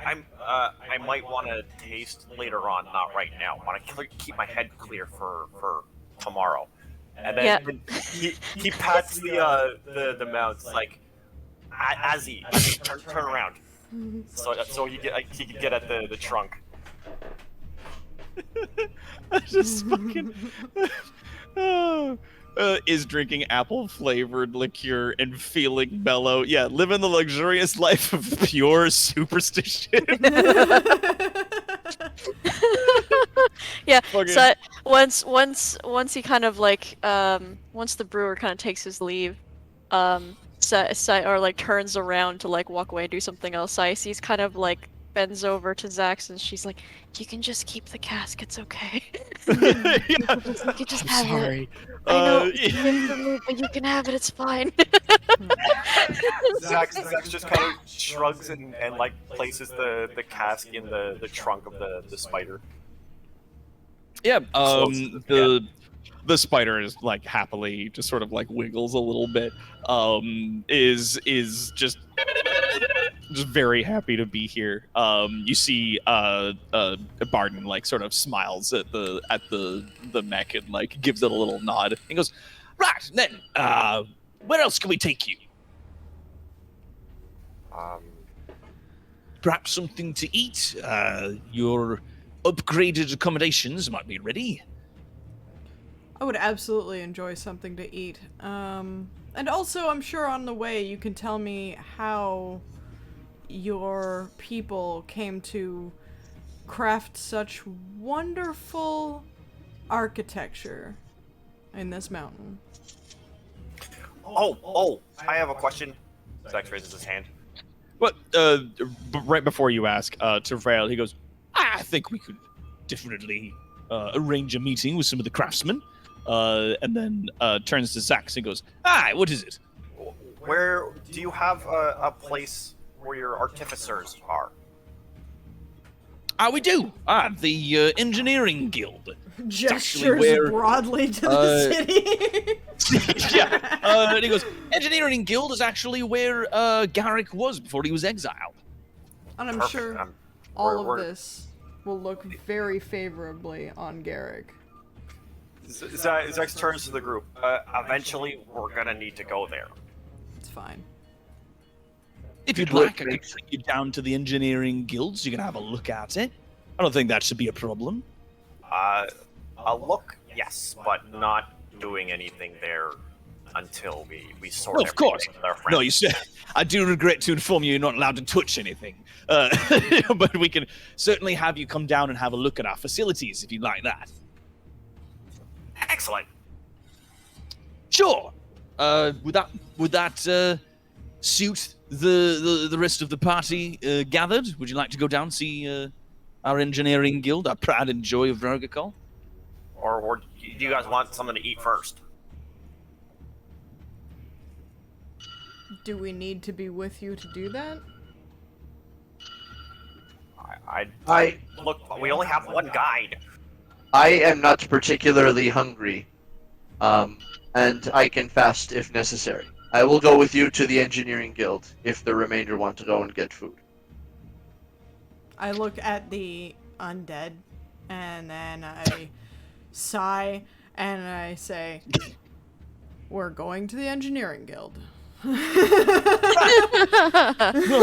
I might want to taste later on, not right now. I want to keep my head clear for tomorrow. And then he pats the mounts like, Azzy, turn around. So he can get at the trunk. I just fucking is drinking apple flavored liqueur and feeling mellow. Yeah, living the luxurious life of pure superstition. Yeah. Fucking- So once he kind of like once the brewer kind of takes his leave, or like turns around to like walk away and do something else, Cyaces kind of like bends over to Zax and she's like, "You can just keep the cask. It's okay. Yeah. You can just have it. Sorry. I know Yeah. it's meant for me, but you can have it. It's fine." Zax just kind of shrugs and like places the cask in the trunk of the spider. Yeah, Yeah. the spider is like happily just sort of like wiggles a little bit. Is just very happy to be here. You see Barden like sort of smiles at the mech and like gives it a little nod. He goes, right then, where else can we take you? Perhaps something to eat. Your upgraded accommodations might be ready. I would absolutely enjoy something to eat. And also, I'm sure on the way you can tell me how your people came to craft such wonderful architecture in this mountain. Oh, I have a question. Zax raises his hand. But right before you ask, to Vrail, he goes, I think we could definitely arrange a meeting with some of the craftsmen. And then turns to Zax and goes, "Hi, what is it?" Where do you have a place where your artificers are? We do. The Engineering Guild. Gestures where, broadly to the city. Yeah. And he goes, Engineering Guild is actually where Garrick was before he was exiled. And I'm Perfect. sure all of this will look very favorably on Garrick. Zax turns to the group. Eventually, we're gonna need to go there. It's fine. If you'd like, I can take you down to the Engineering Guild so you can have a look at it. I don't think that should be a problem. A look, yes, but not doing anything there until we sort Well, of course. everything with our friends. No, you said, I do regret to inform you you're not allowed to touch anything. But we can certainly have you come down and have a look at our facilities if you'd like that. Excellent. Sure. Would that suit the rest of the party gathered? Would you like to go down see our engineering guild, our pride and joy of Vraugikall? Or do you guys want something to eat first? Do we need to be with you to do that? I look. We only have one guide. I am not particularly hungry, and I can fast if necessary. I will go with you to the engineering guild if the remainder want to go and get food. I look at the undead, and then I sigh, and I say, "We're going to the engineering guild." We'll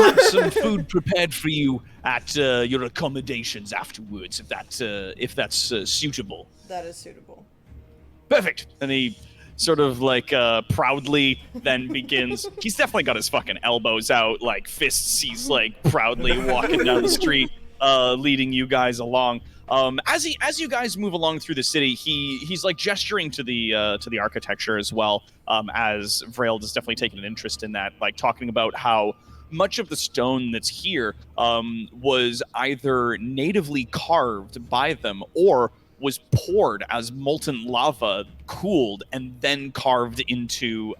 have some food prepared for you at your accommodations afterwards, if that's suitable. That is suitable. Perfect. And he sort of like proudly then begins. He's definitely got his fucking elbows out, like fists. He's like proudly walking down the street, leading you guys along. As you guys move along through the city, he's like gesturing to the architecture as well. As Vrail is definitely taking an interest in that, like talking about how much of the stone that's here was either natively carved by them or was poured as molten lava, cooled, and then carved into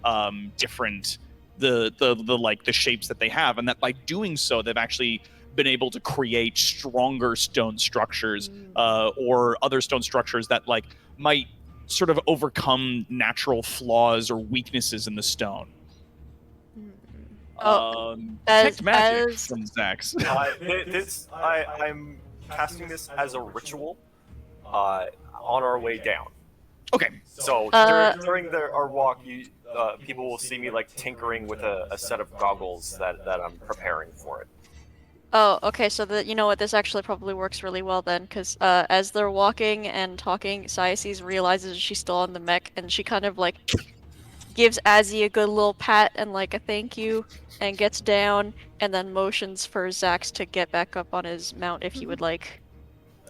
different the shapes that they have, and that by doing so, they've actually been able to create stronger stone structures or other stone structures that like might sort of overcome natural flaws or weaknesses in the stone. Detect magic from Zax. I'm casting this as a ritual on our way down. Okay. So during our walk, people will see me like tinkering with a set of goggles that I'm preparing for it. Oh, okay, so you know what, this actually probably works really well then, because as they're walking and talking, Cyaces realizes she's still on the mech, and she kind of like gives Azzy a good little pat and like a thank you, and gets down, and then motions for Zax to get back up on his mount if he would like.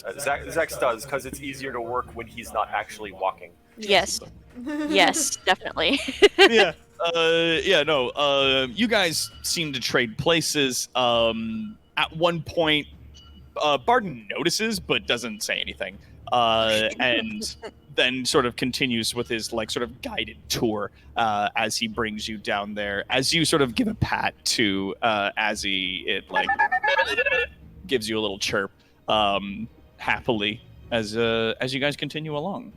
Zax does, because it's easier to work when he's not actually walking. Yes. Yes, definitely. Yeah. You guys seem to trade places. At one point, Barden notices but doesn't say anything, and then sort of continues with his like sort of guided tour as he brings you down there. As you sort of give a pat to Azzy, it like gives you a little chirp happily as you guys continue along.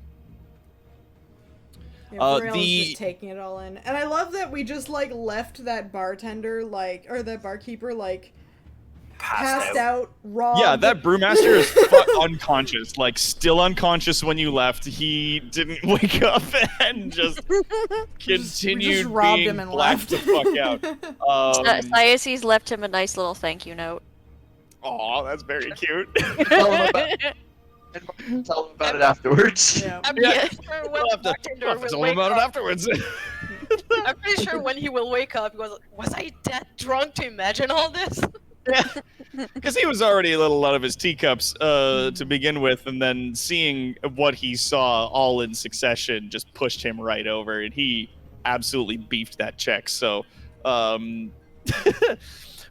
Yeah, just taking it all in, and I love that we just like left that bartender or that barkeeper passed out robbed. Yeah, that brewmaster is unconscious, like still unconscious when you left. He didn't wake up and just continued robbed being him and blacked the fuck out. Cyaces left him a nice little thank you note. Aw, that's very cute. Tell him about it afterwards. Yeah. I'm pretty sure when the bartender will Tell him wake about it up, afterwards. I'm pretty sure when he will wake up, he goes, "Was I that drunk to imagine all this?" Yeah, because he was already a little out of his teacups to begin with, and then seeing what he saw all in succession just pushed him right over, and he absolutely beefed that check. So, but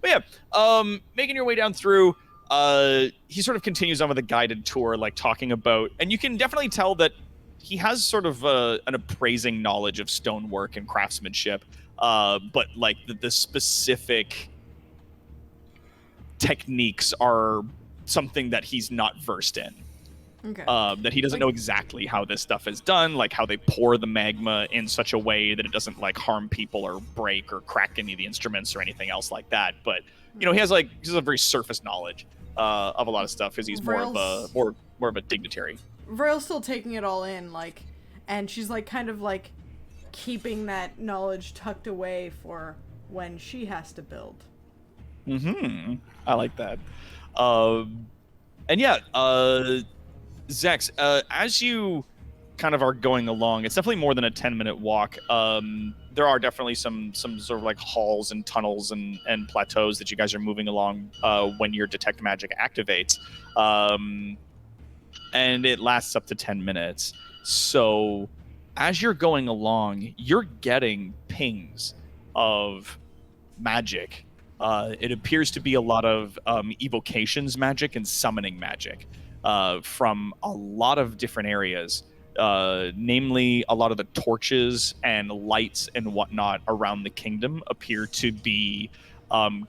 yeah, making your way down through, he sort of continues on with a guided tour, like talking about, and you can definitely tell that he has sort of an appraising knowledge of stonework and craftsmanship, but like the specific techniques are something that he's not versed in. Okay. That he doesn't know exactly how this stuff is done, like how they pour the magma in such a way that it doesn't like harm people or break or crack any of the instruments or anything else like that. But you know, he has a very surface knowledge of a lot of stuff because he's more of a dignitary. Vrail's still taking it all in, and she's kind of keeping that knowledge tucked away for when she has to build. Mm-hmm. I like that. And yeah, Zex, as you kind of are going along, it's definitely more than a 10-minute walk. There are definitely some sort of halls and tunnels and plateaus that you guys are moving along when your detect magic activates. And it lasts up to 10 minutes. So as you're going along, you're getting pings of magic. It appears to be a lot of evocations magic and summoning magic from a lot of different areas. Namely, a lot of the torches and lights and whatnot around the kingdom appear to be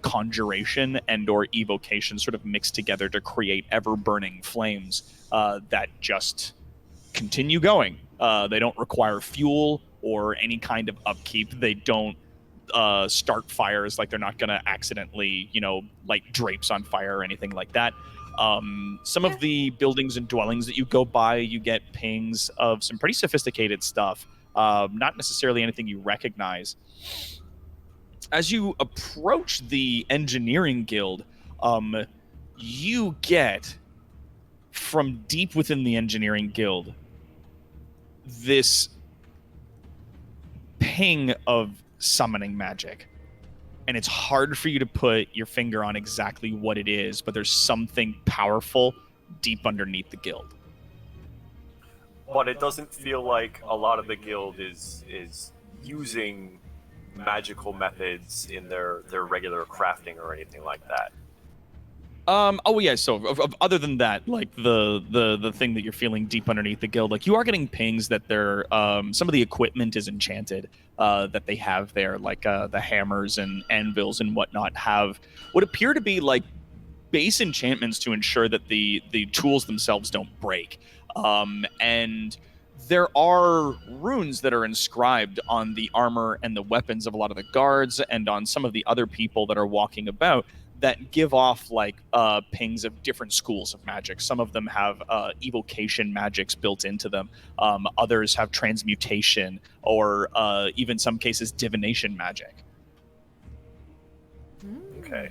conjuration and or evocation sort of mixed together to create ever-burning flames that just continue going. They don't require fuel or any kind of upkeep. They don't start fires, like they're not going to accidentally, light drapes on fire or anything like that. Some of the buildings and dwellings that you go by, you get pings of some pretty sophisticated stuff, not necessarily anything you recognize. As you approach the engineering guild, you get from deep within the engineering guild this ping of summoning magic. And it's hard for you to put your finger on exactly what it is, but there's something powerful deep underneath the guild. But it doesn't feel like a lot of the guild is using magical methods in their regular crafting or anything like that. Oh yeah. So other than that, like the thing that you're feeling deep underneath the guild, like you are getting pings that they're some of the equipment is enchanted that they have there, like the hammers and anvils and whatnot have what appear to be like base enchantments to ensure that the tools themselves don't break. And there are runes that are inscribed on the armor and the weapons of a lot of the guards and on some of the other people that are walking about that give off like pings of different schools of magic. Some of them have evocation magics built into them. Others have transmutation or even some cases divination magic. Okay.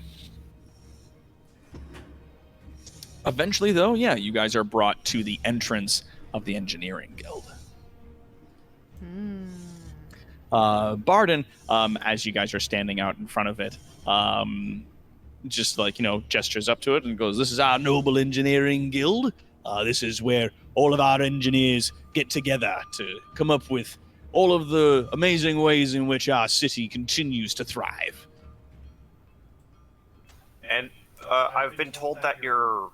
Eventually, though, yeah, you guys are brought to the entrance of the engineering guild. Barden, as you guys are standing out in front of it, just like, gestures up to it and goes, "This is our noble engineering guild. This is where all of our engineers get together to come up with all of the amazing ways in which our city continues to thrive." And I've been told that your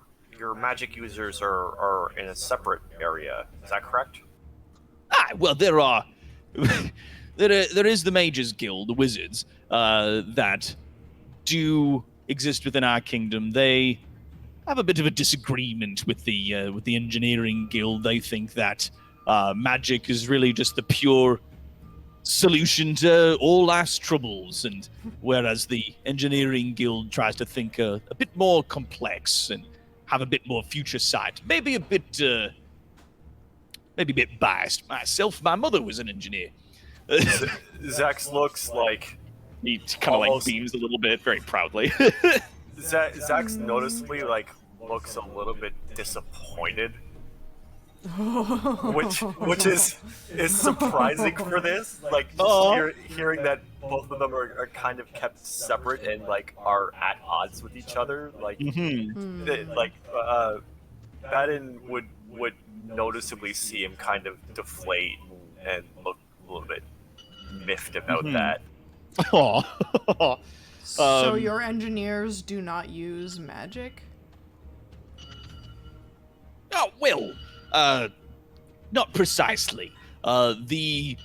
magic users are in a separate area. Is that correct? Well, there are... there is the Mages Guild, the wizards, that do exist within our kingdom. They have a bit of a disagreement with the engineering guild. They think that magic is really just the pure solution to all life's troubles, and whereas the engineering guild tries to think a bit more complex and have a bit more future sight, maybe a bit biased. Myself, my mother was an engineer. Zax looks like he kind of like beams a little bit, very proudly. Zax noticeably looks a little bit disappointed, which is surprising for this. Hearing that both of them are kind of kept separate and are at odds with each other. Baden would noticeably see him kind of deflate and look a little bit miffed about that. So your engineers do not use magic? Oh, well, not precisely. The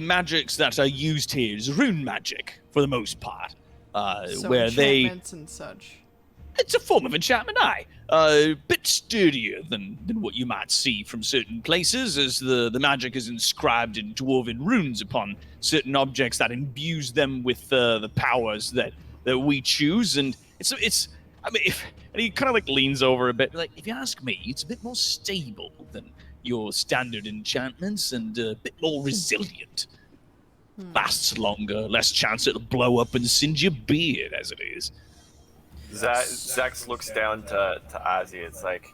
magics that are used here is rune magic, for the most part. So where enchantments and such. It's a form of enchantment, aye. A bit sturdier than what you might see from certain places, as the magic is inscribed in Dwarven runes upon certain objects that imbues them with the powers that we choose. And it's I mean, and he kind of leans over a bit, if you ask me, it's a bit more stable than your standard enchantments and a bit more resilient. Lasts longer, less chance it'll blow up and singe your beard as it is. Zax looks down to Ozzy. It's like,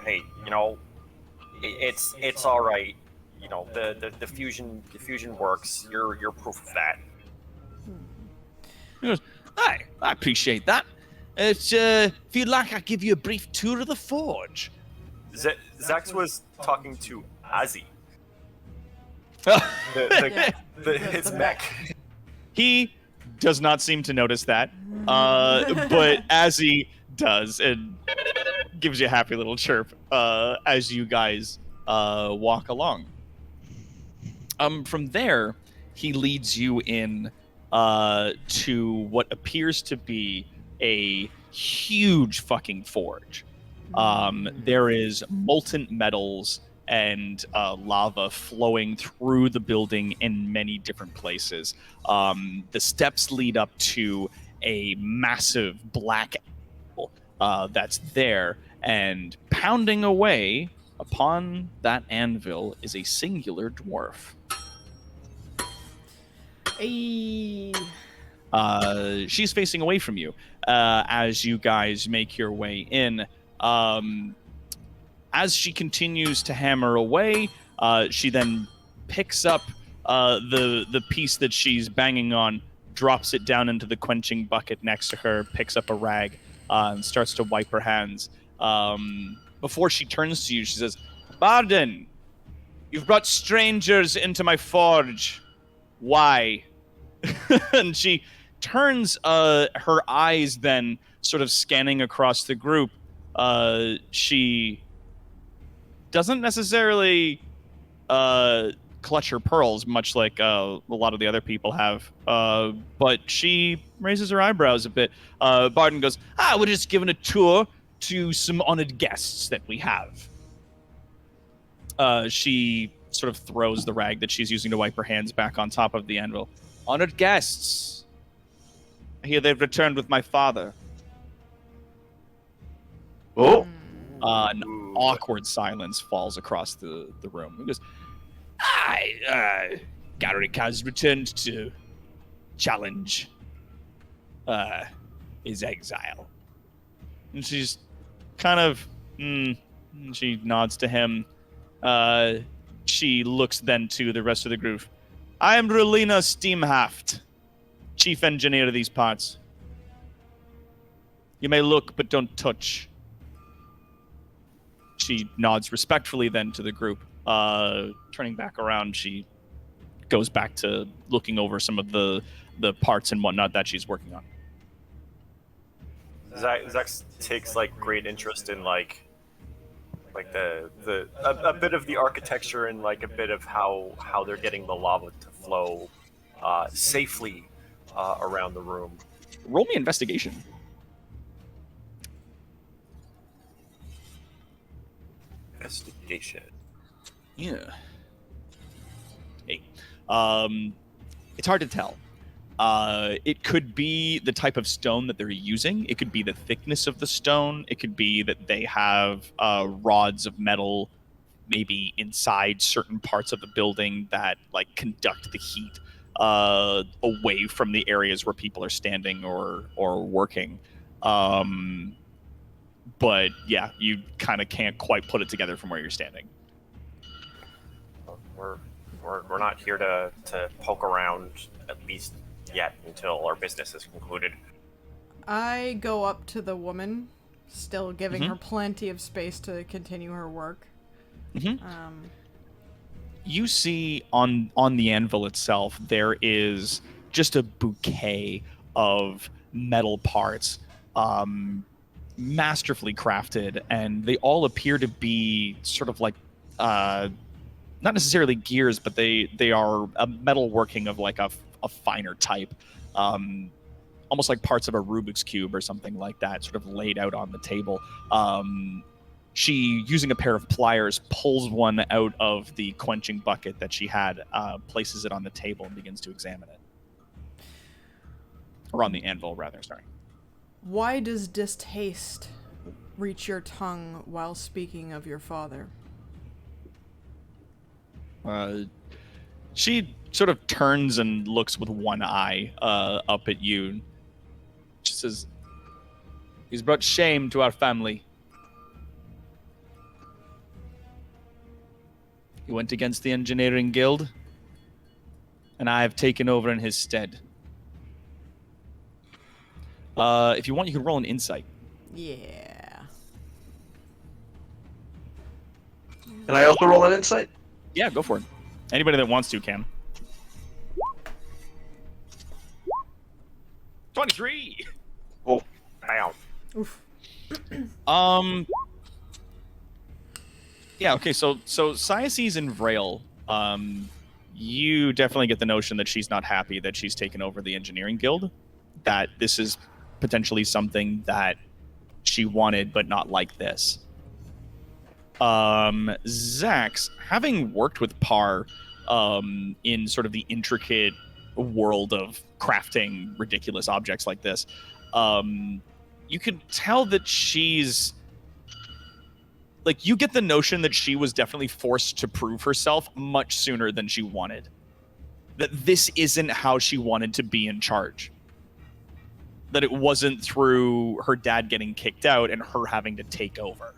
hey, it's all right. The fusion works. You're proof of that. He goes, I appreciate that. If you'd like, I'll give you a brief tour of the forge. Zax was talking to Ozzy. His mech. He does not seem to notice that. But as he does, it gives you a happy little chirp as you guys walk along. From there, he leads you in to what appears to be a huge fucking forge. There is molten metals and lava flowing through the building in many different places. The steps lead up to a massive black anvil that's there, and pounding away upon that anvil is a singular dwarf. Ayy. She's facing away from you as you guys make your way in. As she continues to hammer away, she then picks up the piece that she's banging on, drops it down into the quenching bucket next to her, picks up a rag, and starts to wipe her hands. Before she turns to you, she says, "Barden, you've brought strangers into my forge. Why?" And she turns her eyes then sort of scanning across the group. She doesn't necessarily clutch her pearls, much like a lot of the other people have, but she raises her eyebrows a bit. Barden goes, we're just giving a tour to some honored guests that we have. She sort of throws the rag that she's using to wipe her hands back on top of the anvil. Honored guests. I hear they've returned with my father. Oh. An awkward silence falls across the room. He goes, Garrick has returned to challenge his exile. And she's kind of, she nods to him. She looks then to the rest of the group. I am Relina Steamhaft, chief engineer of these parts. You may look, but don't touch. She nods respectfully then to the group. Turning back around, she goes back to looking over some of the parts and whatnot that she's working on. Zach takes great interest in a bit of the architecture and a bit of how they're getting the lava to flow safely around the room. Roll me investigation. Investigation. Yeah. Hey. It's hard to tell. It could be the type of stone that they're using. It could be the thickness of the stone. It could be that they have rods of metal maybe inside certain parts of the building that conduct the heat away from the areas where people are standing or working. But yeah, you kind of can't quite put it together from where you're standing. We're not here to poke around, at least yet, until our business is concluded. I go up to the woman, still giving her plenty of space to continue her work. You see on the anvil itself, there is just a bouquet of metal parts, masterfully crafted, and they all appear to be sort of not necessarily gears, but they are a metal working of a finer type, almost like parts of a Rubik's Cube or something like that, sort of laid out on the table. She, using a pair of pliers, pulls one out of the quenching bucket that she had, places it on the table, and begins to examine it. Or on the anvil, rather, sorry. Why does distaste reach your tongue while speaking of your father? She sort of turns and looks with one eye up at you. She says, "He's brought shame to our family. He went against the engineering guild, and I have taken over in his stead." If you want, you can roll an insight. Yeah. Can I also roll an insight? Yeah, go for it. Anybody that wants to can. 23. Oh, Bam. Oof. Yeah, okay, so Cyaces and Vrail, you definitely get the notion that she's not happy that she's taken over the engineering guild, that this is potentially something that she wanted but not like this. Zax, having worked with Par in sort of the intricate world of crafting ridiculous objects like this, you can tell that she's like, you get the notion that she was definitely forced to prove herself much sooner than she wanted. That this isn't how she wanted to be in charge. That it wasn't through her dad getting kicked out and her having to take over.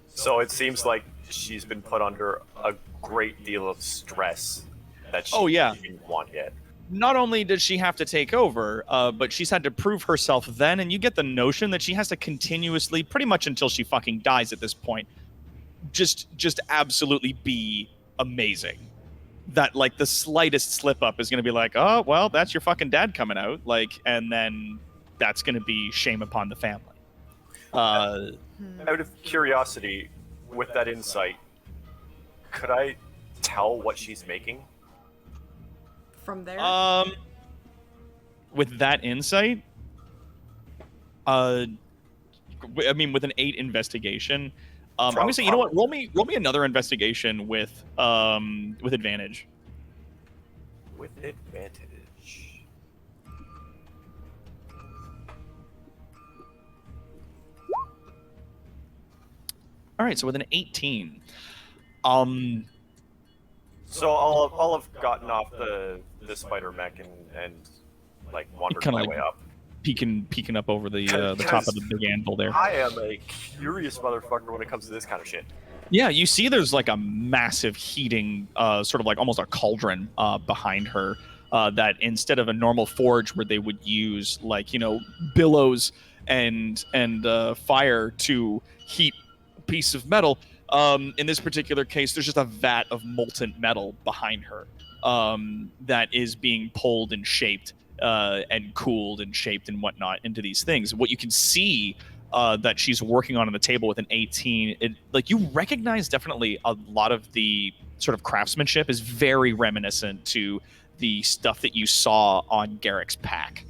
So it seems like she's been put under a great deal of stress that she didn't want yet. Not only did she have to take over, but she's had to prove herself then, and you get the notion that she has to continuously, pretty much until she fucking dies at this point, just absolutely be amazing. That, like, the slightest slip up is going to be like, oh, well, that's your fucking dad coming out, like, and then that's going to be shame upon the family. Out of curiosity, with that insight, could I tell what she's making? From there? With that insight, I mean, with an 8 investigation, I'm gonna say, you know what? Roll me another investigation with advantage. With advantage. All right, so with an 18, So I'll have gotten off the spider mech and like wandered my way up. Peeking up over the top of the big anvil there. I am a curious motherfucker when it comes to this kind of shit. Yeah, you see there's like a massive heating, sort of like almost a cauldron behind her, that instead of a normal forge where they would use like, you know, billows and fire to heat a piece of metal, in this particular case, there's just a vat of molten metal behind her that is being pulled and shaped and cooled and shaped and whatnot into these things. What you can see that she's working on the table with an 18, like, you recognize definitely a lot of the sort of craftsmanship is very reminiscent to the stuff that you saw on Garrick's pack.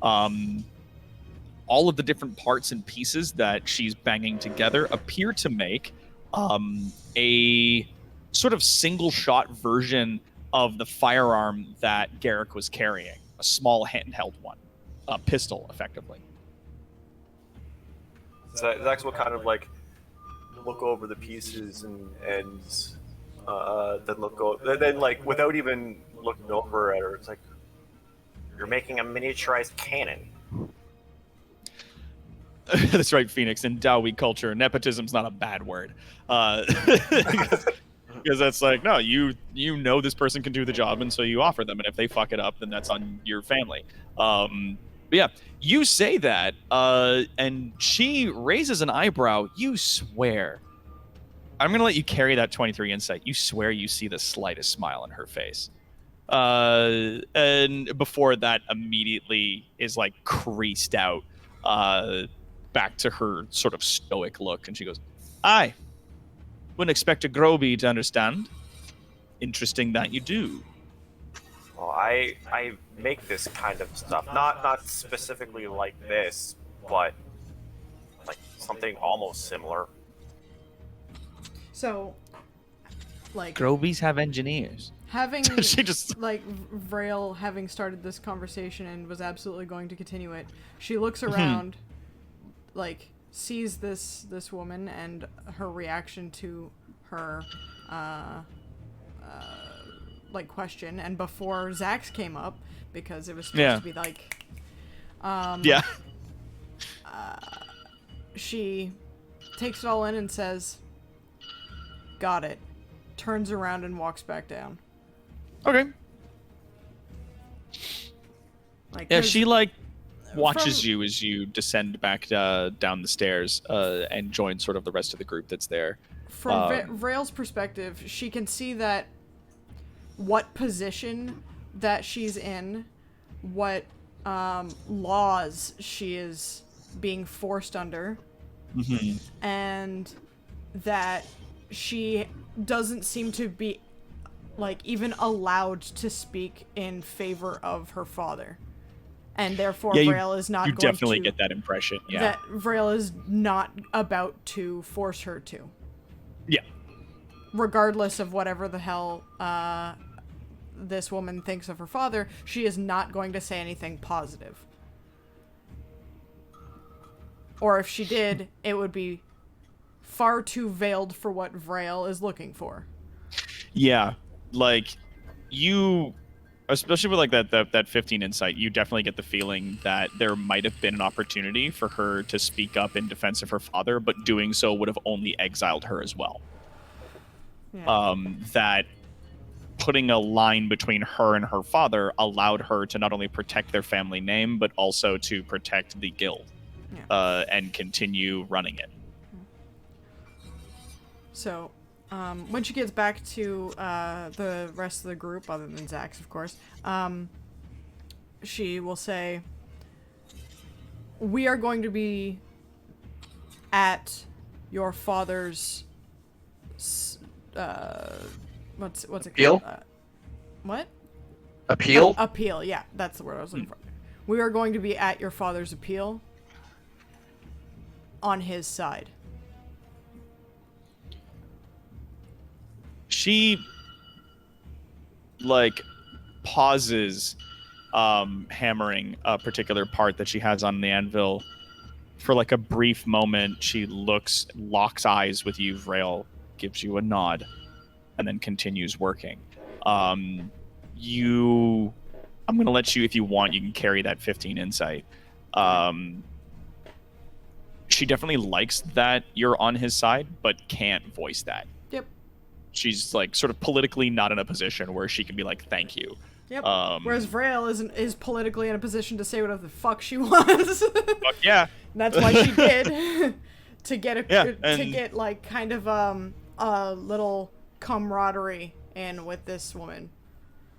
All of the different parts and pieces that she's banging together appear to make a sort of single shot version of the firearm that Garrick was carrying, a small handheld one, a pistol, effectively. Zax will kind of like look over the pieces and then like without even looking over at her, it's like, you're making a miniaturized cannon. That's right, Phoenix. In Dwarven culture, nepotism's not a bad word. Because that's like, no, you know this person can do the job, and so you offer them, and if they fuck it up, then that's on your family. But yeah, you say that, and she raises an eyebrow. You swear. I'm going to let you carry that 23 insight. You swear you see the slightest smile on her face. And before that immediately is like creased out back to her sort of stoic look, and she goes, aye. Wouldn't expect a Groby to understand. Interesting that you do. Well, I make this kind of stuff. Not specifically like this, but like something almost similar. So, like, Grobies have engineers. having She just- like Vrail having started this conversation and was absolutely going to continue it, she looks around, like, sees this woman and her reaction to her like question, and before Zax came up, because it was supposed to be like she takes it all in and says, got it, turns around and walks back down. Okay. Like, Yeah, 'cause she like watches you as you descend back down the stairs and join sort of the rest of the group that's there. From Vrail's perspective, she can see that what position that she's in, what laws she is being forced under, and that she doesn't seem to be, like, even allowed to speak in favor of her father. And therefore, Vrail is not going to... You definitely get that impression, yeah. That Vrail is not about to force her to. Yeah. Regardless of whatever the hell this woman thinks of her father, she is not going to say anything positive. Or if she did, it would be far too veiled for what Vrail is looking for. Yeah, like, you... Especially with, like, that 15 insight, you definitely get the feeling that there might have been an opportunity for her to speak up in defense of her father, but doing so would have only exiled her as well. Yeah. That putting a line between her and her father allowed her to not only protect their family name, but also to protect the guild, and continue running it. So, when she gets back to the rest of the group, other than Zax, of course, she will say, "We are going to be at your father's what's it Appeal? called? What? Appeal? Appeal, yeah, that's the word I was looking for. We are going to be at your father's appeal on his side." She, like, pauses hammering a particular part that she has on the anvil for, like, a brief moment. She locks eyes with you, Vrail, gives you a nod, and then continues working. I'm going to let you, if you want, you can carry that 15 insight. She definitely likes that you're on his side, but can't voice that. Yep. She's, like, sort of politically not in a position where she can be like, thank you. Yep. Whereas Vrail is politically in a position to say whatever the fuck she wants. Fuck yeah. That's why she did. to get like kind of a little camaraderie in with this woman.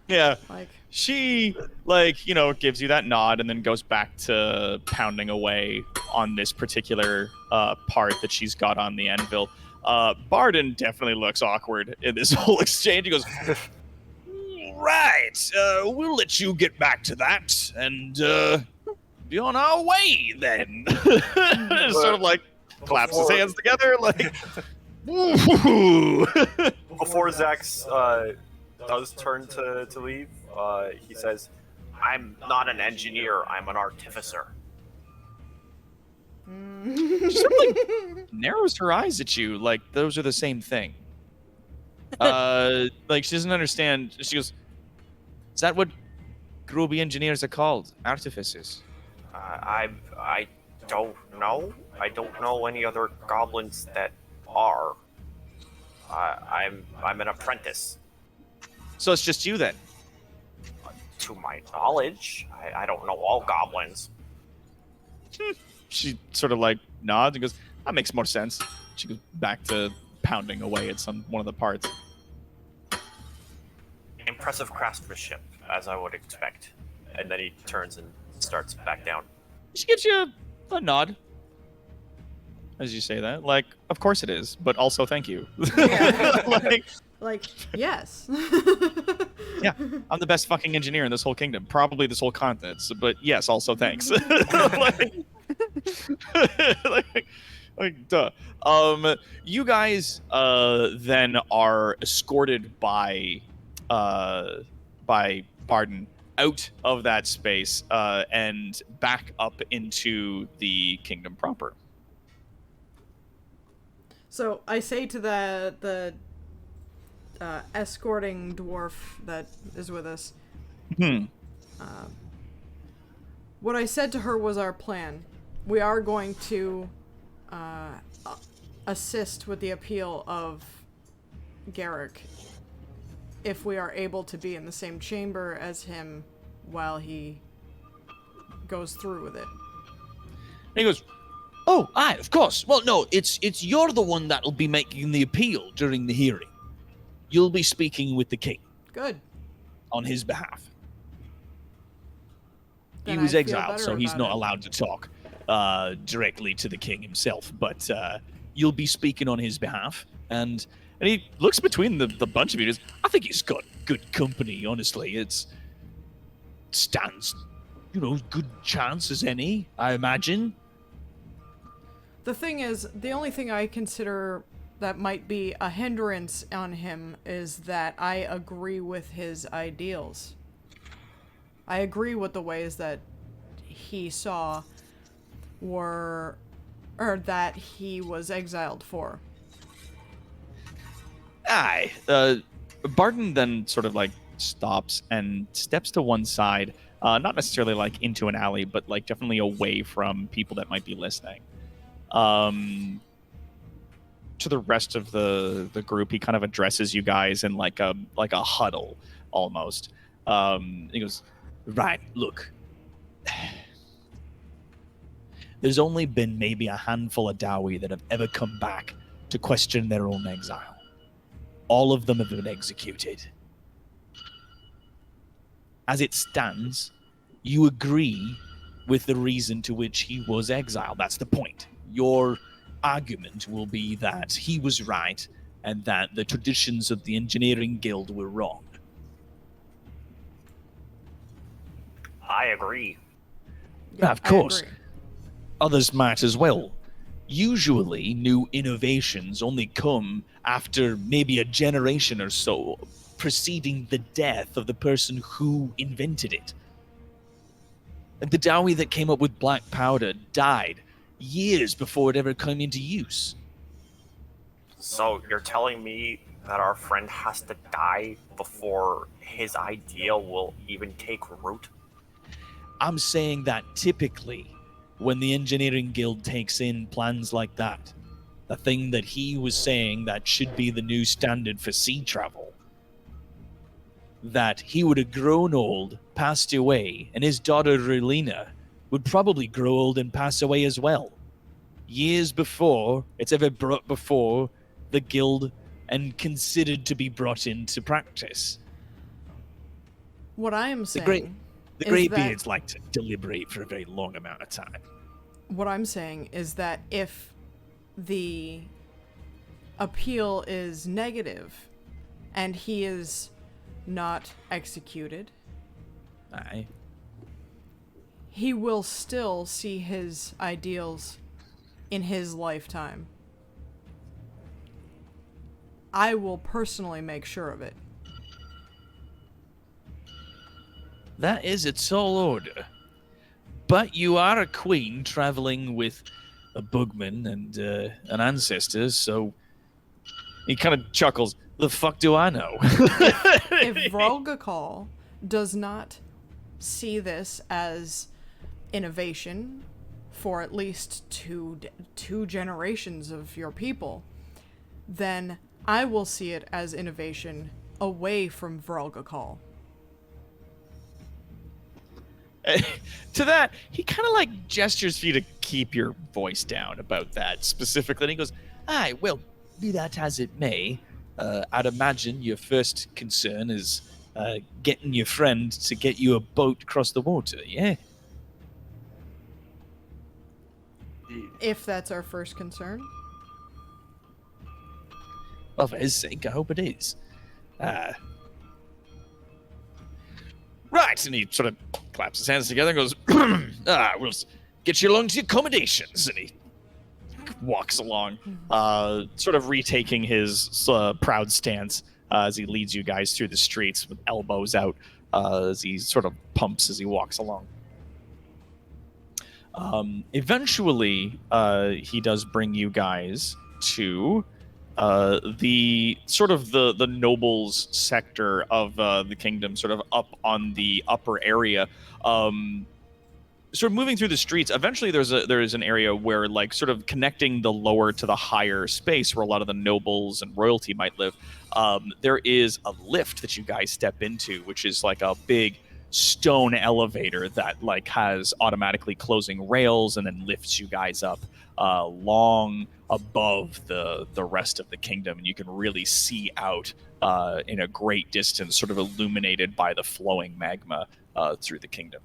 Yeah. Like, she, like, you know, gives you that nod and then goes back to pounding away on this particular part that she's got on the anvil. Barden definitely looks awkward in this whole exchange. He goes, right, we'll let you get back to that, and be on our way then. Sort of like claps his hands together, like, ooh. Before Zax does turn to leave, he says, I'm not an engineer, I'm an artificer. She sort of, like, narrows her eyes at you, like those are the same thing. Like, she doesn't understand. She goes, is that what Groby engineers are called? Artificers? I don't know. I don't know any other goblins that are. I'm an apprentice. So it's just you then? To my knowledge, I don't know all goblins. She sort of, like, nods and goes, that makes more sense. She goes back to pounding away at one of the parts. Impressive craftsmanship, as I would expect. And then he turns and starts back down. She gives you a nod as you say that. Like, of course it is, but also thank you. Yeah. like, yes. Yeah, I'm the best fucking engineer in this whole kingdom. Probably this whole continent. But yes, also thanks. like, duh. You guys then are escorted by Barden out of that space and back up into the kingdom proper. So I say to the escorting dwarf that is with us, what I said to her was our plan. We are going to assist with the appeal of Garrick if we are able to be in the same chamber as him while he goes through with it. And he goes, oh, aye, of course. Well, no, it's you're the one that'll be making the appeal during the hearing. You'll be speaking with the king. Good. On his behalf. Then was I feel exiled, better so he's about not it. allowed to talk directly to the king himself. But you'll be speaking on his behalf, and he looks between the bunch of you. I think he's got good company. Honestly, it stands, good chance as any, I imagine. The thing is, the only thing I consider that might be a hindrance on him is that I agree with his ideals. I agree with the ways that he saw or that he was exiled for. Aye. Barton then sort of like stops and steps to one side, not necessarily like into an alley, but like definitely away from people that might be listening. To the rest of the group, he kind of addresses you guys in like a huddle almost. He goes, "Right, look. There's only been maybe a handful of Dowie that have ever come back to question their own exile. All of them have been executed. As it stands, you agree with the reason to which he was exiled. That's the point. Your argument will be that he was right and that the traditions of the Engineering Guild were wrong." I agree. Yeah, Of course. I agree. Others might as well. Usually, new innovations only come after maybe a generation or so, preceding the death of the person who invented it. Like the Dowie that came up with black powder died years before it ever came into use. So you're telling me that our friend has to die before his idea will even take root? I'm saying that typically, when the Engineering Guild takes in plans like that, the thing that he was saying that should be the new standard for sea travel, that he would have grown old, passed away, and his daughter Relina would probably grow old and pass away as well. Years before it's ever brought before the guild and considered to be brought into practice. What I am saying The is Greybeards that like to deliberate for a very long amount of time. what I'm saying is that if the appeal is negative and he is not executed, Aye. he will still see his ideals in his lifetime. I will personally make sure of it. That is a tall order. But you are a queen traveling with a bugman and an ancestor, so he kind of chuckles. The fuck do I know? If Vraugikall does not see this as innovation for at least two generations of your people, then I will see it as innovation away from Vraugikall. To that, he kind of like gestures for you to keep your voice down about that specifically. And he goes, "Aye, well, be that as it may, I'd imagine your first concern is getting your friend to get you a boat across the water, yeah?" If that's our first concern. Well, for his sake, I hope it is. Right, and he sort of claps his hands together and goes, "We'll get you along to your accommodations." And he walks along, sort of retaking his proud stance as he leads you guys through the streets with elbows out as he sort of pumps as he walks along. Eventually, he does bring you guys to the sort of the nobles sector of the kingdom, sort of up on the upper area. Sort of moving through the streets, eventually there is an area where, like, sort of connecting the lower to the higher space where a lot of the nobles and royalty might live. There is a lift that you guys step into, which is like a big stone elevator that like has automatically closing rails and then lifts you guys up long above the rest of the kingdom, and you can really see out in a great distance, sort of illuminated by the flowing magma through the kingdom.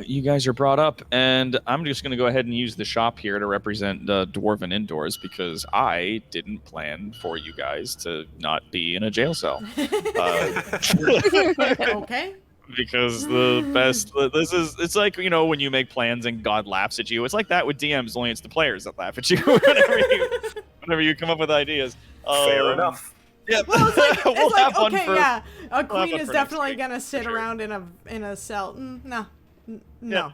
You guys are brought up, and I'm just going to go ahead and use the shop here to represent Dwarven Indoors because I didn't plan for you guys to not be in a jail cell. Okay. Because the best, it's like, you know, when you make plans and God laughs at you. It's like that with DMs, only it's the players that laugh at you whenever you come up with ideas. Fair enough. Yeah, Well, it's like, we'll it's like have one okay, for- yeah, a we'll have queen one is for next definitely week, gonna sit for sure. around in a cell. No, no,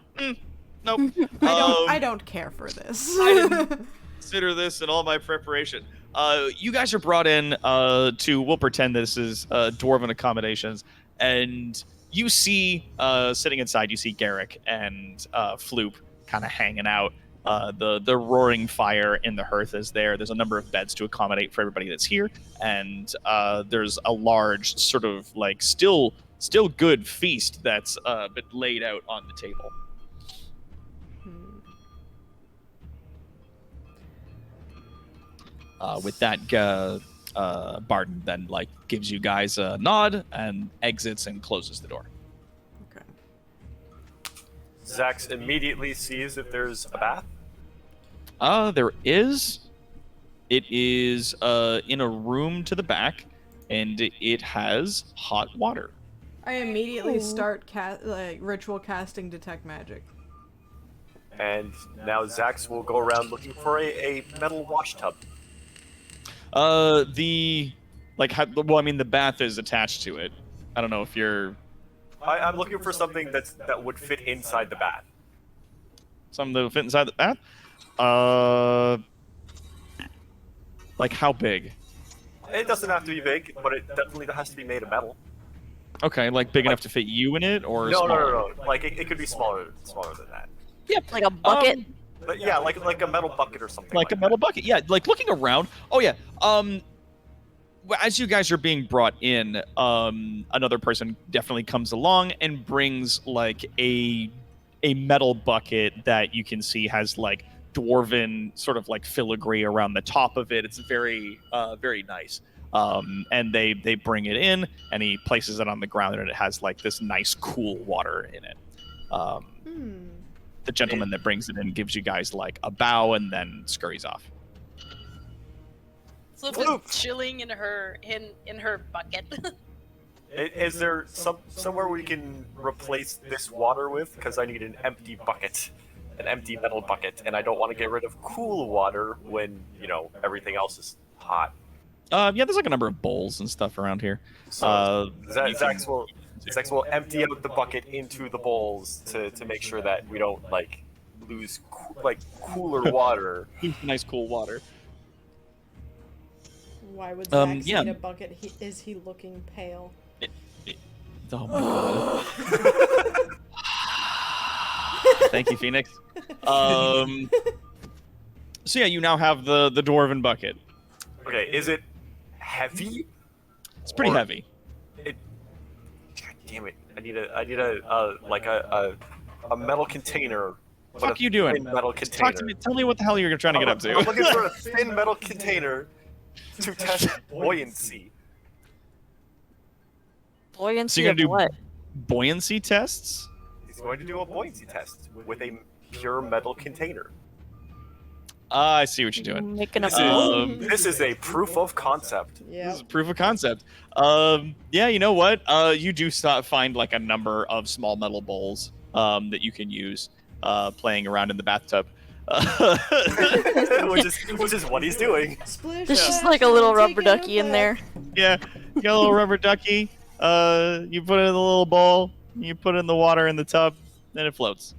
Nope. I don't care for this. I didn't consider this in all my preparation. You guys are brought in to, we'll pretend this is Dwarven accommodations, and you see, sitting inside, you see Garrick and Floop kind of hanging out. The roaring fire in the hearth is there. There's a number of beds to accommodate for everybody that's here, and there's a large sort of like still good feast that's been laid out on the table. With that, Barton then like gives you guys a nod and exits and closes the door. Okay. Zax immediately sees if there's a bath. There is. It is in a room to the back, and it has hot water. I immediately start ritual casting detect magic. And now Zax will go around looking for a metal wash tub. The bath is attached to it. I don't know if you're I'm looking for something that would fit inside the bath. something that'll fit inside the bath. Like how big? It doesn't have to be big, but it definitely has to be made of metal. Okay, like big enough to fit you in it, or No. smaller? Like it could be smaller than that. Like a bucket. But yeah, like a metal bucket or something. Like a metal bucket. Yeah, like looking around. Oh yeah. As you guys are being brought in, another person definitely comes along and brings like a metal bucket that you can see has like dwarven sort of like filigree around the top of it. It's very very nice. And they bring it in, and he places it on the ground, and it has like this nice cool water in it. The gentleman that brings it in gives you guys like a bow and then scurries off. Floop is chilling in her bucket. Is there somewhere we can replace this water with? Because I need an empty bucket, an empty metal bucket, and I don't want to get rid of cool water when everything else is hot. Yeah, there's like a number of bowls and stuff around here. So Zax will empty out the bucket into the bowls to make sure that we don't like lose cooler water. Nice cool water. Why would Zax yeah. need a bucket? Is he looking pale? Oh my god. Thank you, Phoenix. So yeah, you now have the dwarven bucket. Okay, is it heavy? It's pretty heavy. God damn it! I need a metal container. What the fuck are you doing? Metal container. Talk to me. Tell me what the hell you're trying to get up to. I'm looking for a thin metal container to test buoyancy. Buoyancy So you're gonna of do what? buoyancy tests? He's going to do a buoyancy test with a pure metal container. I see what you're doing. Making a This is a proof of concept. Yeah. This is proof of concept. Yeah, you know what? You do find like a number of small metal bowls that you can use playing around in the bathtub. which is what he's doing. Splish There's just splash, like a little take rubber a ducky in bath. there. Yeah, you got a little rubber ducky. You put it in the little bowl. You put it in the water in the tub, then it floats.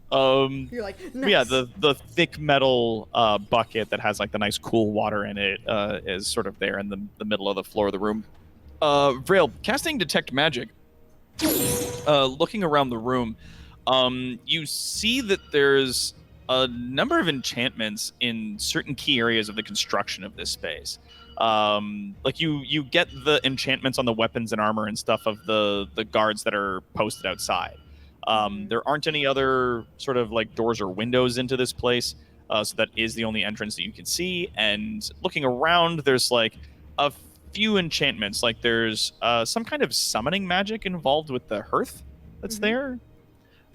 You're like, nice. Yeah, the thick metal bucket that has like the nice cool water in it is sort of there in the middle of the floor of the room. Vrail, casting detect magic. Looking around the room, you see that there's a number of enchantments in certain key areas of the construction of this space. Like you get the enchantments on the weapons and armor and stuff of the guards that are posted outside. There aren't any other sort of like doors or windows into this place, so that is the only entrance that you can see. And looking around, there's like a few enchantments. Like there's some kind of summoning magic involved with the hearth that's there.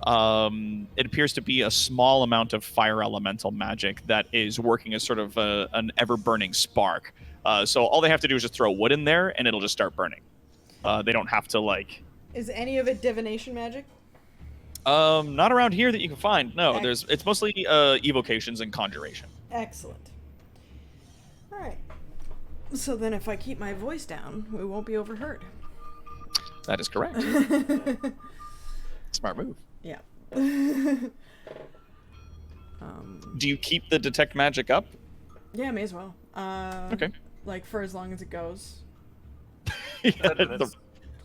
It appears to be a small amount of fire elemental magic that is working as sort of an ever-burning spark. So all they have to do is just throw wood in there, and it'll just start burning. They don't have to, like... Is any of it divination magic? Not around here that you can find. No, it's mostly evocations and conjuration. Excellent. Alright. So then if I keep my voice down, we won't be overheard. That is correct. Smart move. Yeah. Do you keep the detect magic up? Yeah, may as well. Okay. Like, for as long as it goes. The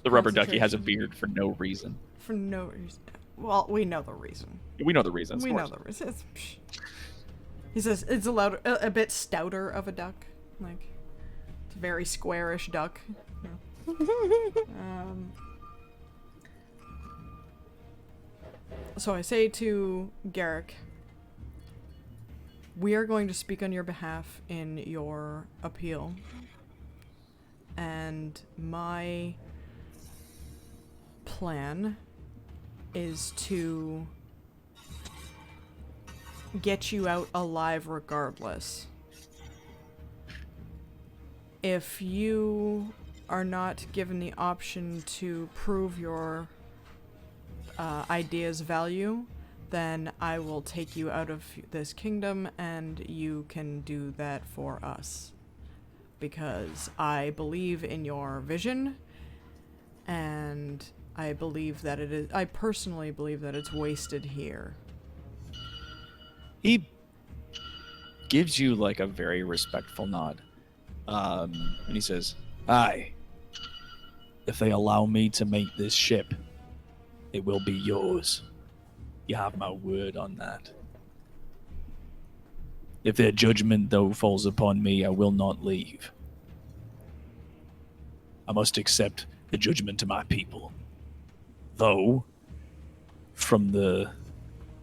rubber ducky has a beard for no reason. For no reason. Well, we know the reason. We know the reasons. We know the reason. He says it's a bit stouter of a duck. Like, it's a very squarish duck. So I say to Garrick, we are going to speak on your behalf in your appeal. And my plan is to get you out alive regardless. If you are not given the option to prove your idea's value, then I will take you out of this kingdom and you can do that for us. Because I believe in your vision, and I personally believe that it's wasted here. He gives you like a very respectful nod. And he says, "Aye, if they allow me to make this ship, it will be yours. You have my word on that. If their judgment, though, falls upon me, I will not leave. I must accept the judgment of my people. Though, from the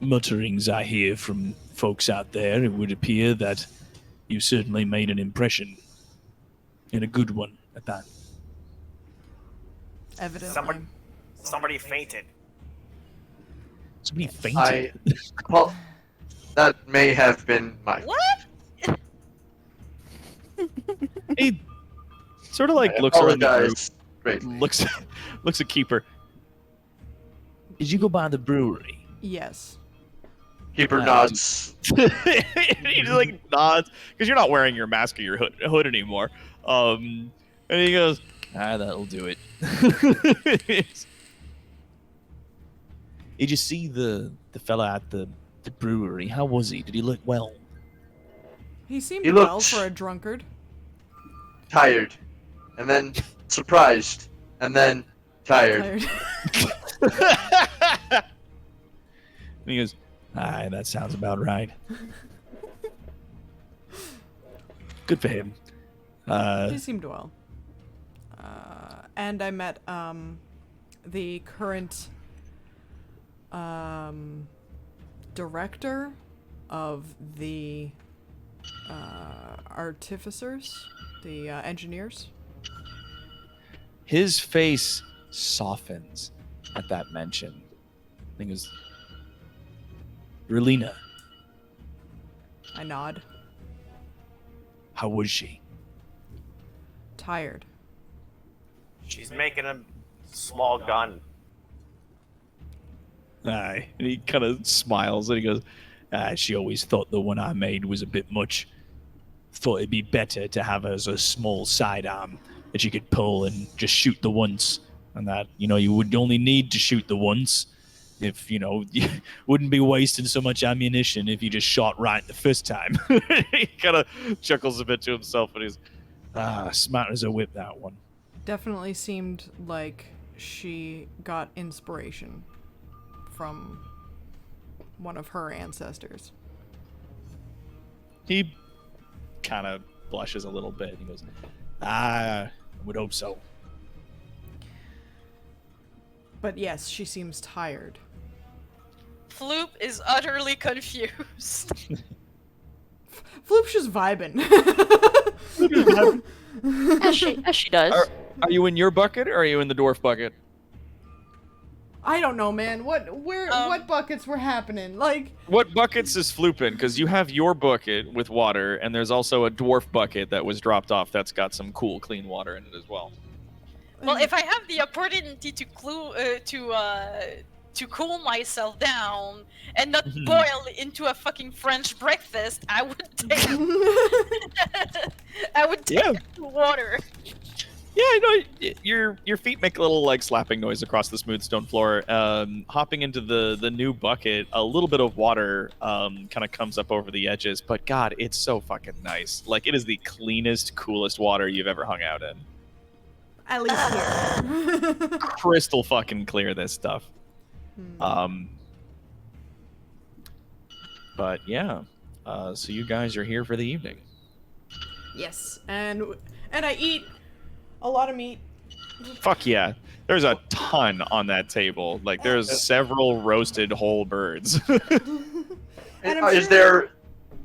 mutterings I hear from folks out there, it would appear that you certainly made an impression, and a good one at that." Evidently. Somebody fainted. Somebody fainted? Well, that may have been my... What? He sort of like looks around the group, looks at Keeper. Did you go by the brewery? Yes. Keeper nods. He just like nods because you're not wearing your mask or your hood anymore. And he goes, that'll do it. Did you see the fella at the brewery? How was he? Did he look well? He seemed well for a drunkard. Tired. And then surprised. And then tired. And he goes, that sounds about right. Good for him. He seemed well. And I met the current director of the artificers, the engineers. His face softens at that mention. I think it was Relina. I nod. How was she? Tired. She's making a small gun. Aye. And he kind of smiles and he goes, she always thought the one I made was a bit much. Thought it'd be better to have her as a small sidearm that she could pull and just shoot the once. And that, you would only need to shoot the once if, you wouldn't be wasting so much ammunition if you just shot right the first time. He kind of chuckles a bit to himself and he's, smart as a whip, that one. Definitely seemed like she got inspiration from one of her ancestors. He kind of blushes a little bit. He goes, I would hope so. But yes, she seems tired. Floop is utterly confused. Floop's just vibing. As she does. Are you in your bucket or are you in the dwarf bucket? I don't know, man. What buckets were happening? Like, What buckets is Floop in? Because you have your bucket with water, and there's also a dwarf bucket that was dropped off that's got some cool, clean water in it as well. Well, if I have the opportunity to cool myself down and not boil into a fucking French breakfast, I would take. I would take water. Yeah, I know. Your feet make a little like slapping noise across the smooth stone floor. Hopping into the new bucket, a little bit of water kind of comes up over the edges. But God, it's so fucking nice. Like it is the cleanest, coolest water you've ever hung out in. at least here. Crystal fucking clear, this stuff. But yeah, so you guys are here for the evening. Yes, and I eat a lot of meat. Fuck yeah. There's a ton on that table. Like, there's several roasted whole birds. Is there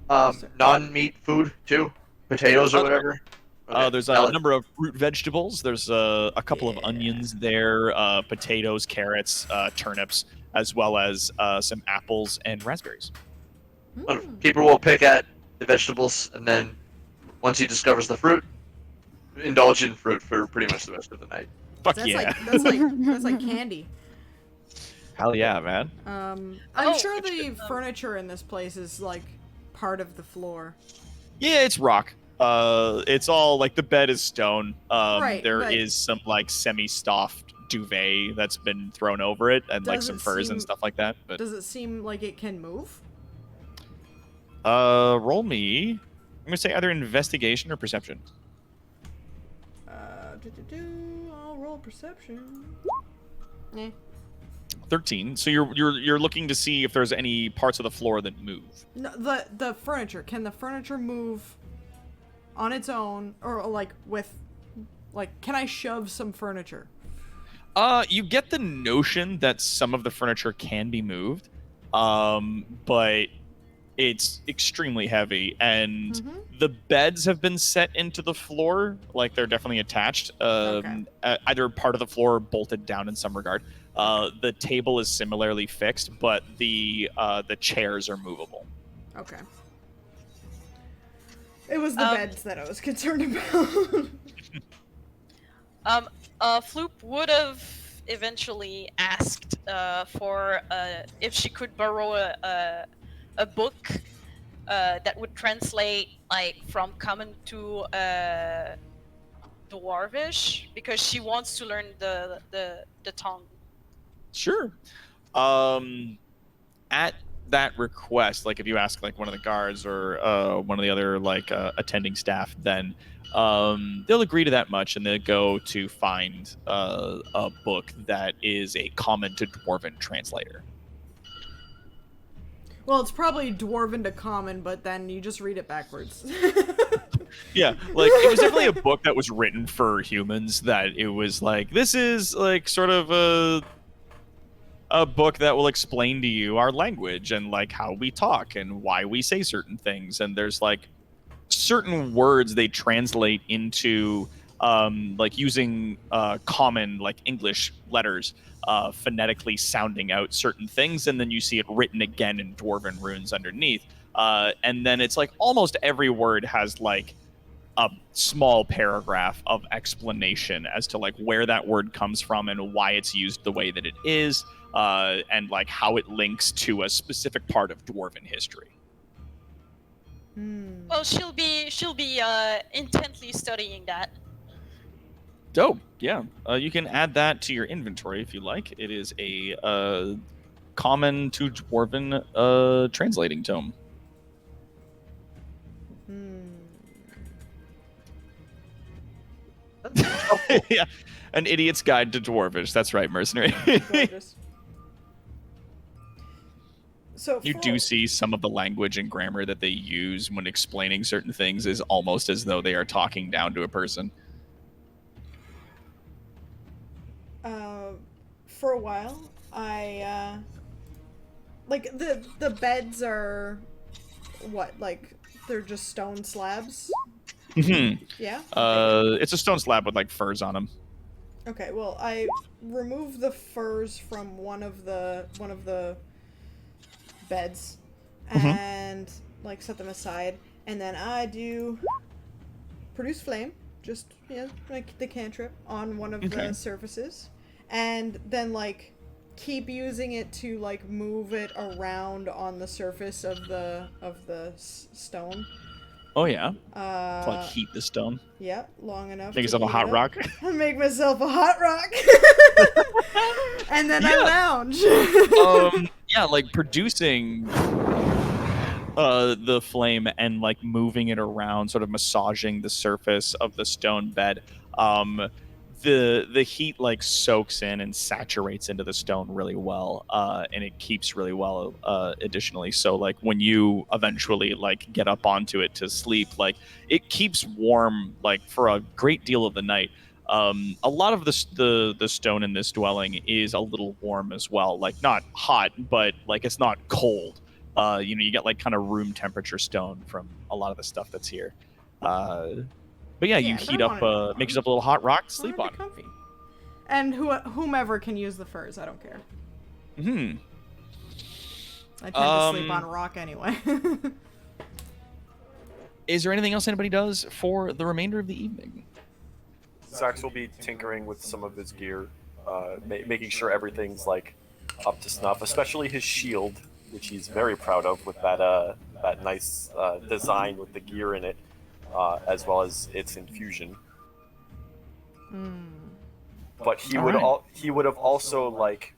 non-meat food, too? Potatoes or whatever? Okay. There's a number of root vegetables. There's a couple of onions there, potatoes, carrots, turnips, as well as some apples and raspberries. Keeper will pick at the vegetables, and then once he discovers the fruit, indulge in fruit for pretty much the rest of the night. Fuck yeah. That's like candy. Hell yeah, man. I'm sure the furniture in this place is like part of the floor. Yeah, it's rock. It's all like the bed is stone. There is some like semi-stuffed duvet that's been thrown over it, and like some furs and stuff like that. But does it seem like it can move? roll me. I'm gonna say either investigation or perception. I'll roll perception. 13. So you're looking to see if there's any parts of the floor that move. No, the furniture. Can the furniture move on its own, or like can I shove some furniture? You get the notion that some of the furniture can be moved, but it's extremely heavy, and the beds have been set into the floor, like they're definitely attached. Either part of the floor or bolted down in some regard. The table is similarly fixed, but the chairs are movable. Okay. It was the beds that I was concerned about. Floop would have eventually asked for if she could borrow a book that would translate like from common to Dwarvish, because she wants to learn the tongue. Sure. At that request, like if you ask like one of the guards or one of the other like attending staff, then they'll agree to that much, and they'll go to find a book that is a common to Dwarven translator. Well, it's probably Dwarven to common, but then you just read it backwards. Yeah, like it was definitely a book that was written for humans, that it was like, this is like sort of a book that will explain to you our language and like how we talk and why we say certain things. And there's like certain words they translate into like using common like English letters, phonetically sounding out certain things, and then you see it written again in Dwarven runes underneath. And then it's like almost every word has like a small paragraph of explanation as to like where that word comes from and why it's used the way that it is, and like how it links to a specific part of Dwarven history. Well, she'll be intently studying that. Dope. Yeah. You can add that to your inventory if you like. It is a common to Dwarven translating tome. Yeah. An idiot's guide to Dwarvish. That's right, mercenary. So you do see some of the language and grammar that they use when explaining certain things is almost as though they are talking down to a person. For a while, I like the beds are what, like they're just stone slabs? Mm-hmm. Yeah. It's a stone slab with like furs on them. Okay. Well, I remove the furs from one of the beds, and like set them aside, and then I do produce flame, just like the cantrip on one of the surfaces, and then like keep using it to like move it around on the surface of the stone. Oh yeah. To like heat the stone. Yeah, long enough. Make yourself a heat hot it up. rock. Make myself a hot rock. And then I lounge. Yeah, like producing the flame and like moving it around, sort of massaging the surface of the stone bed. The heat like soaks in and saturates into the stone really well, and it keeps really well. Additionally, so like when you eventually like get up onto it to sleep, like it keeps warm like for a great deal of the night. A lot of the stone in this dwelling is a little warm as well, like not hot, but like it's not cold. You get like kind of room temperature stone from a lot of the stuff that's here. But yeah, you heat up, make yourself a little hot rock to sleep on. Comfy. And whomever can use the furs, I don't care. I tend to sleep on rock anyway. Is there anything else anybody does for the remainder of the evening? Zax will be tinkering with some of his gear, making sure everything's like up to snuff, especially his shield, which he's very proud of with that nice design with the gear in it, as well as its infusion. But he would have also like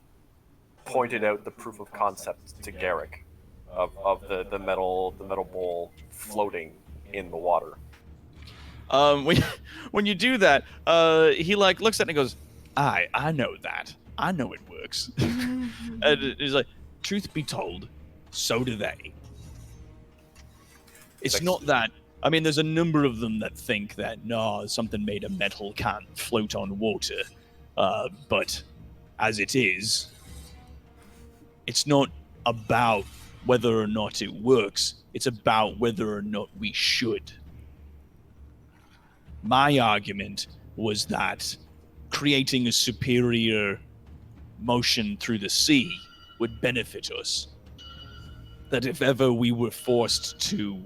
pointed out the proof of concept to Garrick of the metal bowl floating in the water. When you do that, he like looks at it and goes, I know that. I know it works. And he's like, truth be told, so do they. It's not that. I mean, there's a number of them that think that, no, something made of metal can't float on water. But as it is, it's not about whether or not it works. It's about whether or not we should. My argument was that creating a superior motion through the sea would benefit us. That if ever we were forced to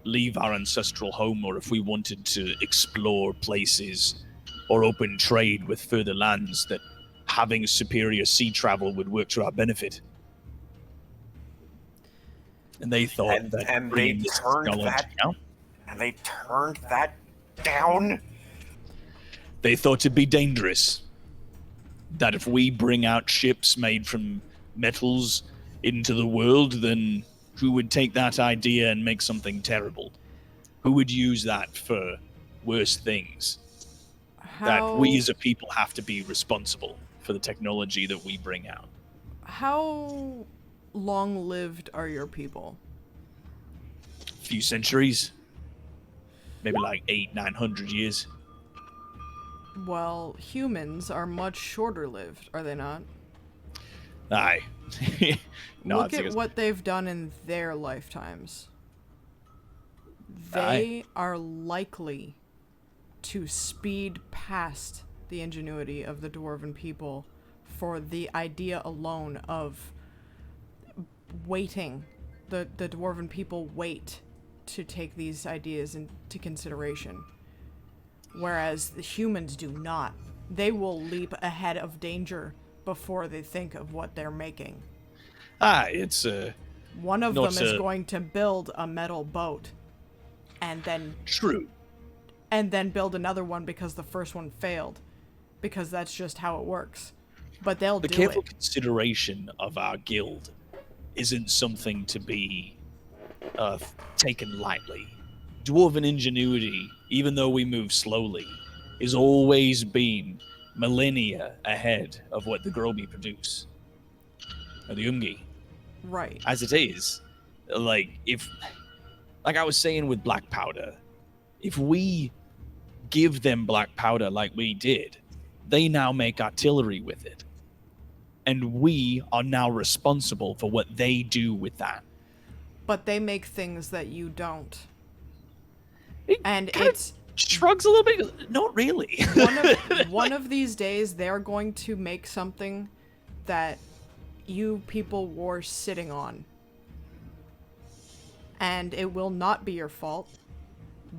leave our ancestral home, or if we wanted to explore places or open trade with further lands, that having superior sea travel would work to our benefit. And they thought and they turned that down. They thought it'd be dangerous. That if we bring out ships made from metals into the world, then who would take that idea and make something terrible? Who would use that for worse things? That we as a people have to be responsible for the technology that we bring out. How long-lived are your people? A few centuries. Maybe like 800-900 years. Well, humans are much shorter-lived, are they not? Aye. Look at what they've done in their lifetimes. They are likely to speed past the ingenuity of the Dwarven people for the idea alone of waiting. The Dwarven people wait to take these ideas into consideration, whereas the humans do not. They will leap ahead of danger before they think of what they're making. It's one of them is going to build a metal boat, and then and then build another one because the first one failed, because that's just how it works. But they'll do it. The careful consideration of our guild isn't something to be taken lightly. Dwarven ingenuity, even though we move slowly, is always been millennia ahead of what the Groby produce. Or the Ungi. Right. As it is, like I was saying with black powder, if we give them black powder like we did, they now make artillery with it. And we are now responsible for what they do with that. But they make things that you don't. And kinda it's shrugs a little bit. Not really. one of these days they're going to make something that you people were sitting on. And it will not be your fault,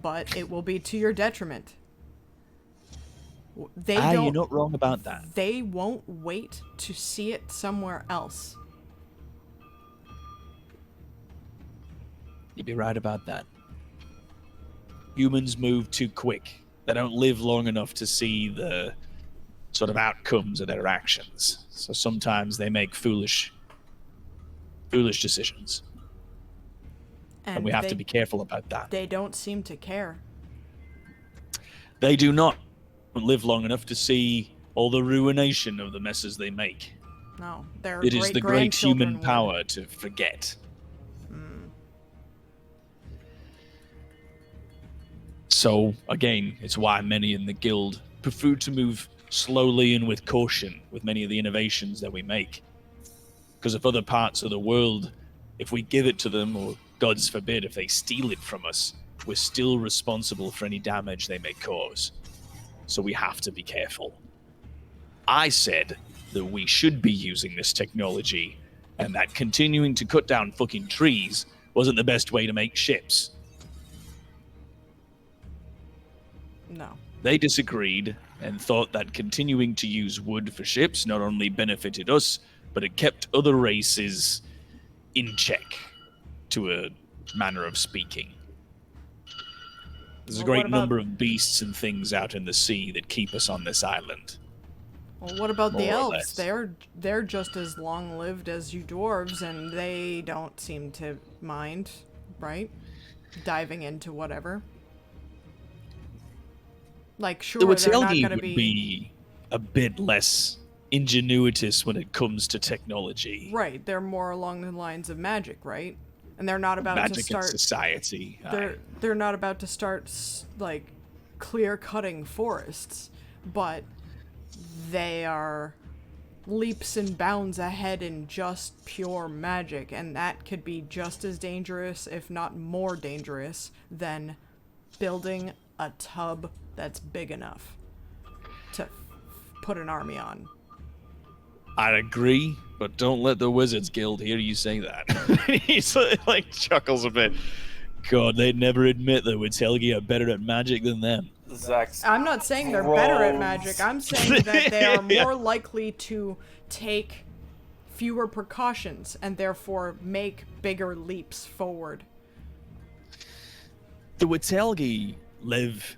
but it will be to your detriment. You're not wrong about that. They won't wait to see it somewhere else. You'd be right about that. Humans move too quick. They don't live long enough to see the sort of outcomes of their actions. So sometimes they make foolish decisions. And we have to be careful about that. They don't seem to care. They do not live long enough to see all the ruination of the messes they make. No, their It is the great human would. power to forget. So, again, it's why many in the guild prefer to move slowly and with caution with many of the innovations that we make. Because if other parts of the world, if we give it to them, or God's forbid, if they steal it from us, we're still responsible for any damage they may cause. So we have to be careful. I said that we should be using this technology, and that continuing to cut down fucking trees wasn't the best way to make ships. No. They disagreed and thought that continuing to use wood for ships not only benefited us, but it kept other races in check, to a manner of speaking. There's a great number of beasts and things out in the sea that keep us on this island. Well, what about the More or elves? less. They're just as long-lived as you dwarves, and they don't seem to mind, right? Diving into whatever. Like, sure, The they're not Watelgi gonna would be a bit less ingenuitous when it comes to technology. Right, they're more along the lines of magic, right? And they're not about Magic to start and society. they're not about to start like clear-cutting forests, but they are leaps and bounds ahead in just pure magic, and that could be just as dangerous, if not more dangerous, than building a tub that's big enough to put an army on. I'd agree, but don't let the Wizards Guild hear you say that. He like chuckles a bit. God, they'd never admit that Witelgi are better at magic than them. Zach's I'm not saying they're better at magic. I'm saying that they are more likely to take fewer precautions and therefore make bigger leaps forward. The Witelgi live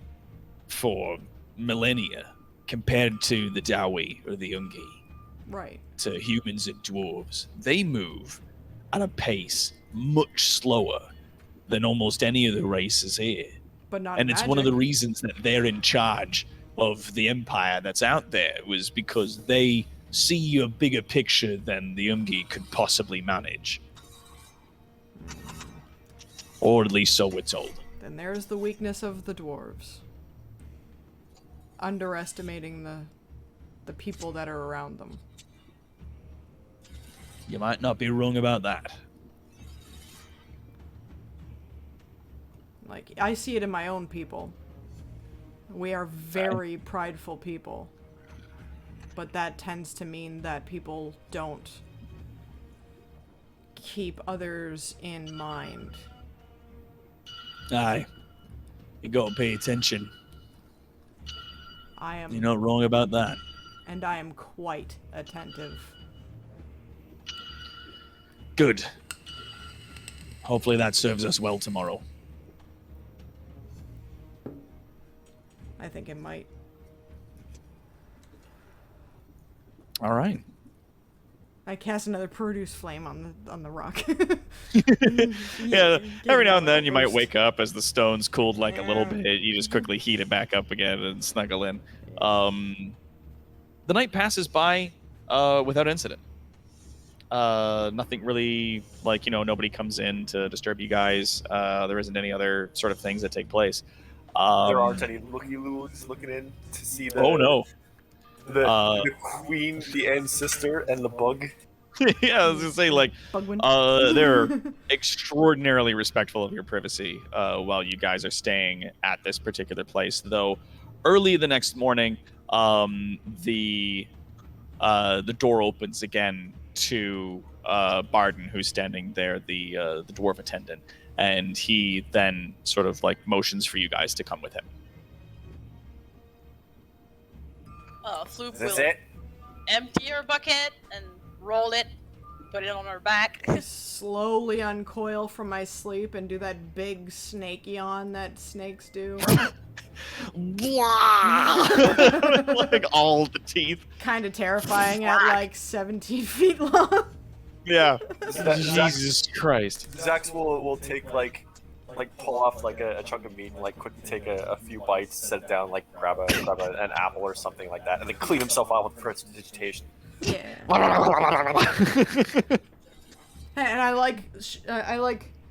for millennia compared to the Dawi or the Ungi. Right. To humans and dwarves. They move at a pace much slower than almost any of the races here. But not and it's one of the magic. reasons that they're in charge of the empire that's out there, was because they see a bigger picture than the Ungi could possibly manage. Or at least so we're told. Then there's the weakness of the dwarves. Underestimating the people that are around them. You might not be wrong about that. Like, I see it in my own people. We are very prideful people. But that tends to mean that people don't keep others in mind. Aye. You gotta pay attention. I am... You're not wrong about that. And I am quite attentive. Good. Hopefully that serves us well tomorrow. I think it might. All right. I cast another produce flame on the rock. Yeah, every now and then you might roast. wake up as the stone's cooled like a little bit. You just quickly heat it back up again and snuggle in. The night passes by without incident. Nothing really, like, nobody comes in to disturb you guys. There isn't any other sort of things that take place. There aren't any looky-loos looking in to see the... Oh, no. The queen, the ancestor, and the bug. Yeah, I was gonna say, like, they're extraordinarily respectful of your privacy while you guys are staying at this particular place. Though, early the next morning, the door opens again to Barden, who's standing there, the dwarf attendant, and he then sort of like motions for you guys to come with him. Floop Is this will it? empty her bucket and roll it, put it on her back. Slowly uncoil from my sleep and do that big snake yawn that snakes do. Like all the teeth. Kind of terrifying at like 17 feet long. Yeah. Jesus Christ. Zax will take like pull off like a chunk of meat and like quickly take a few bites, set it down, like grab an apple or something like that, and then clean himself out with prestidigitation. Yeah. And I like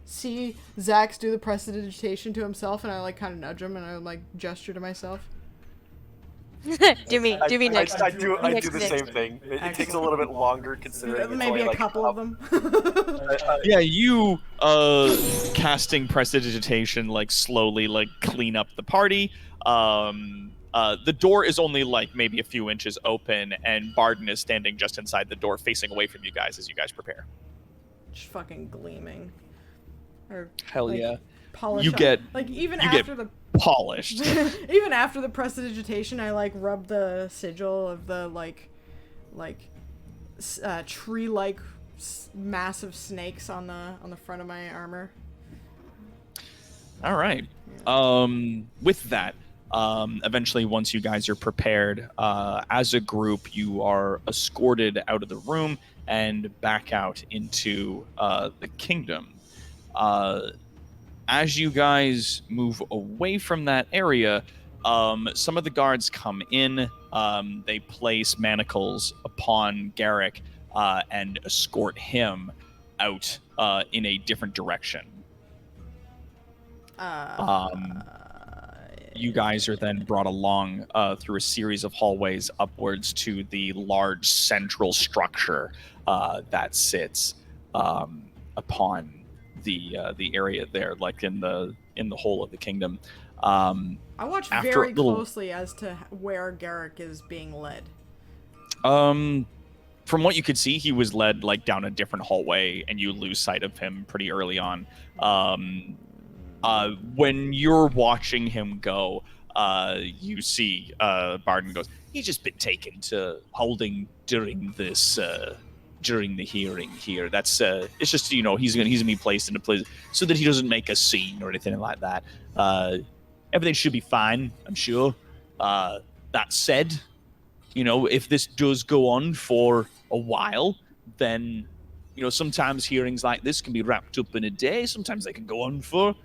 see Zax do the prestidigitation to himself, and I like kind of nudge him, and I like gesture to myself. do me next. I do the same thing. It takes a little bit longer considering Maybe it's only, a couple of them. Yeah, you casting prestidigitation like slowly like clean up the party. The door is only like maybe a few inches open, and Barden is standing just inside the door, facing away from you guys as you guys prepare. Just fucking gleaming. Or, Hell like, yeah! Polish You up. get like even you after get the polished. even after the prestidigitation, I like rub the sigil of the tree-like massive snakes on the front of my armor. All right. With that, eventually, once you guys are prepared, as a group, you are escorted out of the room and back out into the kingdom. As you guys move away from that area, some of the guards come in. They place manacles upon Garrick and escort him out in a different direction. You guys are then brought along through a series of hallways upwards to the large central structure that sits upon the area there, like in the whole of the kingdom. I watch very closely as to where Garrick is being led. From what you could see, he was led like down a different hallway, and you lose sight of him pretty early on. When you're watching him go, you see Barden goes, he's just been taken to holding during this during the hearing here. That's it's just, you know, he's gonna be placed in a place so that he doesn't make a scene or anything like that. Everything should be fine, I'm sure. That said, you know, if this does go on for a while, then, you know, sometimes hearings like this can be wrapped up in a day. Sometimes they can go on for,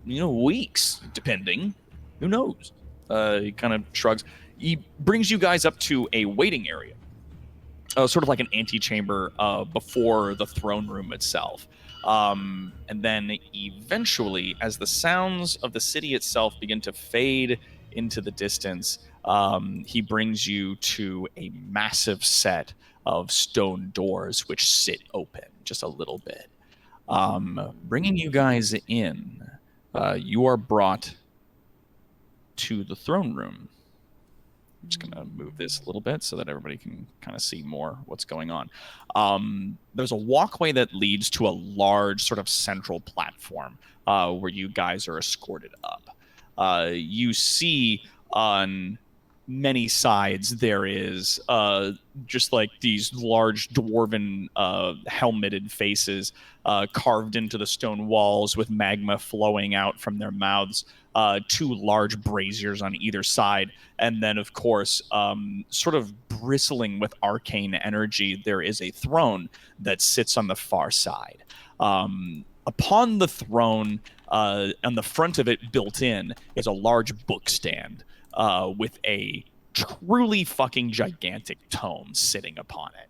you know, weeks, depending. Who knows? He kind of shrugs. He brings you guys up to a waiting area. Sort of like an antechamber before the throne room itself. And then eventually, as the sounds of the city itself begin to fade into the distance, he brings you to a massive set of stone doors which sit open just a little bit. Bringing you guys in, you are brought to the throne room. I'm just going to move this a little bit so that everybody can kind of see more what's going on. There's a walkway that leads to a large sort of central platform where you guys are escorted up. You see on many sides there is just like these large dwarven helmeted faces carved into the stone walls with magma flowing out from their mouths. Two large braziers on either side, and then of course sort of bristling with arcane energy, there is a throne that sits on the far side. Upon the throne, on the front of it built in, is a large book stand with a truly fucking gigantic tome sitting upon it.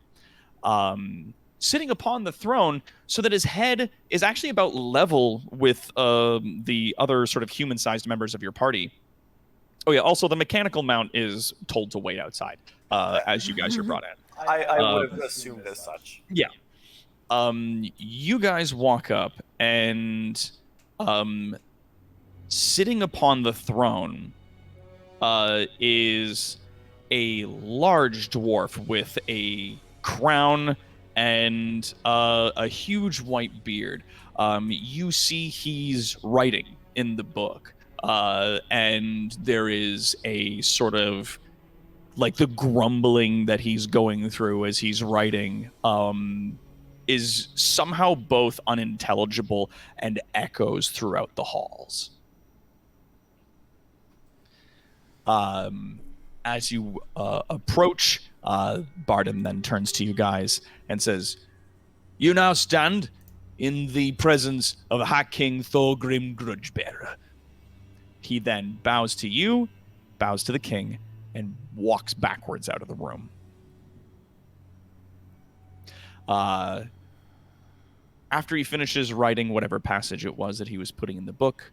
Sitting upon the throne so that his head is actually about level with the other sort of human-sized members of your party. Oh yeah, also the mechanical mount is told to wait outside as you guys are brought in. I would have assumed as such. Yeah. You guys walk up, and sitting upon the throne is a large dwarf with a crown and a huge white beard. You see he's writing in the book, and there is a sort of like the grumbling that he's going through as he's writing is somehow both unintelligible and echoes throughout the halls. As you approach, Barden then turns to you guys and says, "You now stand in the presence of High King Thorgrim Grudgebearer." He then bows to you, bows to the king, and walks backwards out of the room. After he finishes writing whatever passage it was that he was putting in the book,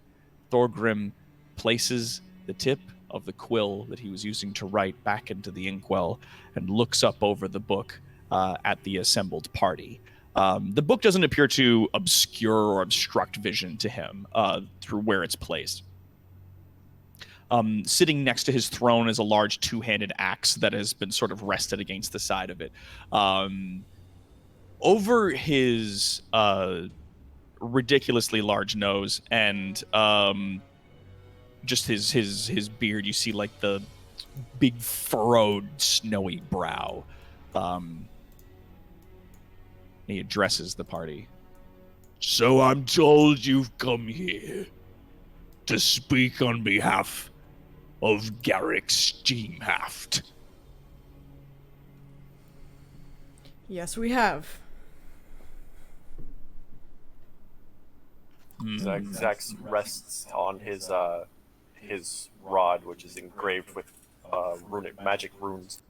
Thorgrim places the tip of the quill that he was using to write back into the inkwell and looks up over the book at the assembled party. The book doesn't appear to obscure or obstruct vision to him through where it's placed. Sitting next to his throne is a large two-handed axe that has been sort of rested against the side of it. Over his ridiculously large nose and just his beard, you see like the big furrowed, snowy brow. He addresses the party. "So I'm told you've come here to speak on behalf of Garrick Steamhaft." Yes, we have. Zax rests on his rod, which is engraved with runic magic runes.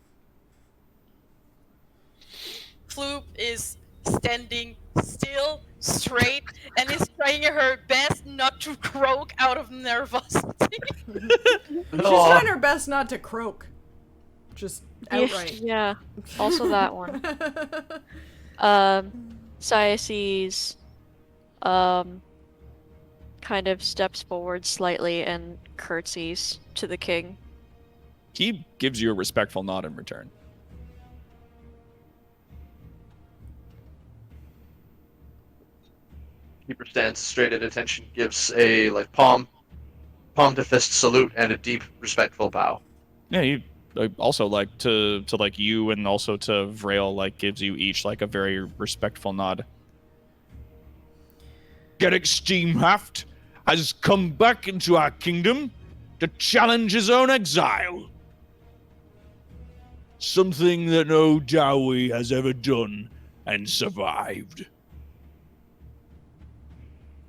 Floop is standing still, straight, and is trying her best not to croak out of nervosity. She's trying her best not to croak. Just outright. Yeah, also that one. Cyaces kind of steps forward slightly and curtsies to the king. He gives you a respectful nod in return. Keeper stands straight at attention, gives a like palm to fist salute and a deep respectful bow. Yeah, he also like to like you and also to Vrail like gives you each like a very respectful nod. Garrick Steamhaft has come back into our kingdom to challenge his own exile. Something that no Dowie has ever done and survived.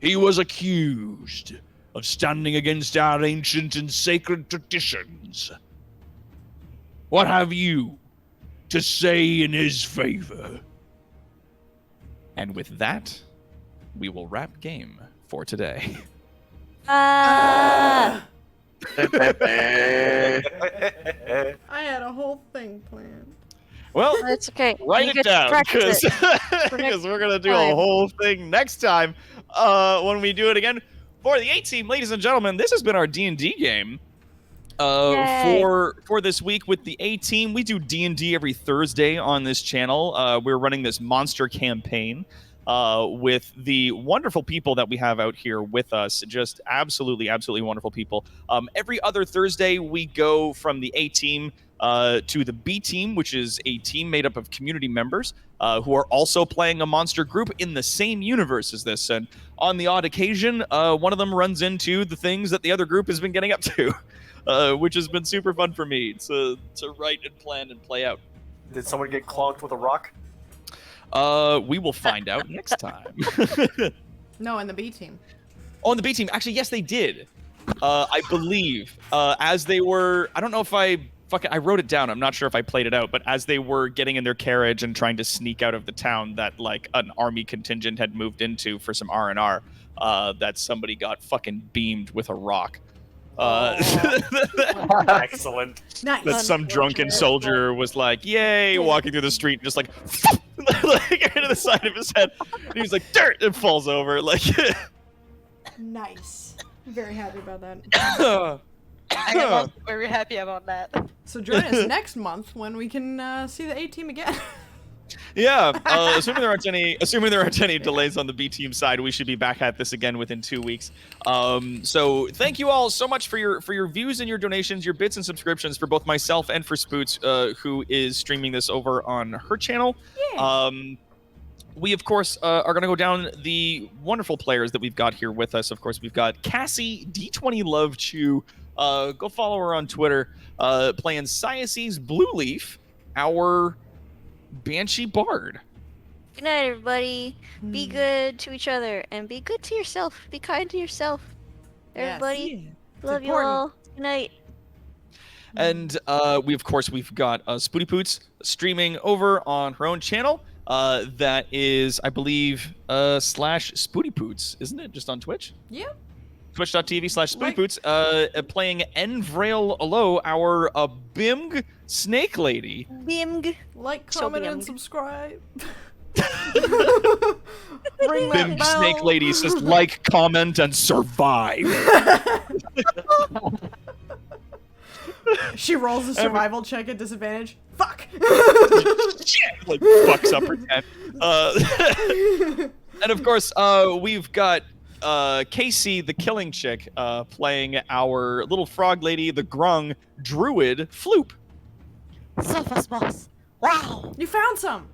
He was accused of standing against our ancient and sacred traditions. What have you to say in his favor? And with that, we will wrap game for today. I had a whole thing planned. Well, it's okay. Write You it get to down practice because we're gonna do a whole thing next time when we do it again for the 8 team, ladies and gentlemen. This has been our D&D game for this week with the A team. We do D&D every Thursday on this channel. We're running this monster campaign with the wonderful people that we have out here with us. Just absolutely wonderful people. Every other Thursday, we go from the A team to the B team, which is a team made up of community members who are also playing a monster group in the same universe as this. And on the odd occasion, one of them runs into the things that the other group has been getting up to, which has been super fun for me to write and plan and play out. Did someone get clonked with a rock? We will find out next time. No, in the B team. Oh, in the B team. Actually, yes, they did. I believe. As they were... I don't know if I wrote it down. I'm not sure if I played it out. But as they were getting in their carriage and trying to sneak out of the town that, like, an army contingent had moved into for some R&R, that somebody got fucking beamed with a rock. Excellent. Nice. That some drunken soldier was like, "Yay!" walking through the street, just like, like into the side of his head. And he was like, "Dirt!" and falls over. Like, Nice. Very happy about that. I am also very happy about that. So join us next month when we can see the A team again. yeah. Assuming there aren't any delays on the B team side, we should be back at this again within 2 weeks. So thank you all so much for your views and your donations, your bits and subscriptions for both myself and for Spoots, who is streaming this over on her channel. Yeah. We, of course, are going to go down the wonderful players that we've got here with us. Of course, we've got Cassie, D20 Love Chew. Go follow her on Twitter, playing Siase's Blue Leaf, our Banshee Bard. Good night, everybody. Be good to each other and be good to yourself. Be kind to yourself. Everybody, love you all. Good night. And we've got Spooty Poots streaming over on her own channel. That is, I believe, /Spooty Poots, isn't it? Just on Twitch? Yeah. Twitch.tv/Spooty Poots, playing Envrail Alo, our Bimg Snake Lady. Bimg. Like, So comment, and Bimg. subscribe. Ring that Bimg bell. Snake Lady says like, comment, and survive. She rolls a survival check at disadvantage. Fuck! Shit! Like, fucks up her tent. And of course, we've got Casey, the killing chick, playing our little frog lady, the grung druid, Floop. Surface moss. Wow. You found some!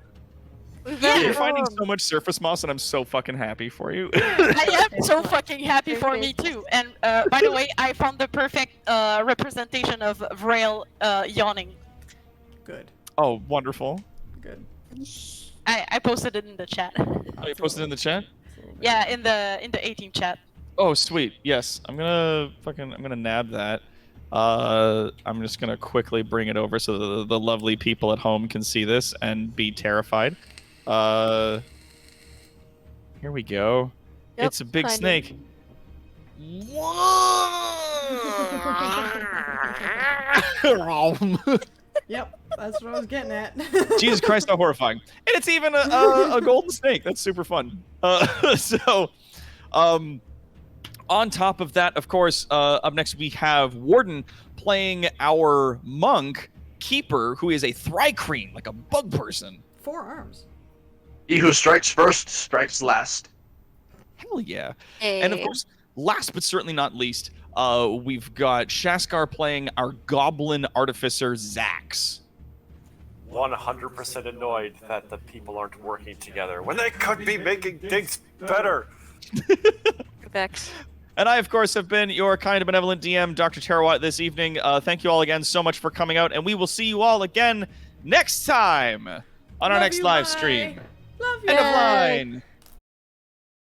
You're finding so much surface moss, and I'm so fucking happy for you. I am so fucking happy for me too. And by the way, I found the perfect representation of Vrail yawning. Good. Oh, wonderful. Good. I posted it in the chat. Oh, you posted it in the chat? Yeah, in the A-team chat. Oh, sweet. Yes, I'm gonna nab that. I'm just gonna quickly bring it over so the lovely people at home can see this and be terrified. Here we go. Yep, It's a big kinda. snake. Yep, that's what I was getting at. Jesus Christ, how horrifying. And it's even a golden snake. That's super fun. On top of that, of course, up next we have Warden playing our monk, Keeper, who is a Thrycreen, like a bug person. 4 arms. He who strikes first strikes last. Hell yeah. Hey. And of course, last but certainly not least, we've got Shaskar playing our Goblin Artificer, Zax. 100% annoyed that the people aren't working together when they could be making things better. Vex. And I, of course, have been your kind and benevolent DM, Dr. Terawat, this evening. Thank you all again so much for coming out, and we will see you all again next time on our Love next you, live bye. stream. Love you. End of line.